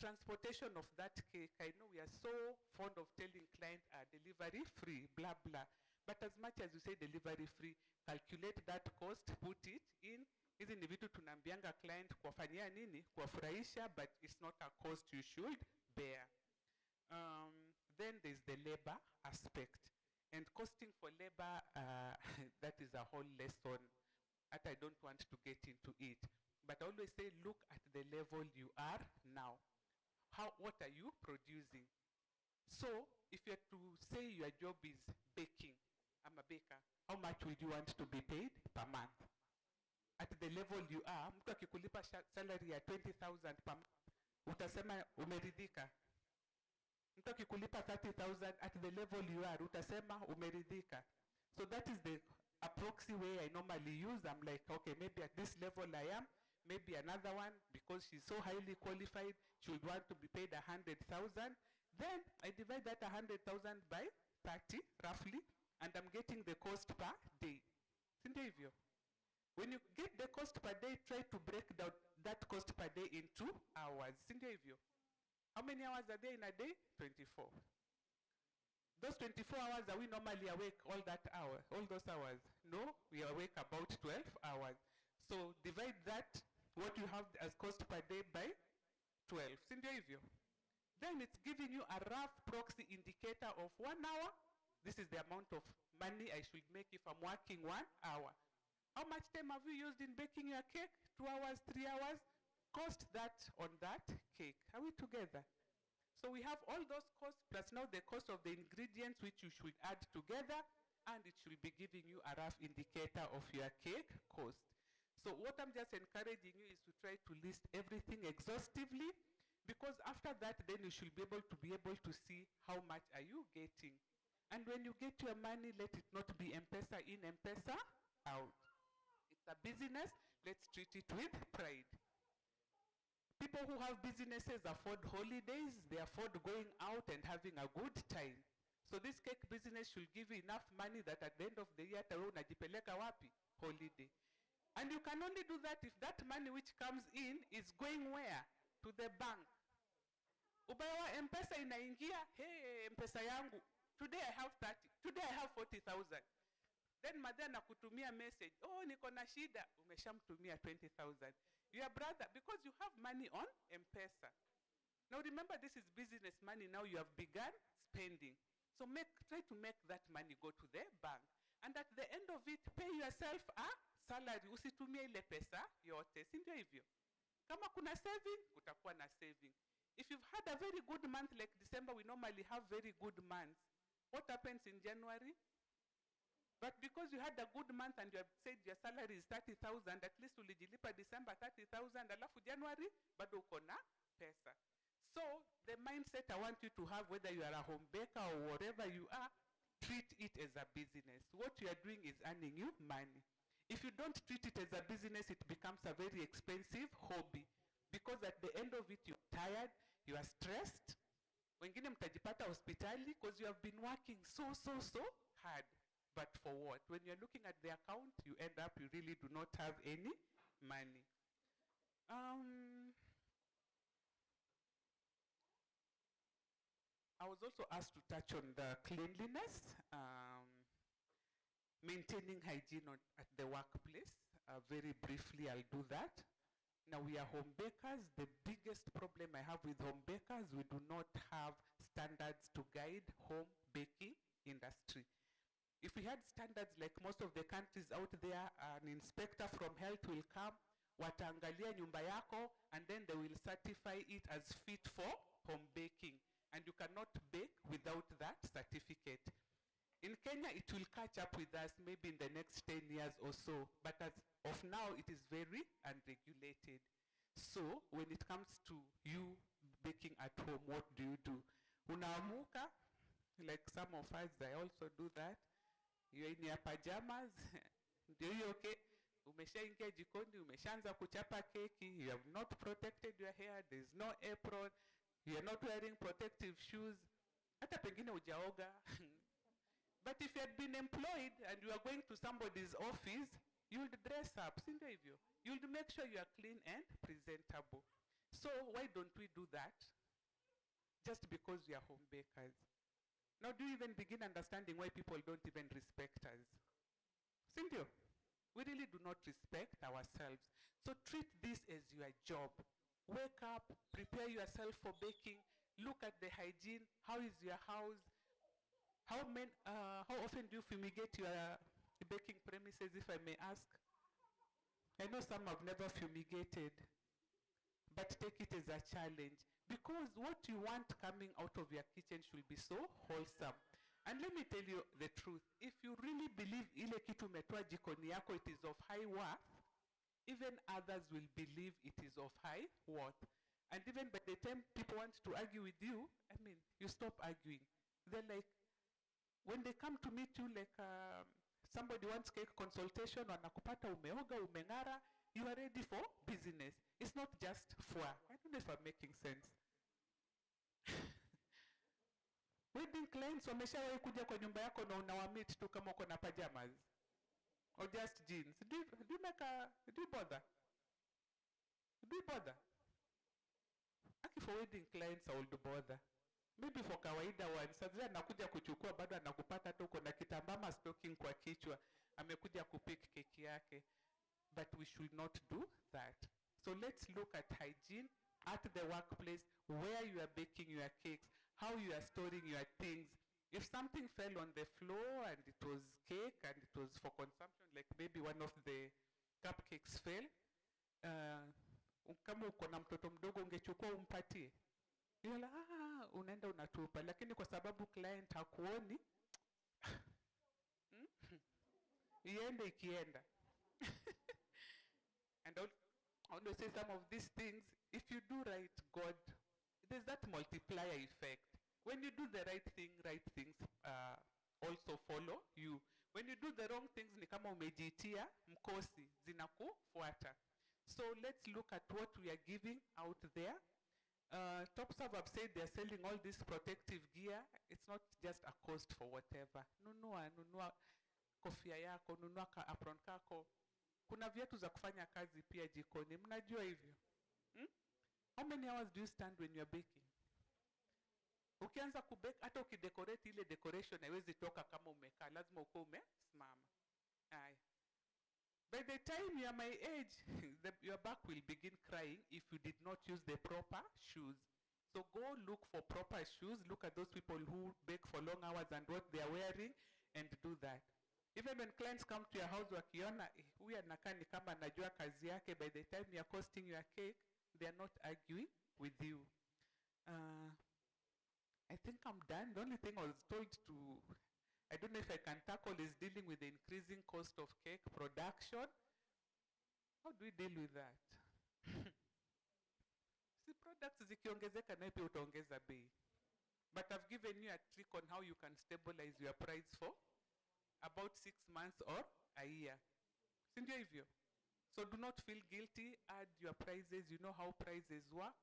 Transportation of that cake, I know we are so fond of telling clients delivery free, blah, blah. But as much as you say delivery free, calculate that cost, put it in. Hizi ni vitu tunambianga client kuwafanyia nini, kuwafurahisha, but it's not a cost you should bear. Then there's the labor aspect. And costing for labor, that is a whole lesson that I don't want to get into it. But I always say, look at the level you are now. What are you producing? So, if you are to say your job is baking, I'm a baker, how much would you want to be paid per month? At the level you are, mtu akikulipa salary ya 20,000 per month, utasema umeridhika. Mtu akikulipa 30,000 at the level you are, utasema umeridhika. So that is the approxy way I normally use. I'm like, okay, maybe at this level I am, maybe another one, because she's so highly qualified, she would want to be paid 100,000. Then I divide that 100,000 by 30, roughly, and I'm getting the cost per day. Sindio hivyo? When you get the cost per day, try to break down that cost per day into hours. Sindio hivyo? How many hours are there in a day? 24. Those 24 hours, are we normally awake all those hours? No, we are awake about 12 hours. So divide that, what you have as cost per day, by 12. Sindio hivyo? Then it's giving you a rough proxy indicator of 1 hour. This is the amount of money I should make if I'm working 1 hour. How much time have you used in baking your cake? 2 hours, 3 hours? Cost that on that cake. Are we together? So we have all those costs plus now the cost of the ingredients which you should add together, and it should be giving you a rough indicator of your cake cost. So what I'm just encouraging you is to try to list everything exhaustively, because after that then you should be able to see how much are you getting. And when you get your money, let it not be M-Pesa in, M-Pesa out. It's a business, let's treat it with pride. People who have businesses afford holidays, they afford going out and having a good time. So this cake business should give you enough money that at the end of the year, unajipeleka wapi? Holiday. And you can only do that if that money which comes in is going where? To the bank. Ubawa M-Pesa inaingia, hey, M-Pesa yangu, today I have 30, today I have 40,000. Then mother nakutumia message, oh, niko na shida, umeshamtumia 20,000. Your brother, because you have money on M-Pesa. Now remember, this is business money, now you have begun spending. So try to make that money go to the bank. And at the end of it, pay yourself a salary. Usitumie ile pesa yote, si ndio hivyo? Kama kuna saving, kutakuwa na saving. If you've had a very good month like December, we normally have very good months. What happens in January? But because you had a good month and you have said your salary is 30,000, at least ulijilipa December 30,000, alafu January, bado uko na pesa. So the mindset I want you to have, whether you are a home baker or whatever you are, treat it as a business. What you are doing is earning you money. If you don't treat it as a business, it becomes a very expensive hobby. Because at the end of it, you're tired, you are stressed. Wengine mtajipata hospitali because you have been working so hard. But for what? When you're looking at the account, you end up, you really do not have any money. I was also asked to touch on the cleanliness, maintaining hygiene at the workplace. Very briefly, I'll do that. Now, we are home bakers. The biggest problem I have with home bakers, we do not have standards to guide home baking industry. If we had standards like most of the countries out there, an inspector from health will come, wataangalia nyumba yako, and then they will certify it as fit for home baking. And you cannot bake without that certificate. In Kenya, it will catch up with us maybe in the next 10 years or so. But as of now, it is very unregulated. So when it comes to you baking at home, what do? Unaamuka, like some of us, I also do that. You're in your pajamas, ndio hiyo okay? Umeshaingia jikoni, umeshaanza kuchapa keki, you have not protected your hair, there is no apron, you are not wearing protective shoes, hata pengine hujaoga. But if you had been employed and you are going to somebody's office, you would dress up, si ndio hivyo? You would make sure you are clean and presentable. So why don't we do that? Just because we are home bakers. Now, do you even begin understanding why people don't even respect us? Sindio? We really do not respect ourselves. So treat this as your job. Wake up, prepare yourself for baking, look at the hygiene. How is your house? How often do you fumigate your baking premises, if I may ask? I know some have never fumigated, but take it as a challenge. Because what you want coming out of your kitchen should be so wholesome. And let me tell you the truth. If you really believe ile kitu umetoa jikoni yako it is of high worth, even others will believe it is of high worth. And even by the time people want to argue with you, I mean, you stop arguing. They're like, when they come to meet you, like somebody wants cake consultation, wanakupata umeoga, umeng'ara, you are ready for business. It's not just for. I don't know if I'm making sense. Wedding clients wameshawahi kuja kwa nyumba yako na unawameet tu kama uko na pajamas or just jeans. Do you bother? Do you bother? Aki for wedding clients I would bother. Maybe for kawaida ones, sasa anakuja kuchukua bado anakupata tu uko na kitambama stocking kwa kichwa, amekuja kupick keki yake. But we should not do that. So let's look at hygiene at the workplace, where you are baking your cakes, how you are storing your things. If something fell on the floor and it was cake and it was for consumption, like maybe one of the cupcakes fell, kama uko na mtoto mdogo ungechukua umpatie. Unaenda unatupa, lakini kwa sababu client hakuoni, iende ikienda. And I want to say some of these things, if you do right, God, there's that multiplier effect. When you do the right things also follow you. When you do the wrong things, ni kama umejitia mkosi, zinakufuata. So let's look at what we are giving out there. Topserve have said they're selling all this protective gear. It's not just a cost for whatever. Nunua kofia yako, nunua ka apron kako. Kuna viatu za kufanya kazi pia jikoni. Mnajua hivyo? How many hours do you stand when you're baking? Ukianza kubake, hata ukidecorate ile decoration haiwezi toka kama umekaa. Lazima uko umesimama. By the time you are my age, your back will begin crying if you did not use the proper shoes. So go look for proper shoes. Look at those people who bake for long hours and what they are wearing and do that. Even when clients come to your house wakiona, huyu anakaa ni kama anajua kazi yake, by the time you are costing your cake, they are not arguing with you. I think I'm done. The only thing I was told to, I don't know if I can tackle, is dealing with the increasing cost of cake production. How do we deal with that? See, products zikiongezeka na pia utaongeza bei. But I've given you a trick on how you can stabilize your price for about 6 months or a year. Sindio hivyo? So do not feel guilty, add your prices, you know how prices work,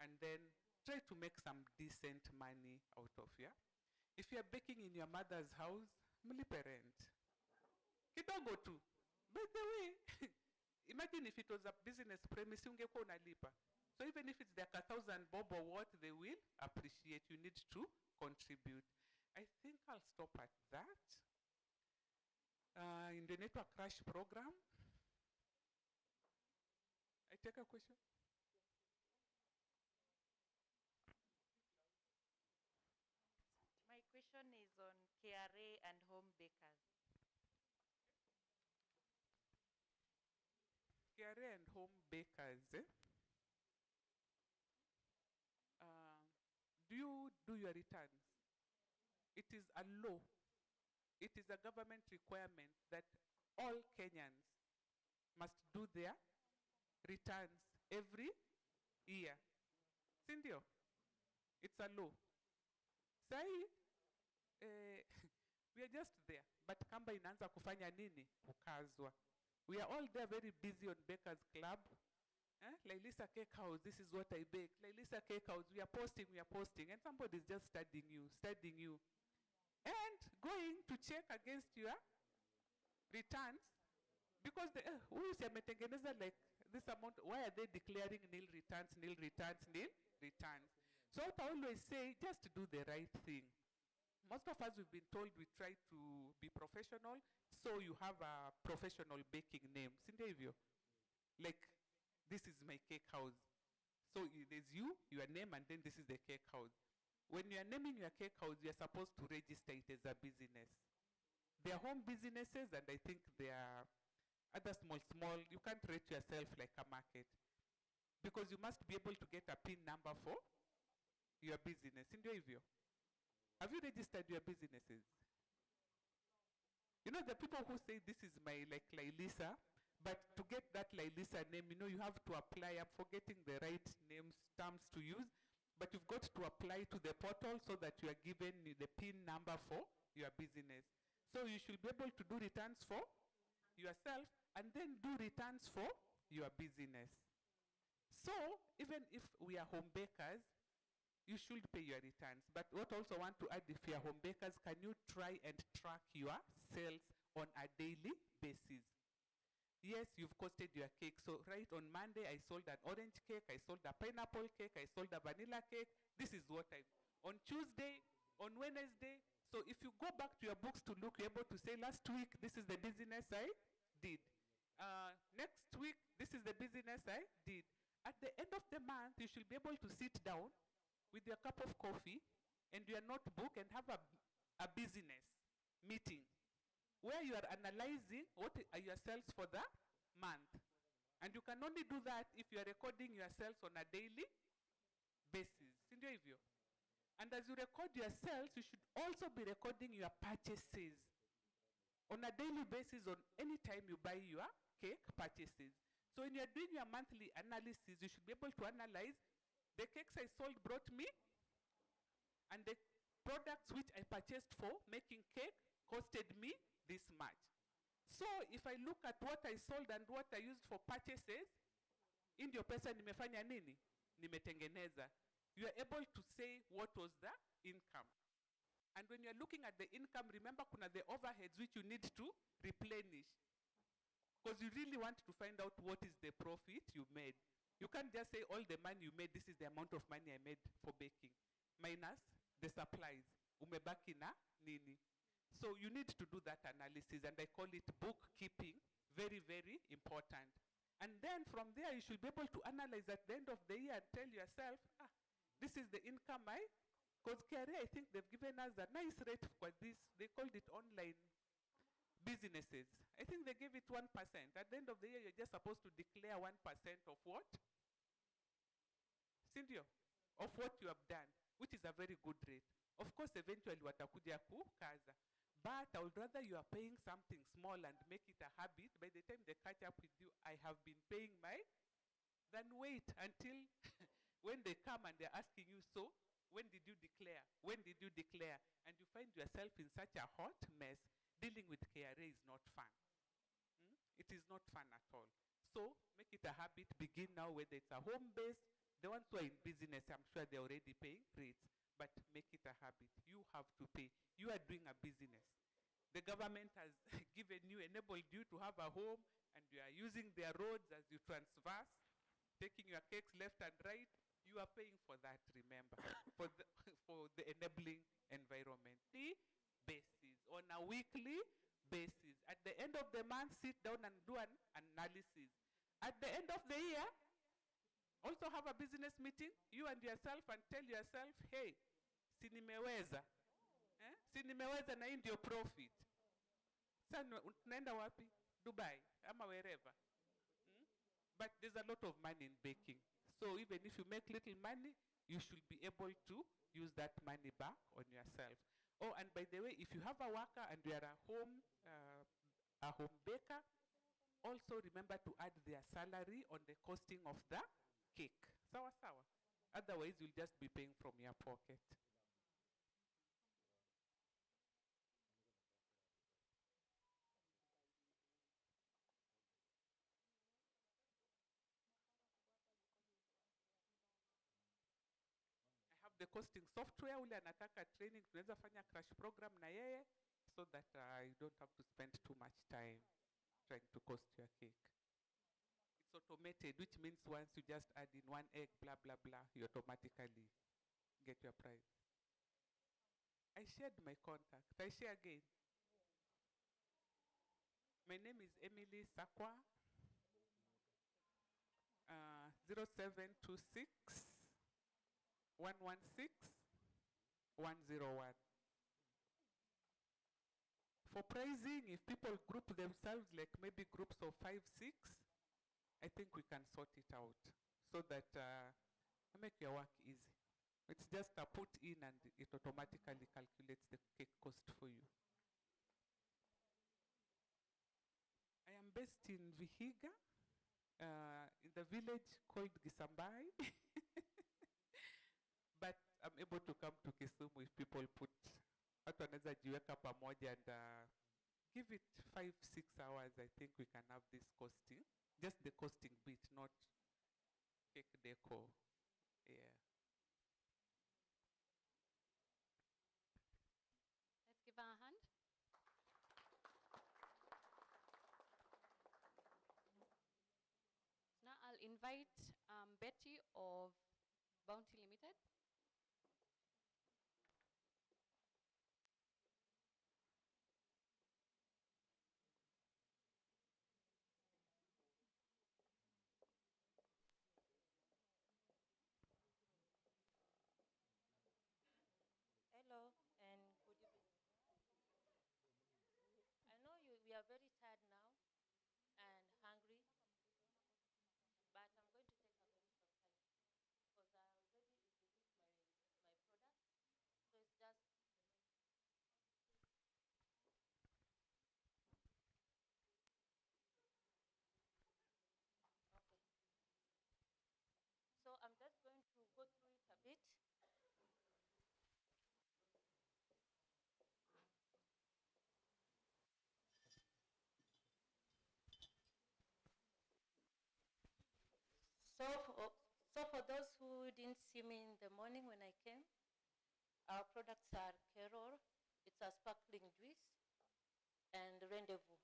and then try to make some decent money out of here. If you are baking in your mother's house, mlipe rent. Kidogo tu. By the way, imagine if it was a business premise, ungekuwa unalipa. So even if it's like 1,000 bob or what, they will appreciate. You need to contribute. I think I'll stop at that. In the network crash program, I take a question. My question is on KRA and home bakers. KRA and home bakers, do you do your returns? It is a law. It is a government requirement that all Kenyans must do their returns every year. Sindio? It's a law. Sai, we are just there. But kamba inaanza kufanya nini? Kukazwa. We are all there very busy on Bakers Club. Lailisa Cake House, this is what I bake. Lailisa Cake House, we are posting. And somebody is just studying you. And going to check against your returns. Because who is ametengeneza like this amount, why are they declaring nil returns? So I always say, just do the right thing. Most of us, we've been told we try to be professional, so you have a professional baking name. Sindivyo? Like, this is my cake house. So there's you, your name, and then this is the cake house. When you are naming your cake house, you are supposed to register it as a business. They are home businesses, and I think they are other small, you can't rate yourself like a market. Because you must be able to get a PIN number for your business. Have you registered your businesses? You know, the people who say this is my like Lailisa, But to get that Lilisa name, you know, you have to apply. I'm forgetting the right names, terms to use, but you've got to apply to the portal so that you are given the PIN number for your business. So you should be able to do returns for yourself and then do returns for your business. So even if we are home bakers, you should pay your returns. But what also want to add, if you are home bakers, can you try and track your sales on a daily basis? Yes, you've costed your cake. So right on Monday, I sold an orange cake, I sold a pineapple cake, I sold a vanilla cake. This is what I, on Tuesday, on Wednesday. So if you go back to your books to look, you're able to say, last week, this is the business I did. Next week, this is the business I did. At the end of the month, you should be able to sit down with your cup of coffee and your notebook and have a business meeting where you are analyzing what are your sales for the month. And you can only do that if you are recording your sales on a daily basis. Sindio hivyo? And as you record your sales, you should also be recording your purchases on a daily basis on any time you buy your cake purchases. So when you're doing your monthly analysis, you should be able to analyze the cakes I sold brought me and the products which I purchased for making cake costed me this much. So if I look at what I sold and what I used for purchases, ndio pesa nimefanya nini? Nimetengeneza. You are able to say what was the income. And when you're looking at the income, remember kuna the overheads which you need to replenish. Because you really want to find out what is the profit you made. You can't just say all the money you made, this is the amount of money I made for baking. Minus the supplies. Umebaki na nini? So you need to do that analysis, and I call it bookkeeping. Very, very important. And then from there, you should be able to analyze at the end of the year and tell yourself, this is the income because KRA, I think they've given us a nice rate for this. They called it online businesses. I think they gave it 1%. At the end of the year, you're just supposed to declare 1% of what? Sindio? Of what you have done, which is a very good rate. Of course, eventually watakuja kukaza. But I would rather you are paying something small and make it a habit. By the time they catch up with you, I have been paying than wait until when they come and they're asking you, so when did you declare? When did you declare? And you find yourself in such a hot mess. Dealing with KRA is not fun. It is not fun at all. So make it a habit. Begin now, whether it's a home-based. The ones who are in business, I'm sure they're already paying rates. But make it a habit. You have to pay. You are doing a business. The government has given you, enabled you to have a home, and you are using their roads as you transverse, taking your cakes left and right. You are paying for that, remember, for the enabling environment. The basis, on a weekly basis. At the end of the month, sit down and do an analysis. At the end of the year, also have a business meeting, you and yourself, and tell yourself, hey, si nimeweza. Si nimeweza na hii ndio profit. Sasa tunaenda wapi? Dubai, ama wherever. But there's a lot of money in baking. So even if you make little money, you should be able to use that money back on yourself. Oh, and by the way, if you have a worker and you are a home baker, also remember to add their salary on the costing of the cake. Sawa sawa. Otherwise, you'll just be paying from your pocket. I have the costing software. Ule anataka training, tunaweza fanya crash program na yeye, so that you don't have to spend too much time trying to cost your cake. It's automated, which means once you just add in 1 egg, blah, blah, blah, you automatically get your price. I shared my contact. I share again. My name is Emily Sakwa. 0726 116 101. For pricing, if people group themselves like maybe groups of 5, 6, I think we can sort it out so that make your work easy. It's just a put in and it automatically calculates the cake cost for you. I am based in Vihiga, in the village called Gisambai. But I'm able to come to Kisumu if people put, watu wanaweza jiweka pamoja and give it 5-6 hours, I think we can have this costing. Just the costing bit, not cake decor. Yeah. Let's give her a hand. Now I'll invite Betty of Bounty Limited. Hello and good evening. I know we are very tired now and hungry, but I'm going to take a very short time because I already introduced my product. So it's just okay. So I'm just going to go through it a bit. So for those who didn't see me in the morning when I came, our products are Keror, it's a sparkling juice, and Rendezvous.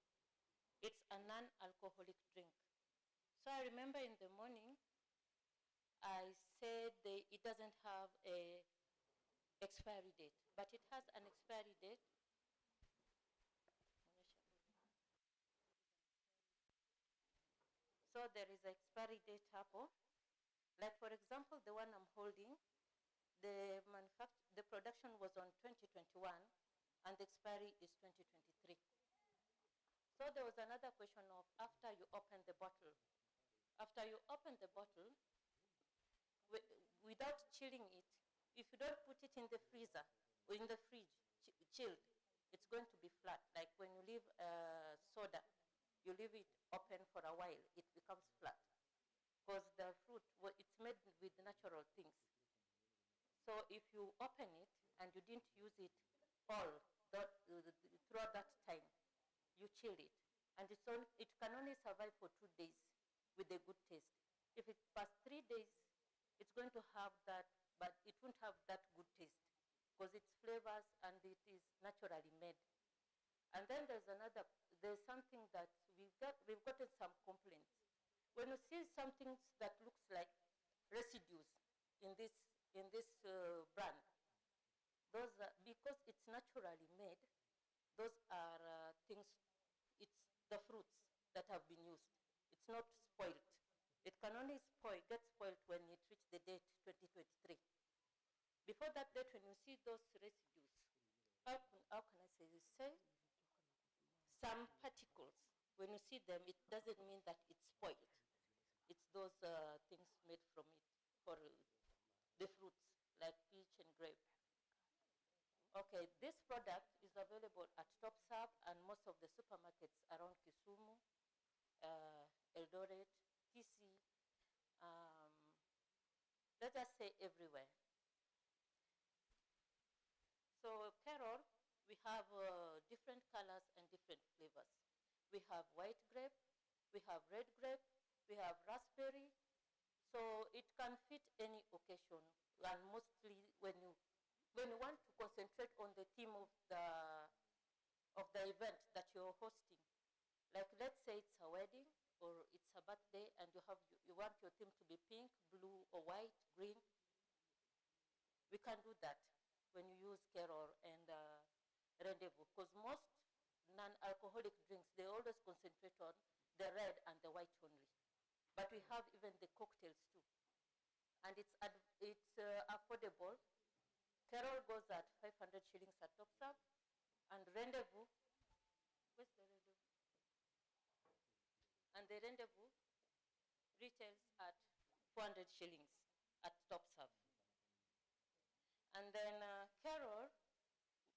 It's a non-alcoholic drink. So I remember in the morning, I said it doesn't have a expiry date, but it has an expiry date. So there is an expiry date hapo. Like for example, the one I'm holding, the production was on 2021 and the expiry is 2023. So there was another question of after you open the bottle. After you open the bottle, without chilling it, if you don't put it in the freezer or in the fridge, chilled, it's going to be flat. Like when you leave soda, you leave it open for a while, it becomes flat. Because the fruit, it's made with natural things. So if you open it and you didn't use it all throughout that time, you chill it. And it can only survive for 2 days with a good taste. If it past 3 days, it's going to have that, but it won't have that good taste because it's flavors and it is naturally made. And then there's something that we've gotten some complaints. When you see something that looks like residues in this brand, those are, because it's naturally made, those are things, it's the fruits that have been used. It's not spoiled. It can only get spoiled when it reaches the date 2023. Before that date, when you see those residues, how can I say this? Say some particles. When you see them, it doesn't mean that it's spoiled. It's those things made from it for the fruits, like peach and grape. Okay, this product is available at Topserve and most of the supermarkets around Kisumu, Eldoret, Kisii, let us say everywhere. So Carol, we have different colors and different flavors. We have white grape, we have red grape, we have raspberry. So it can fit any occasion, and mostly when you want to concentrate on the theme of the event that you're hosting. Like let's say it's a wedding or it's a birthday and you want your theme to be pink, blue or white, green. We can do that when you use Keror and Rendezvous, because most non-alcoholic drinks, they always concentrate on the red and the white only. But we have even the cocktails too. And it's affordable. Keror goes at 500 shillings at Topserve, and Rendezvous, where's the Rendezvous? And the Rendezvous retails at 400 shillings at Topserve. And then Keror,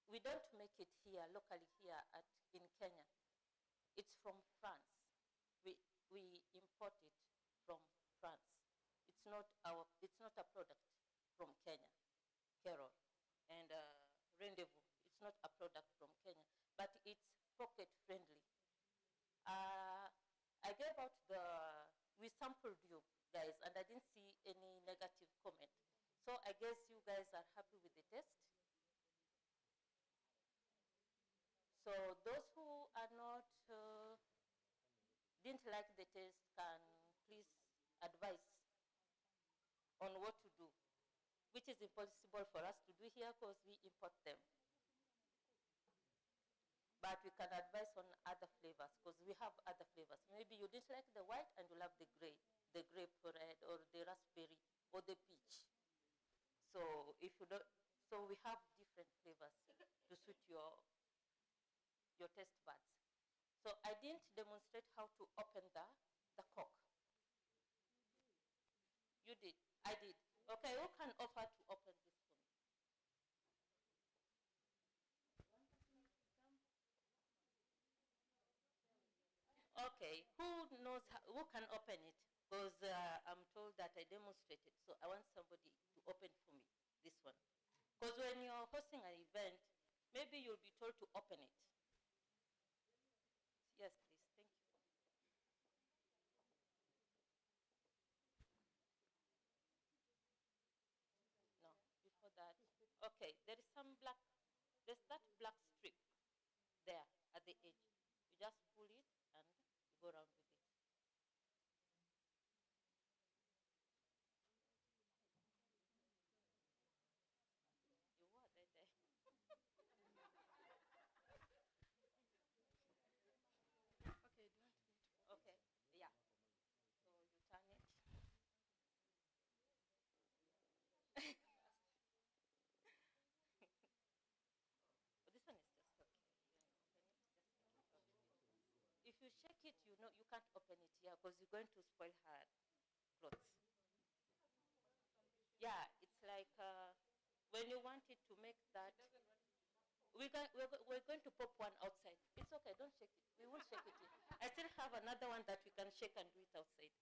we don't make it here, locally here in Kenya. It's from France. we import it from France. It's not a product from Kenya, Carol. And Rendezvous, it's not a product from Kenya, but it's pocket friendly. I gave out we sampled you guys, and I didn't see any negative comment. So I guess you guys are happy with the test. So those who are not, didn't like the test can please advise on what to do, which is impossible for us to do here because we import them. But we can advise on other flavors because we have other flavors. Maybe you didn't like the white and you love the grape red or the raspberry or the peach. So if you don't, so we have different flavors to suit your taste buds. So I didn't demonstrate how to open the cork. You did. I did. Okay, who can offer to open this for me? Okay, who knows who can open it? Because I'm told that I demonstrated, so I want somebody to open for me this one. Because when you're hosting an event, maybe you'll be told to open it. Yes, please. Thank you. No, before that. Okay, there is some black, there's that black strip there at the edge. You just pull it and you go around with it. You were there. Okay, do you want me to? Okay, yeah. So you turn it. Oh, this one is just okay. You can open it, just take it out. If you shake it, you know you can't open it here because you're going to spoil her clothes. Yeah, it's like when you want it to make that. We're going to pop one outside. It's okay, don't shake it. We will shake it in. I still have another one that we can shake and do it outside.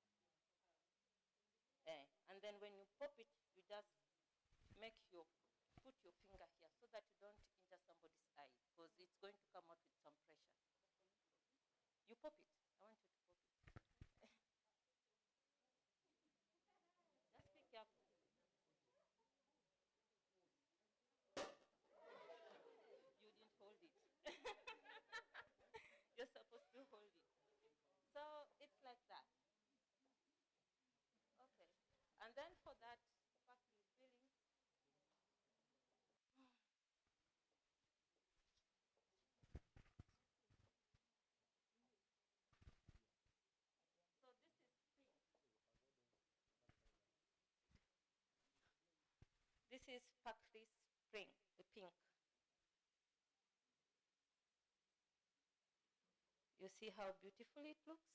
And then when you pop it, you just put your finger here so that you don't injure somebody's eye because it's going to come out with some pressure. You pop it. I want you to pop it. Just be careful. You didn't hold it. You're supposed to hold it. So it's like that. Okay. And then for that sparkly filling, so this is pink. This is sparkly spring, the pink. You see how beautiful it looks?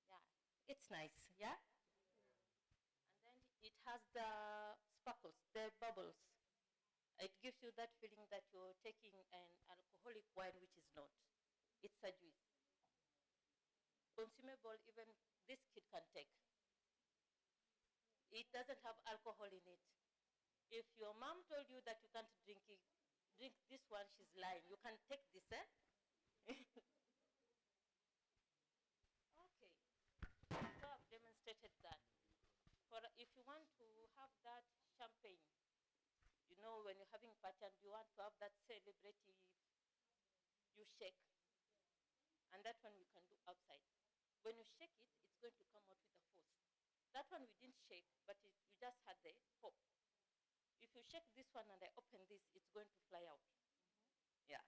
Yeah, it's nice, yeah? And then it has the sparkles, the bubbles. It gives you that feeling that you're taking an alcoholic wine, which is not. It's a juice. Consumable, even this kid can take. It doesn't have alcohol in it. If your mom told you that you can't drink this one, she's lying. You can take this, eh? Okay. So I've demonstrated that. If you want to have that champagne, you know, when you're having a party and you want to have that celebrity, you shake. And that one you can do outside. When you shake it, it's going to come out with a force. That one we didn't shake, but you just had the pop. If you shake this one and I open this, it's going to fly out. Yeah.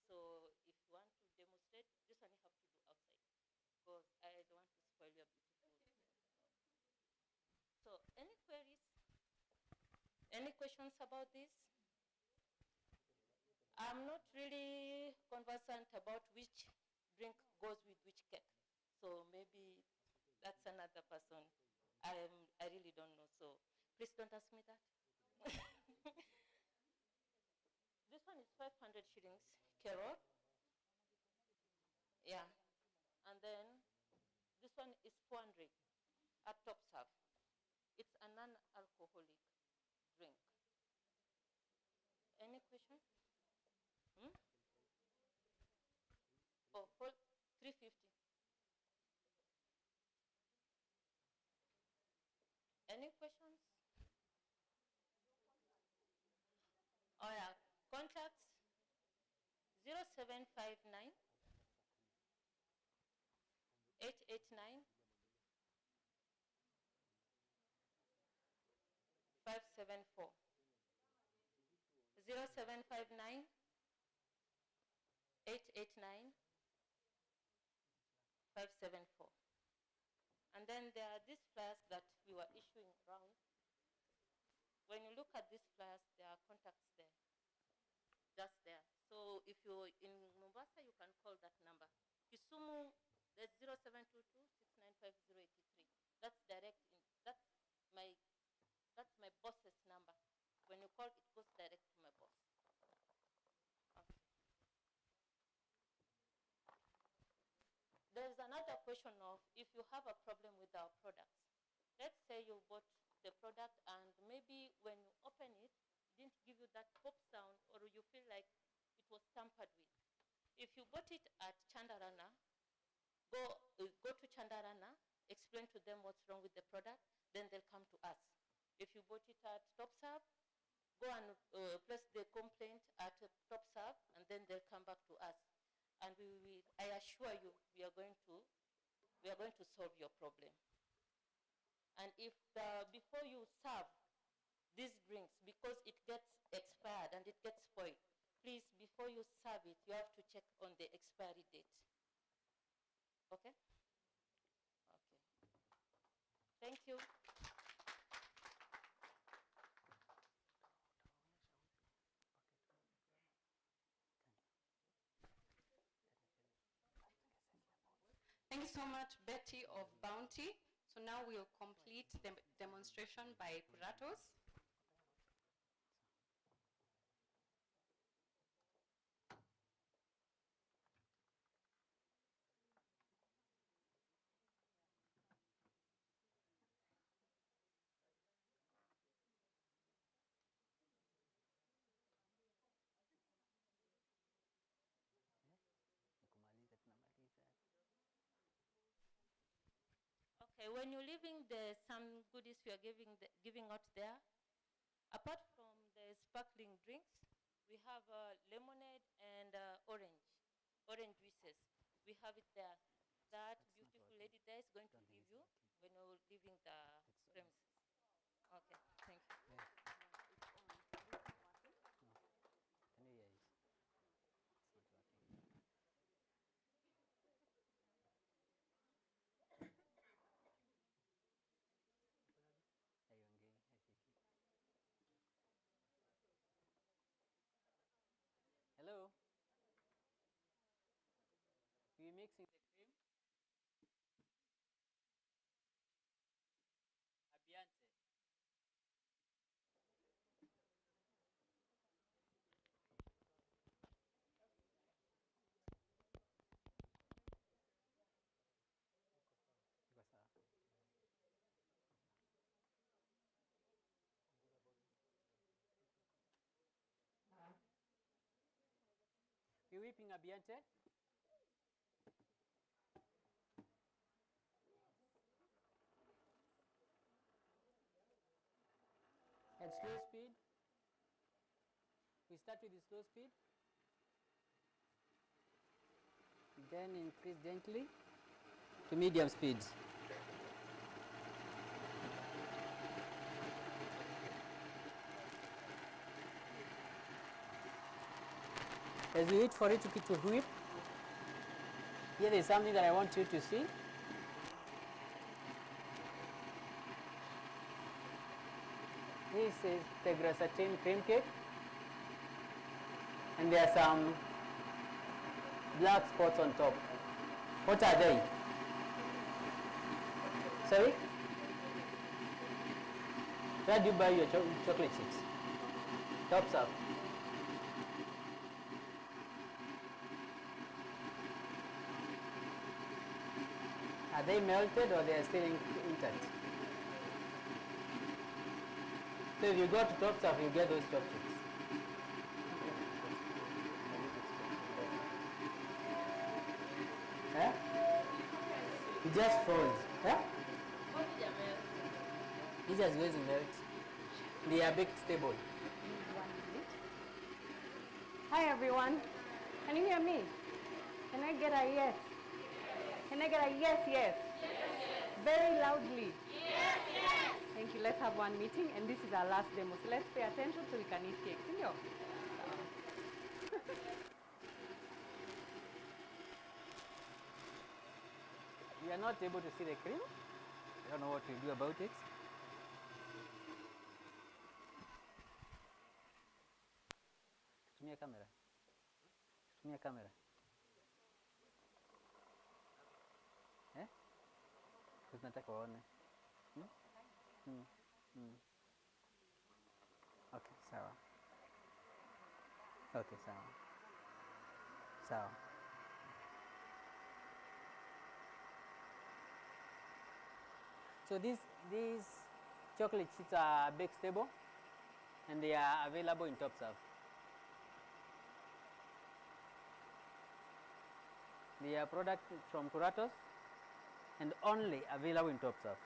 So if you want to demonstrate, this one you have to do outside. Because I don't want to spoil your beautiful. So any queries? Any questions about this? I'm not really conversant about which drink goes with which cake. So maybe that's another person. I really don't know. So please don't ask me that. This one is 500 shillings, Carol. Yeah. And then is 400 at Topserve. It's a non-alcoholic drink. Any question? Oh, 350. Any questions? Oh yeah, contacts 0759 889 574. 0759 889 574. And then there are these flyers that we were issuing around. When you look at these flyers, there are contacts there, just there. So if you're in Mombasa, you can call that number. Kisumu, there's 0722 695 083. That's direct. That's my boss's number. When you call, it goes direct to my boss. Okay. There's another question of if you have a problem with our products. Let's say you bought the product and maybe when you open it, it didn't give you that pop sound or you feel like it was tampered with. If you bought it at Chandarana, go to Chandarana, explain to them what's wrong with the product, then they'll come to us. If you bought it at Topserve, go and place the complaint at Topserve, and then they'll come back to us. And I assure you, we are going to solve your problem. And if before you serve these drinks, because it gets expired and it gets spoiled, please, before you serve it, you have to check on the expiry date. Okay? Okay. Thank you. Thank you so much, Betty of Bounty. So now we'll complete the demonstration by Puratos. Okay, when you're leaving some goodies we are giving out there, apart from the sparkling drinks, we have lemonade and orange juices. We have it there. That beautiful lady there is going to give you when you're leaving the premises. Okay, thank you. Can you hear it? It's not working. Hello? We're mixing the cream. Abiante. Iko sawa. We're whipping Abiante. At slow speed. We start with the slow speed. Then increase gently to medium speed. As we wait for it to whip, here is something that I want you to see. This is the Grasatine cream cake, and there are some black spots on top. What are they? Sorry? Where do you buy your chocolate chips? Topserve. Are they melted or they are still intact? So if you go to Topserve, you get those chocolates. Huh? You just fold. Huh? These are going to melt. They are baked stable. Hi everyone. Can you hear me? Can I get a yes? Can I get a yes, yes? Very loudly. Yes, yes. Thank you. Let's have one meeting, and this is our last demo. So let's pay attention so we can eat cake. Senor. We are not able to see the cream. I don't know what we do about it. Tumia camera. Tumia camera. Eh? Tunataka waone. Okay, sawa. Okay, sawa. Sawa. So these chocolate sheets are baked stable and they are available in Topserve. They are products from Curatos and only available in Topserve.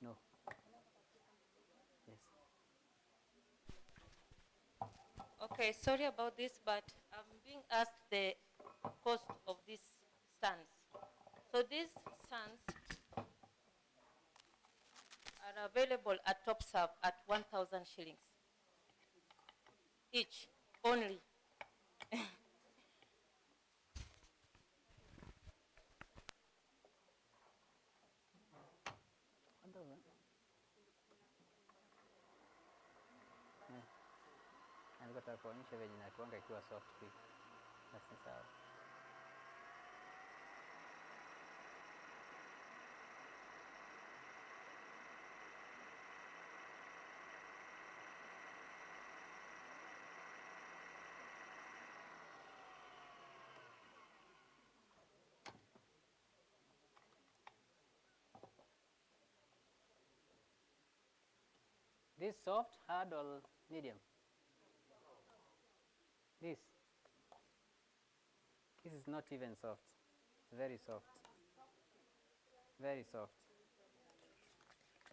No. Yes. Okay, sorry about this, but I'm being asked the cost of these stands. So these stands are available at Topserve at 1,000 shillings each, only. Nataka kuonyesha venye inakuanga ikiwa soft quick. Basi sawa. This soft, hard or medium? This is not even soft. It's very soft. Very soft.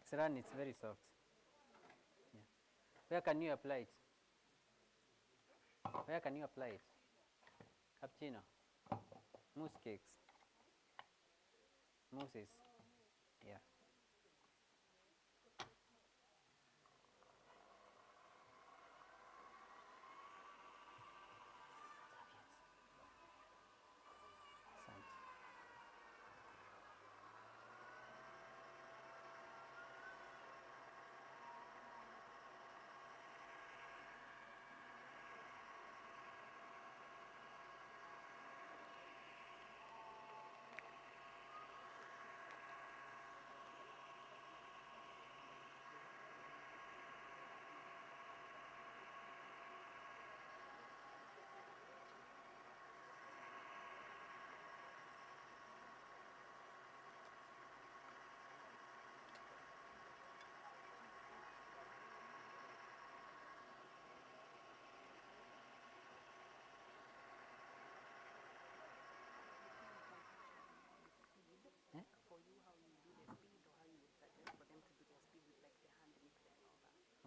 It's run, it's very soft. Yeah. Where can you apply it? Where can you apply it? Cappuccino. Mousse cakes. Mousses. Yeah.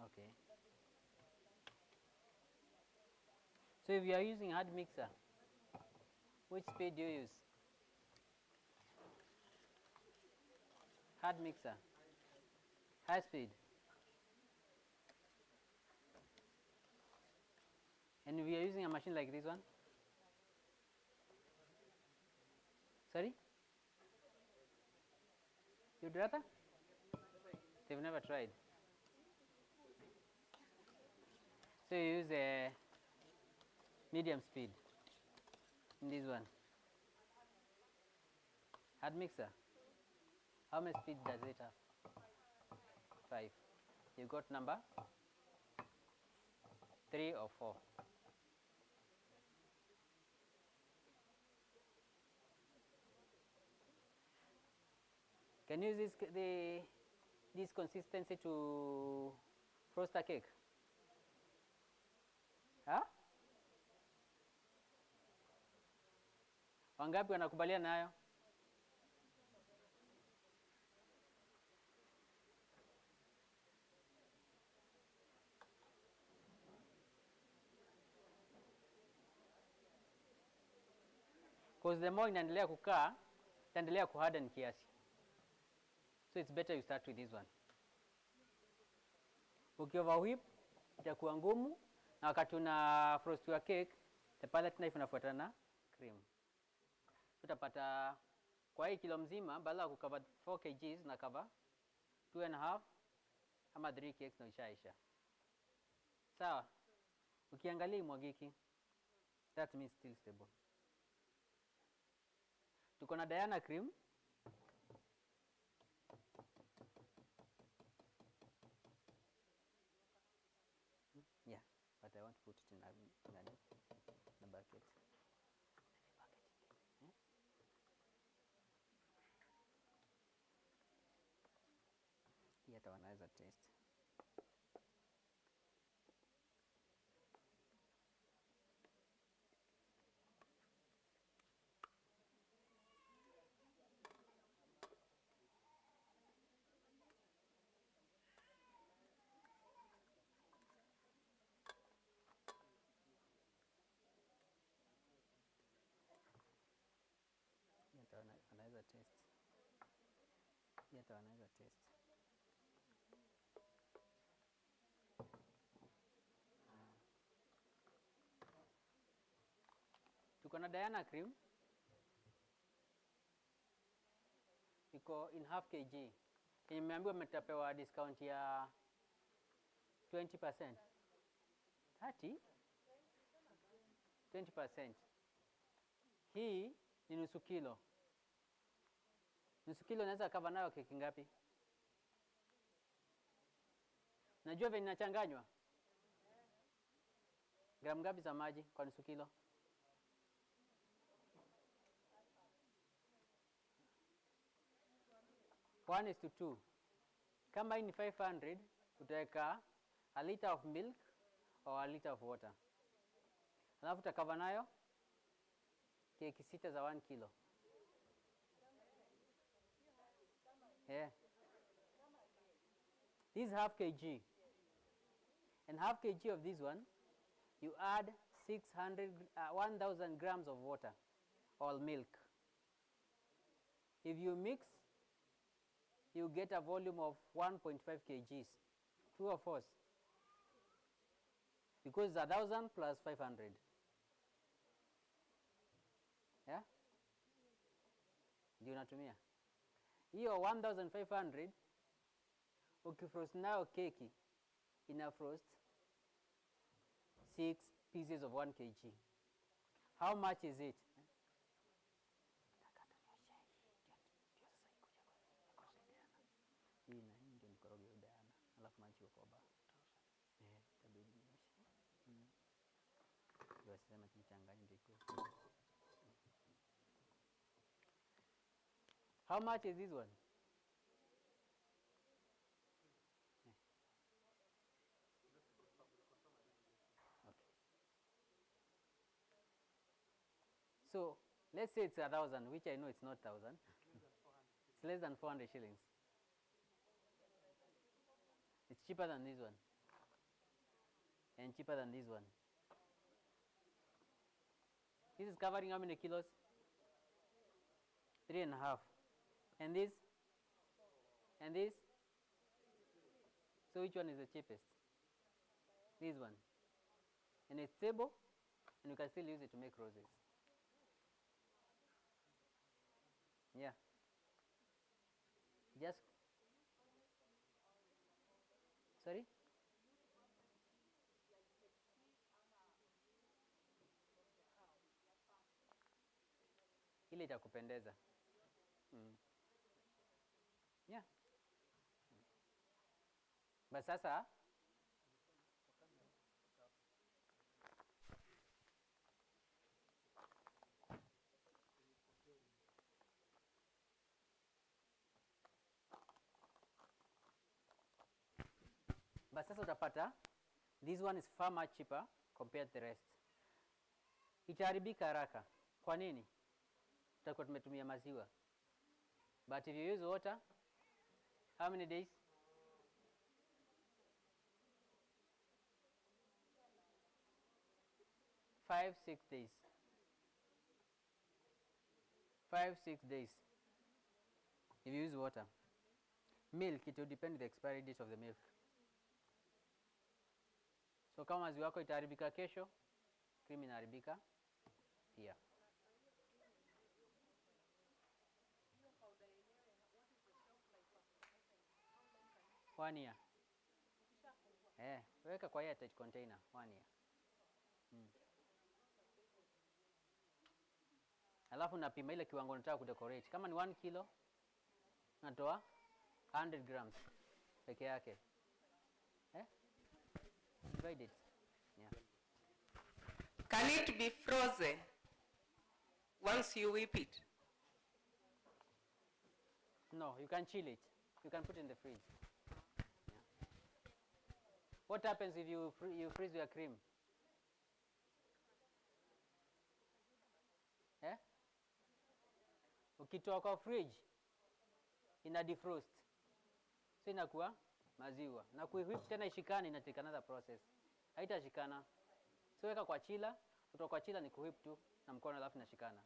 Okay. So if you are using hard mixer, which speed do you use? Hard mixer. High speed. And if you are using a machine like this one? Sorry? You'd rather? They've never tried. So you use a medium speed in this one. Hard mixer. How many speeds does it have? 5. You got number 3 or 4? Can you use this consistency to frost a cake? Ha? Wangapi wanakubaliana nayo? Because the more inaendelea kukaa, itaendelea kuharden kiasi. So it's better you start with this one. Ukioverwhip itakuwa ngumu, na wakati una frost your cake, the palette knife inafuatana na cream. Utapata kwa hii kilo mzima, badala ya kucover 4 kgs na cover 2.5 ama 3 cakes na ishaisha. Sawa? Ukiangalia imwagiki, that means still stable. Tuko na Diana cream. Yeah, but I want to put it in a bucket. Hii hata wanaweza taste. Wanaweza taste. Hii hata wanaweza taste. Tuko na Diana cream. Iko in half kg. Nimeambiwa mtapewa discount ya 20%. 30? 20%. Hii ni nusu kilo. Nusu kilo naweza cover nayo keki ngapi? Najua vile inachanganywa. Gramu ngapi za maji kwa nusu kilo? One is to 2. Kama hii ni 500, utaweka a liter of milk or a liter of water. Alafu utakava nayo keki 6 za 1 kilo. Yeah. This is half kg. And half kg of this one, you add 1,000 grams of water or milk. If you mix, you get a volume of 1.5 kgs. True or false? Because it's 1,000 plus 500. Yeah? Ndio unatumia. Hiyo 1,500 ukifrost nayo keki ina frost 6 pieces of 1 kg. How much is it? Hii na hii ndio nikoroge udana, alafu maji kwa baba. Tabidi nioshe. Ndio sema tuchanganye ndio iko. How much is this one? Okay. So let's say it's 1,000, which I know it's not 1,000. It's less than 400 shillings. It's cheaper than this one. And cheaper than this one. This is covering how many kilos? 3.5. And this? And this? So which one is the cheapest? This one. And it's stable, and you can still use it to make roses. Yeah. Just, sorry? Ile itakupendeza. Yeah. But sasa utapata this one is far much cheaper compared to the rest. Itaharibika haraka. Kwa nini? Tutakuwa tumetumia maziwa. But if you use water, how many days? 5-6 days. 5-6 days. If you use water. Milk, it will depend on the expiry date of the milk. So kama maziwa yako itaharibika kesho, cream inaharibika pia. One year. Weka kwa airtight container, 1 year. Alafu napima ile kiwango nataka kudecorate. Kama ni 1 kilo, natoa 100 grams peke yake. Divide it. Yeah. Can it be frozen once you whip it? No, you can chill it. You can put it in the fridge. Yeah. What happens if you freeze your cream? Ukitoa kwa fridge ina defrost. So inakuwa maziwa. Na kuiwhip tena ishikane ina take another process. Haitashikana. So weka kwa chiller, kutoka kwa chiller ni kuwhip tu na mkono alafu inashikana.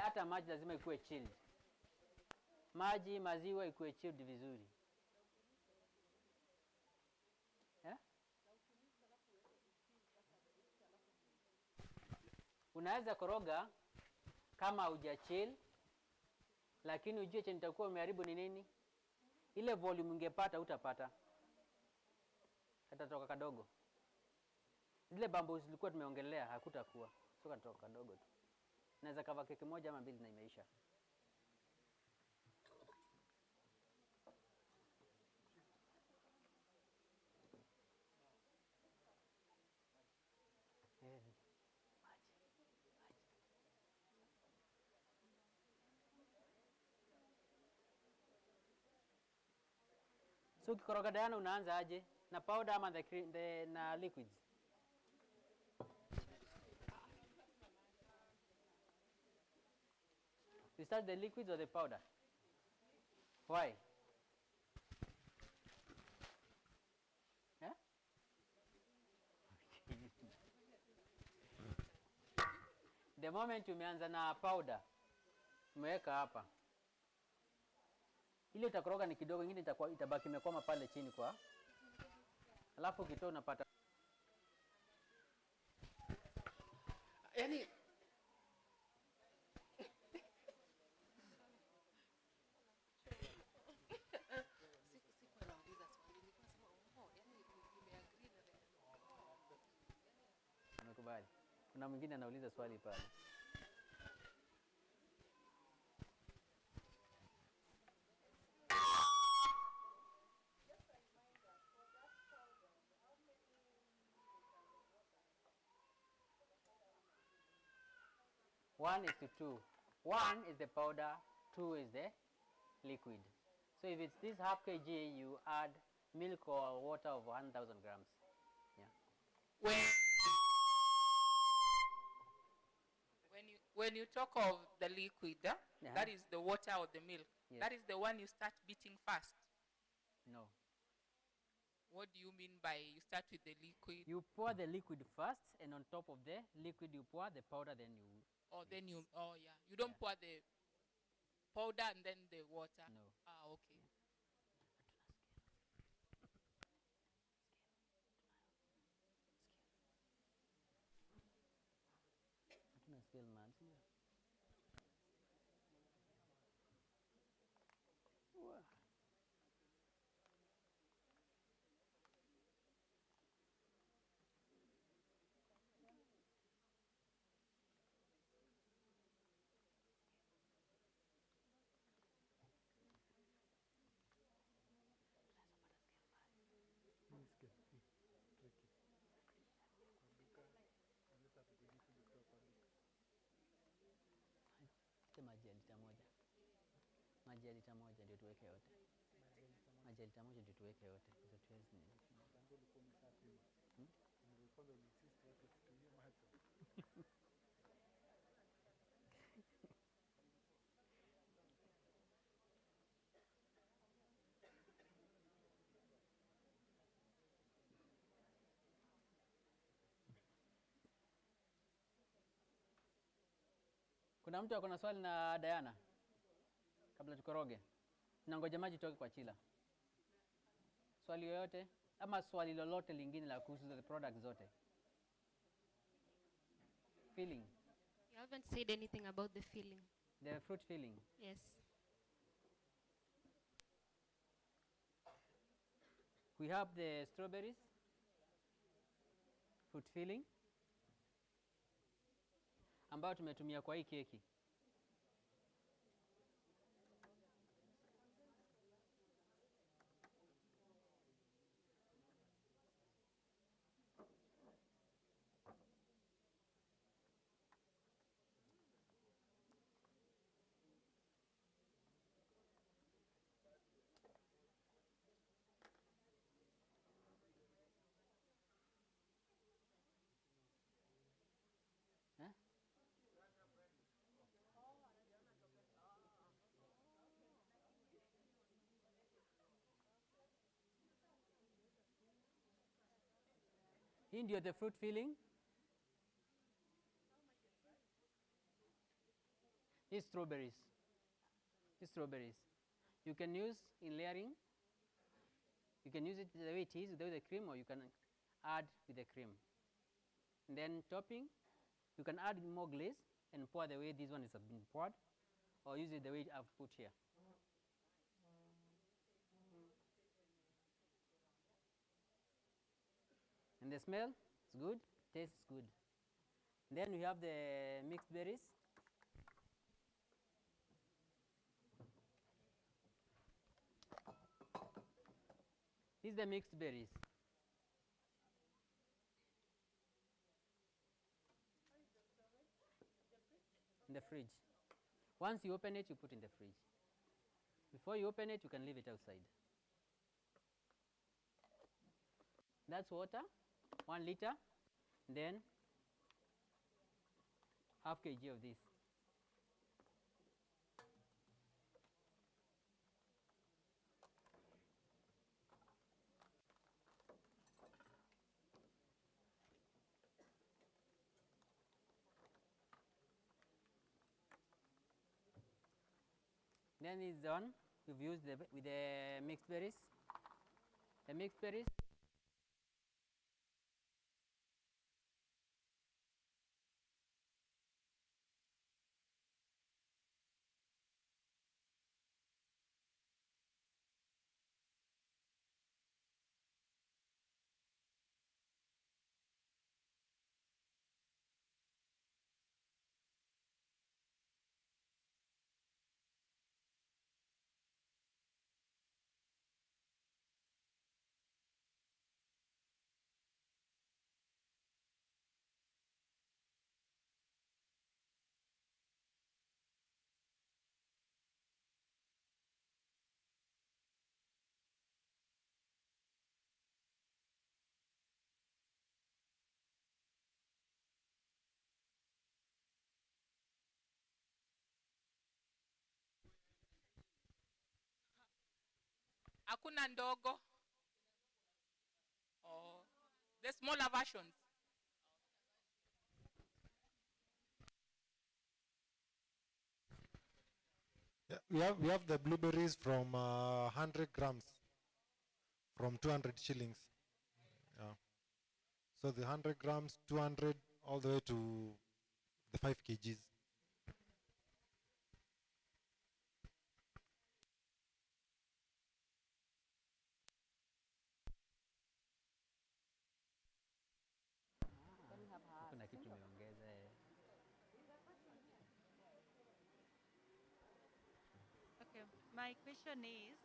Hata maji lazima ikuwe chilled. Maji, maziwa ikuwe chilled vizuri. Unaweza koroga kama huja chill, lakini ujue chenye nitakuwa umeharibu ni nini? Ile volume ungepata utapata. Katatoka kadogo. Zile bamboo zilikuwa tumeongelea hakutakuwa. So katatoka kadogo tu. Naweza kava keki moja ama mbili na imeisha. So ukikoroga Diana unaanza aje? Na powder ama na liquids? You start the liquids or the powder? Why? The moment umeanza na powder, umeweka hapa. Ile utakoroga ni kidogo, ingine itabaki imekwama pale chini kwa. Alafu ukitoa unapata. Yaani Amekubali. Kuna mwingine anauliza swali pale. One is to 2. 1 is the powder, 2 is the liquid. So if it's this half kg, you add milk or water of 1,000 grams. Yeah. When you talk of the liquid, that is the water or the milk. Yes. That is the one you start beating first. No. What do you mean by you start with the liquid? You pour the liquid first, and on top of the liquid you pour the powder, then you... You don't pour the powder and then the water? No. Okay. Hatuna scale man, sio? Wow. Maji ya lita moja ndio tuweke yote. Maji ya lita moja ndio tuweke yote. Hizo trays ni. Kuna mtu akona swali na Diana? Kabla tukoroge. Tunangoja maji toke kwa chila. Swali yoyote ama swali lolote lingine la kuhusu the products zote? Filling. You haven't said anything about the filling. The fruit filling. Yes. We have the strawberries, fruit filling, ambayo tumetumia kwa hii keki. Eh? Hii ndio the fruit filling. These strawberries. These strawberries. You can use in layering. You can use it the way it is without the cream, or you can add with the cream. And then topping, you can add more glaze and pour the way this one is been poured, or use it the way I've put here. And the smell is good, taste is good. And then we have the mixed berries. These are the mixed berries. In the fridge. Once you open it, you put in the fridge. Before you open it, you can leave it outside. That's water, 1 liter, then half kg of this. Then it's done. We've used with the mixed berries. The mixed berries. Hakuna ndogo. Oh, the smaller versions. Yeah, we have the blueberries from 100 grams from 200 shillings. Yeah. So the 100 grams, 200, all the way to the 5 kgs. Kuna kitu nimeongeza. Okay, my question is,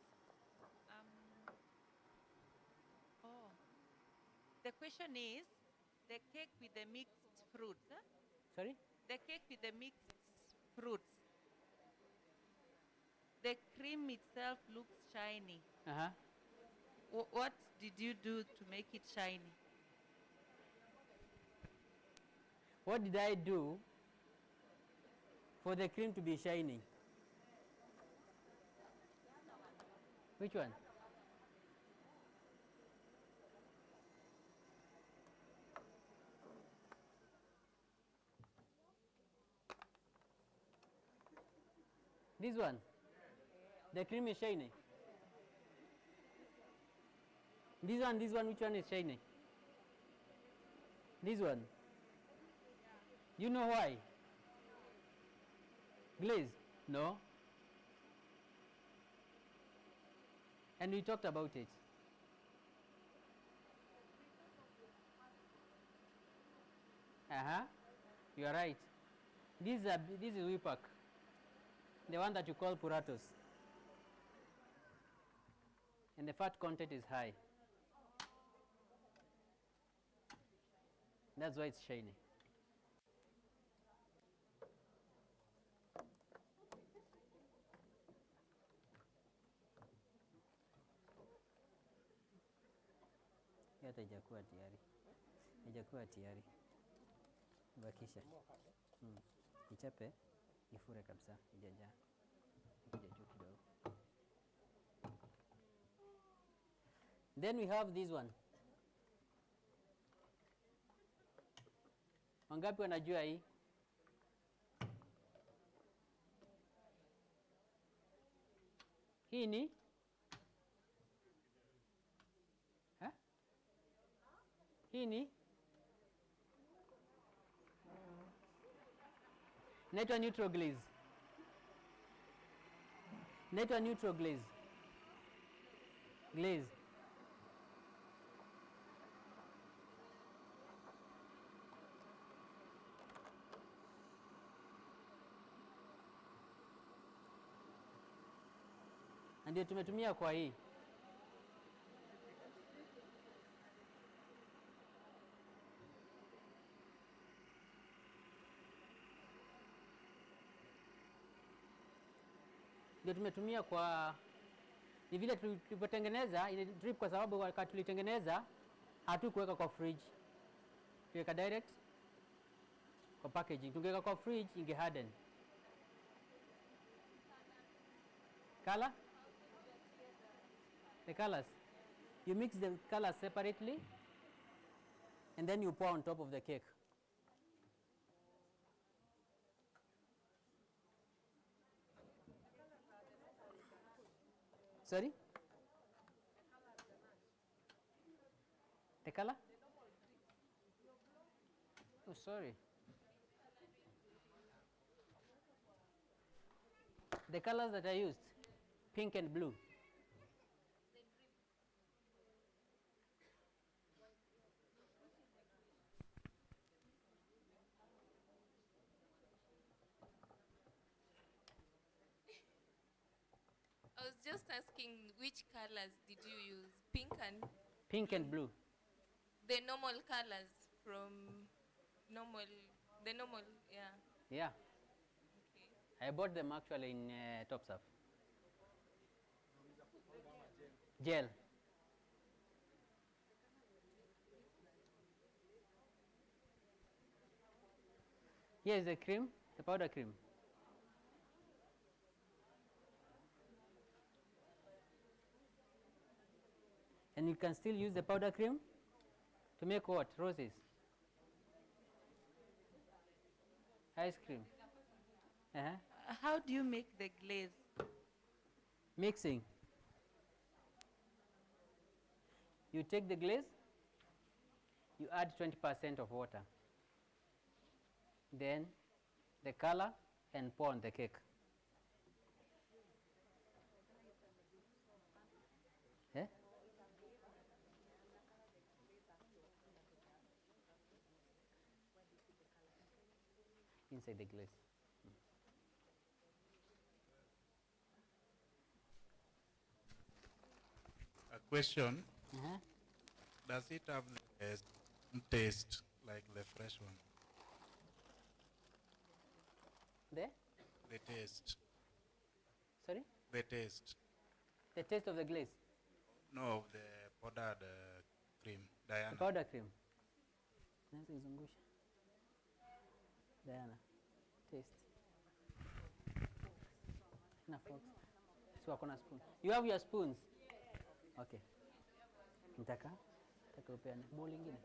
the question is, the cake with the mixed fruits. Huh? Sorry? The cake with the mixed fruits. The cream cream itself looks shiny. Uh-huh. What did you do to make it shiny? What did I do for the cream to be shiny? Which one? This one. The cream is shiny. This one, which one is shiny? This one. You know why? Glaze? No. And we talked about it. Uh-huh. You are right. This is Wipak, the one that you call Puratos. And the fat content is high. That's why it's shiny. Hata haijakuwa tayari. Haijakuwa tayari. Bakisha. Ichape, ifure kabisa, ijajaa. Ikuje juu kidogo. Then we have this one. Wangapi wanajua hii? Hii ni? Ha? Hii ni? Inaitwa neutral glaze. Inaitwa neutral glaze. Glaze. Na ndio tumetumia kwa hii. Ndio tumetumia kwa, ni vile tulipotengeneza ile drip, kwa sababu wakati tulitengeneza hatukuweka kwa fridge. Tuweka direct kwa packaging. Tungeweka kwa fridge inge harden. Color? The colors. You mix the colors separately and then you pour on top of the cake. Sorry? The color? Oh, sorry. The colors that I used, pink and blue. I was just asking which colors did you use? Pink and? Pink and blue. The normal colors from the normal, yeah. Yeah. Okay. I bought them actually in Topserve. Gel. Here is the cream, the powder cream. And you can still use the powder cream to make what? Roses. Ice cream. Uh-huh. How do you make the glaze? Mixing. You take the glaze, you add 20% of water. Then the color and pour on the cake. Eh? Inside the glaze. A question. Uh-huh. Does it have the taste like the fresh one? The? The taste. Sorry? the taste. The taste of the glaze? No, the powdered cream, Diana. The powder cream. Diana, taste. Na forks. So akona spoon. You have your spoons? Okay. Nitaka upeane bowl ingine.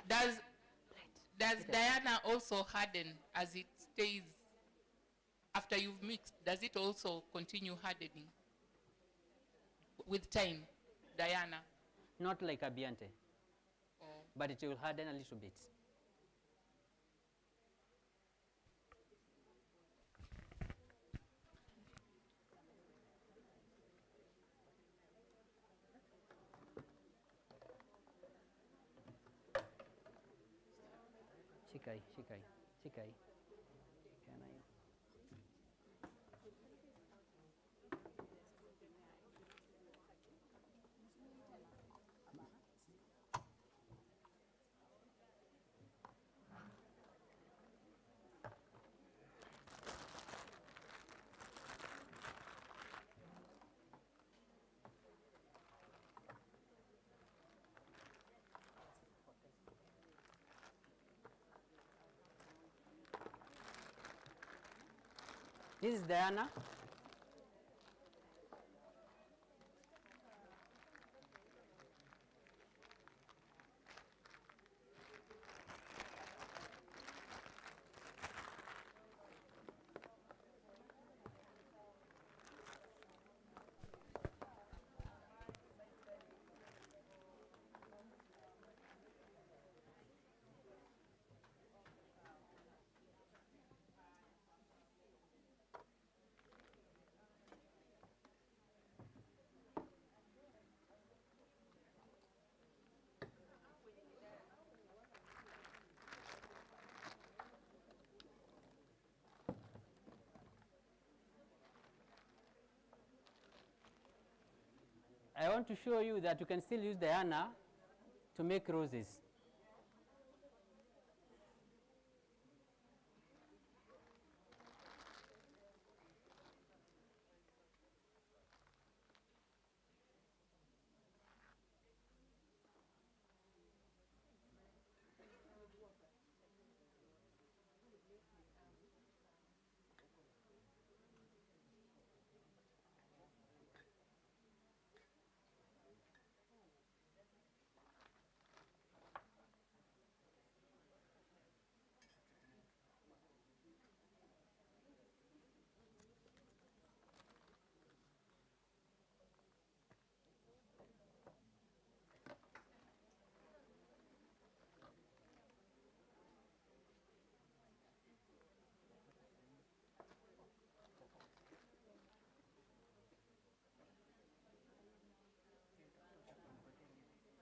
Does Diana also harden as it stays after you've mixed? Does it also continue hardening with time, Diana? Not like a Biante, but it will harden a little bit. Shikai. This is Diana. I want to show you that you can still use Diana to make roses.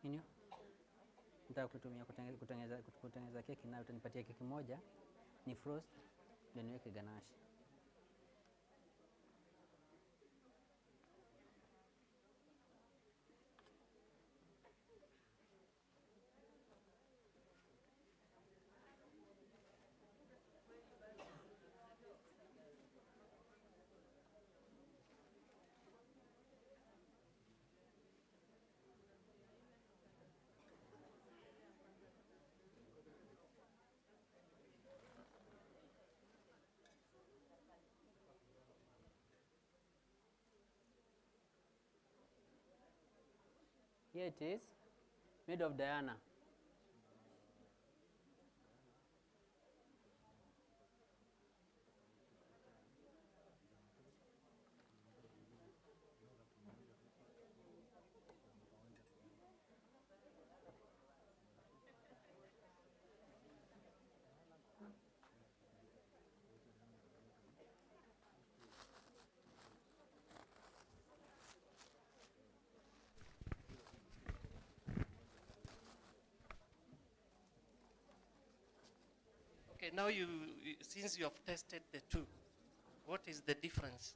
Nini? Nataka kutumia kutengeneza keki na utanipatia keki moja ni frost ndio niweke ganache. Here it is, made of Diana. Okay, now since you have tested the two, what is the difference?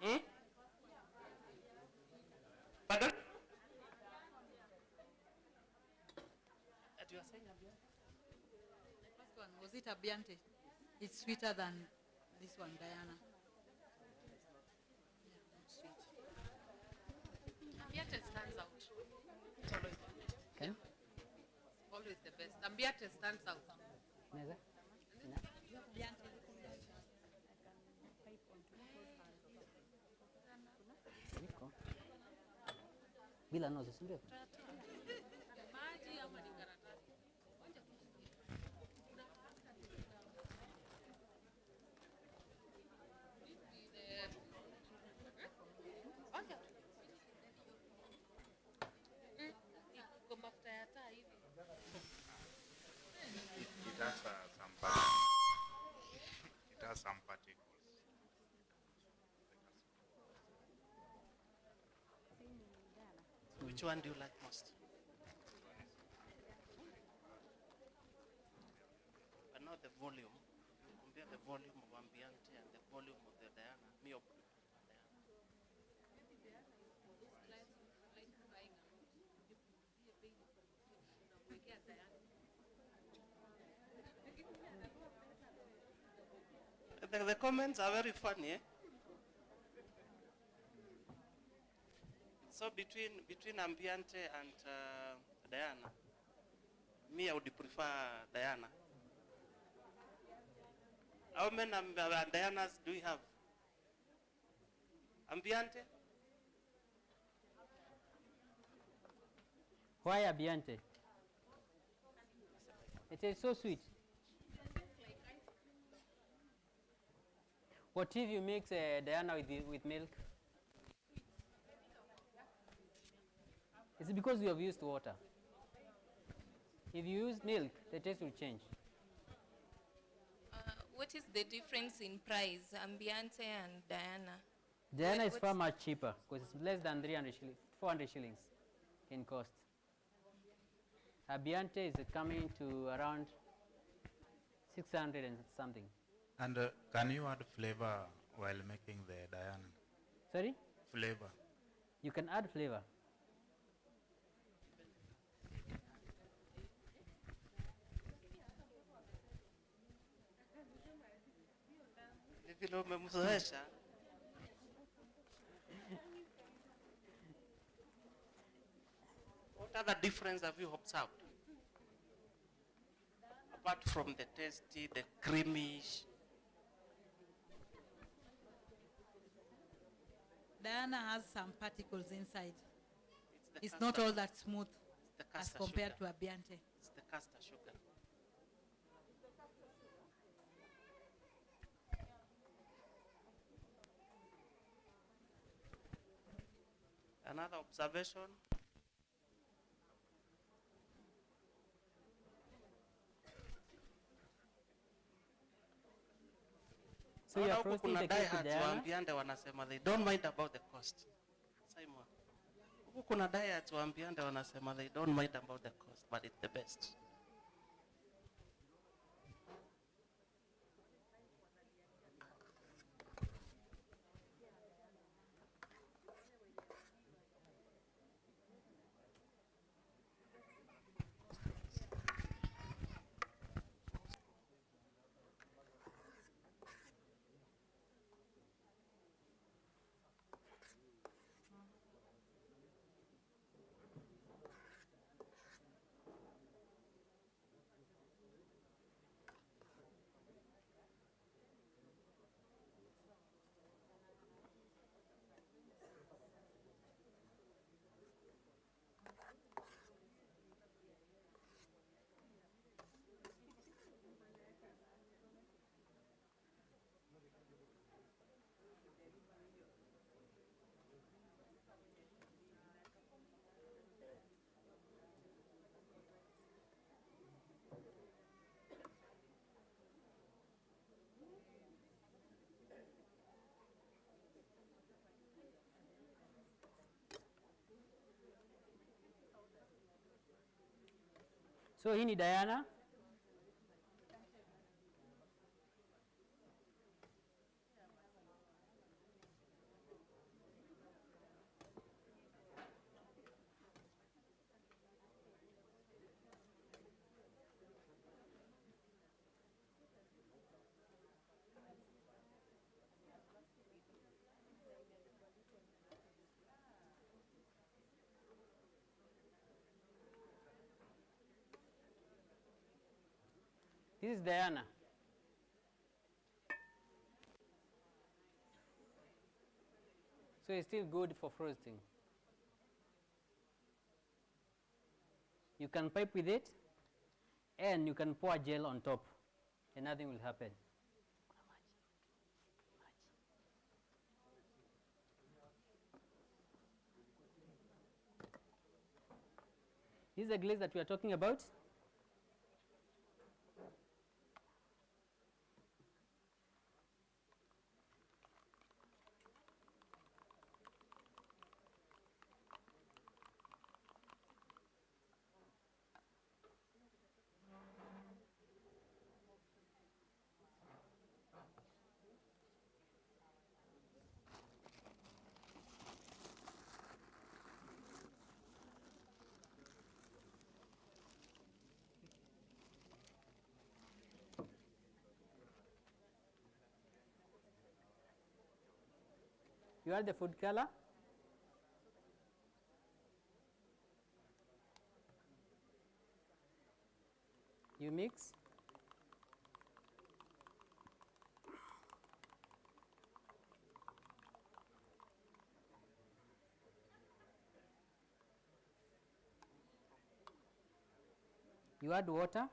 Hmm? Pardon? You are saying Abiante? The first one, was it Abiante? It's sweeter than this one, Diana. the best? Ambiante stands out. Neza? Iko. Bila nozo, si ndio? Maji ama ni karatasi? Iko mafuta ya taa hivi. It has some particles. It has some particles. Which one do you like most? But now the volume. You compare the volume of Ambiente and the volume of the Diana. Me or Diana. The comments are very funny. Eh? So between Ambiente and Diana, me I would prefer Diana. How many Dianas do we have? Ambiente? Why Ambiente? It is so sweet. What if you mix Diana with milk? It's because you have used water. If you use milk, the taste will change. What is the difference in price, Ambiente and Diana? Diana is far much cheaper because it's less than 400 shillings in cost. Ambiente is coming to around 600 and something. And can you add flavor while making the Diana? Sorry? Flavor. You can add flavor. Vile umemzoesha. What other difference have you observed? Apart from the tasty, the creamish. Diana has some particles inside. It's It's not all that smooth the as castor compared sugar. to Ambiente. It's the castor sugar. Another observation. So you're Naona huku frosting kuna the cake with diehards wa Diana? Ambiente wanasema they don't mind about the cost. Simon. Huku kuna diehards wa Ambiente wanasema they don't mind about the cost, but it's the best. So hii ni Diana. This is Diana. So it's still good for frosting. You can pipe with it, and you can pour gel on top, and nothing will happen. This is the glaze that we are talking about. You add the food color. You mix. You add water.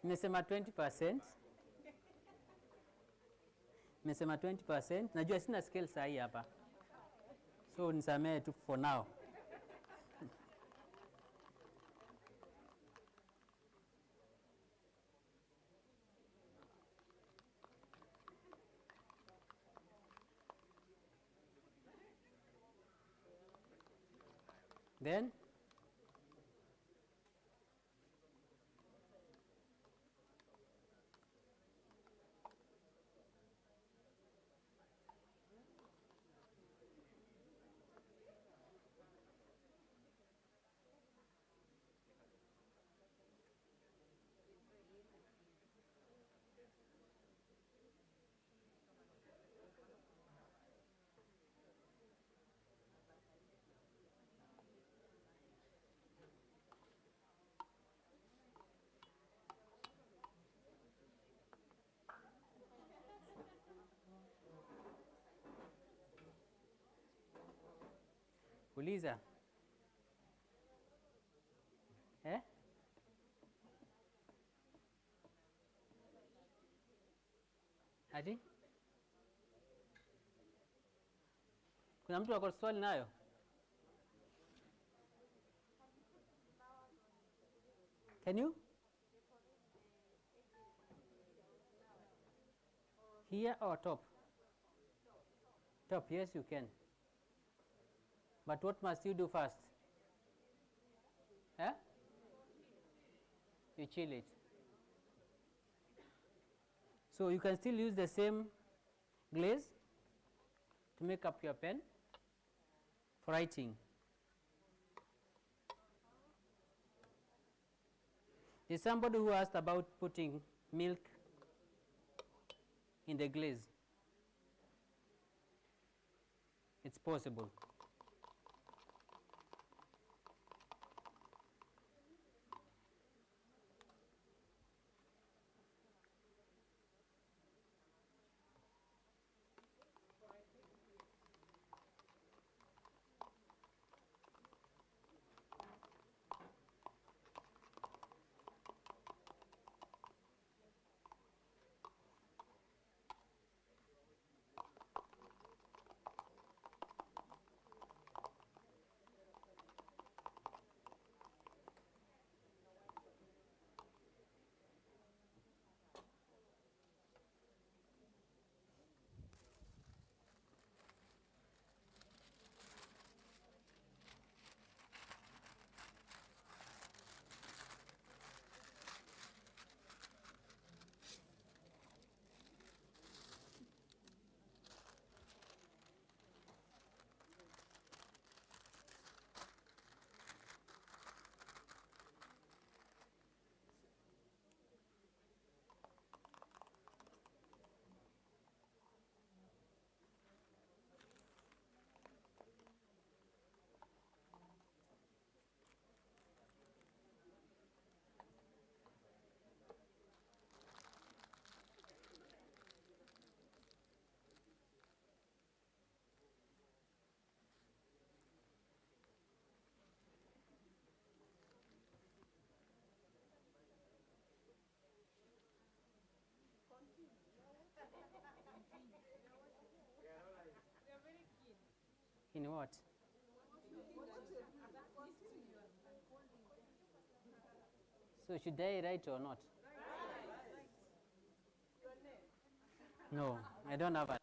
Nimesema 20%. Nimesema 20%. Najua sina scale sahi hapa. So nisamee tu for now. Then uliza. Ati? Kuna mtu ako swali nayo? Can you? Here or top? Top, yes you can. But what must you do first? You chill it. So you can still use the same glaze to make up your pen for writing. There's somebody who asked about putting milk in the glaze. It's possible. In what? So should I write or not? No, I don't have a name.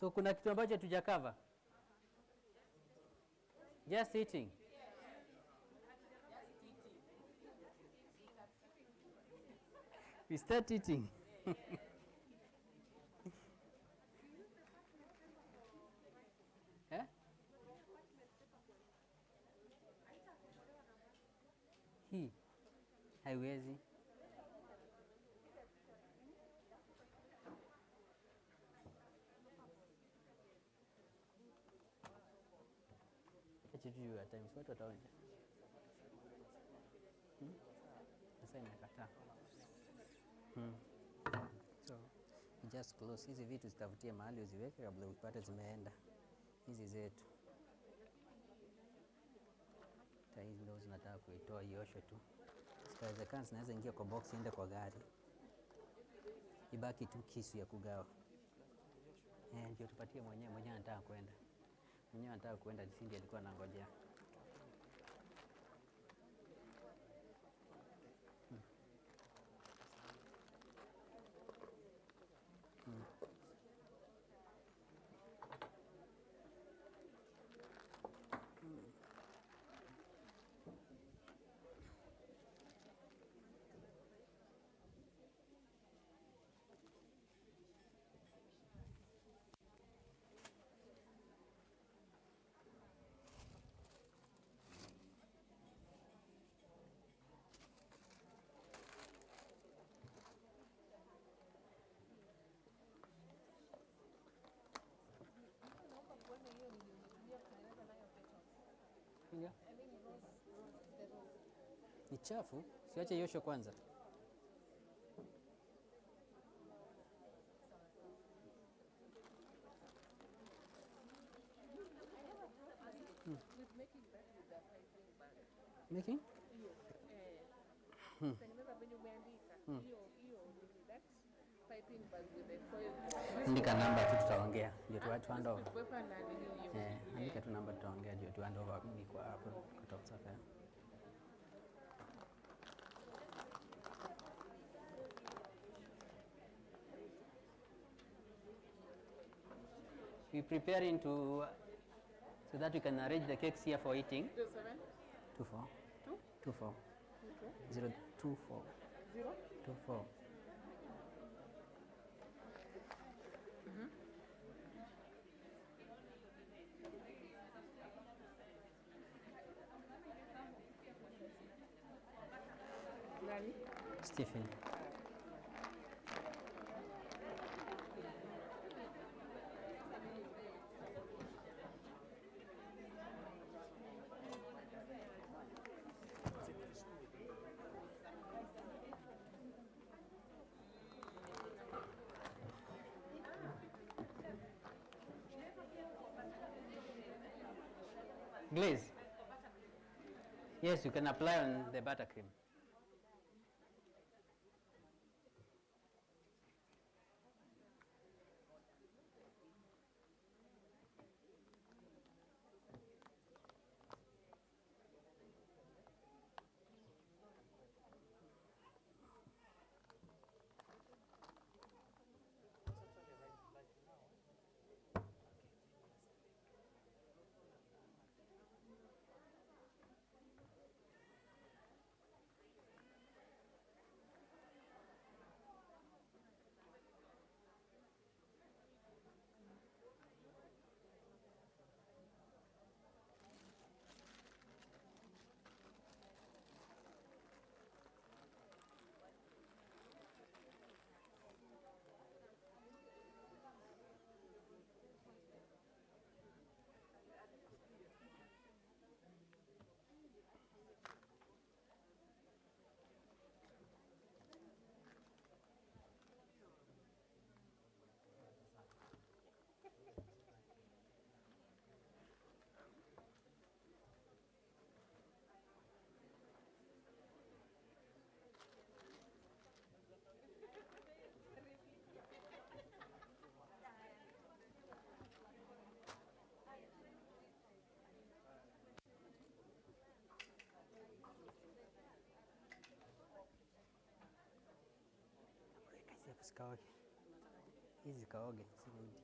So kuna kitu ambacho tujakava. Just eating. We start eating. Eh? Hii haiwezi. Acha tu ya time watu wataona. Sasa imekataa. So just close hizi vitu, zitafutie mahali uziweke kabla upate zimeenda. Hizi zetu. Hizi ndio zinataka kuitoa ioshe tu. Sikawezekana zinaweza ingia kwa box iende kwa gari. Ibaki tu kisu ya kugawa. Ndio tupatie mwenyewe anataka kwenda. Mwenyewe anataka kwenda, Cindy alikuwa anangojea. Yeah. Ni chafu, siache ioshe kwanza. Making? Andika namba tu tutaongea. Ndio tu hand over. Andika tu namba tutaongea ndio tu hand over mimi kwa hapo kwa Topserve. We preparing to so that we can arrange the cakes here for eating. 27 24 2 24 024 24. nani? Stephen. Glaze. Yes, you can apply on the buttercream. Zikaoge. Hizi zikaoge, zirudi.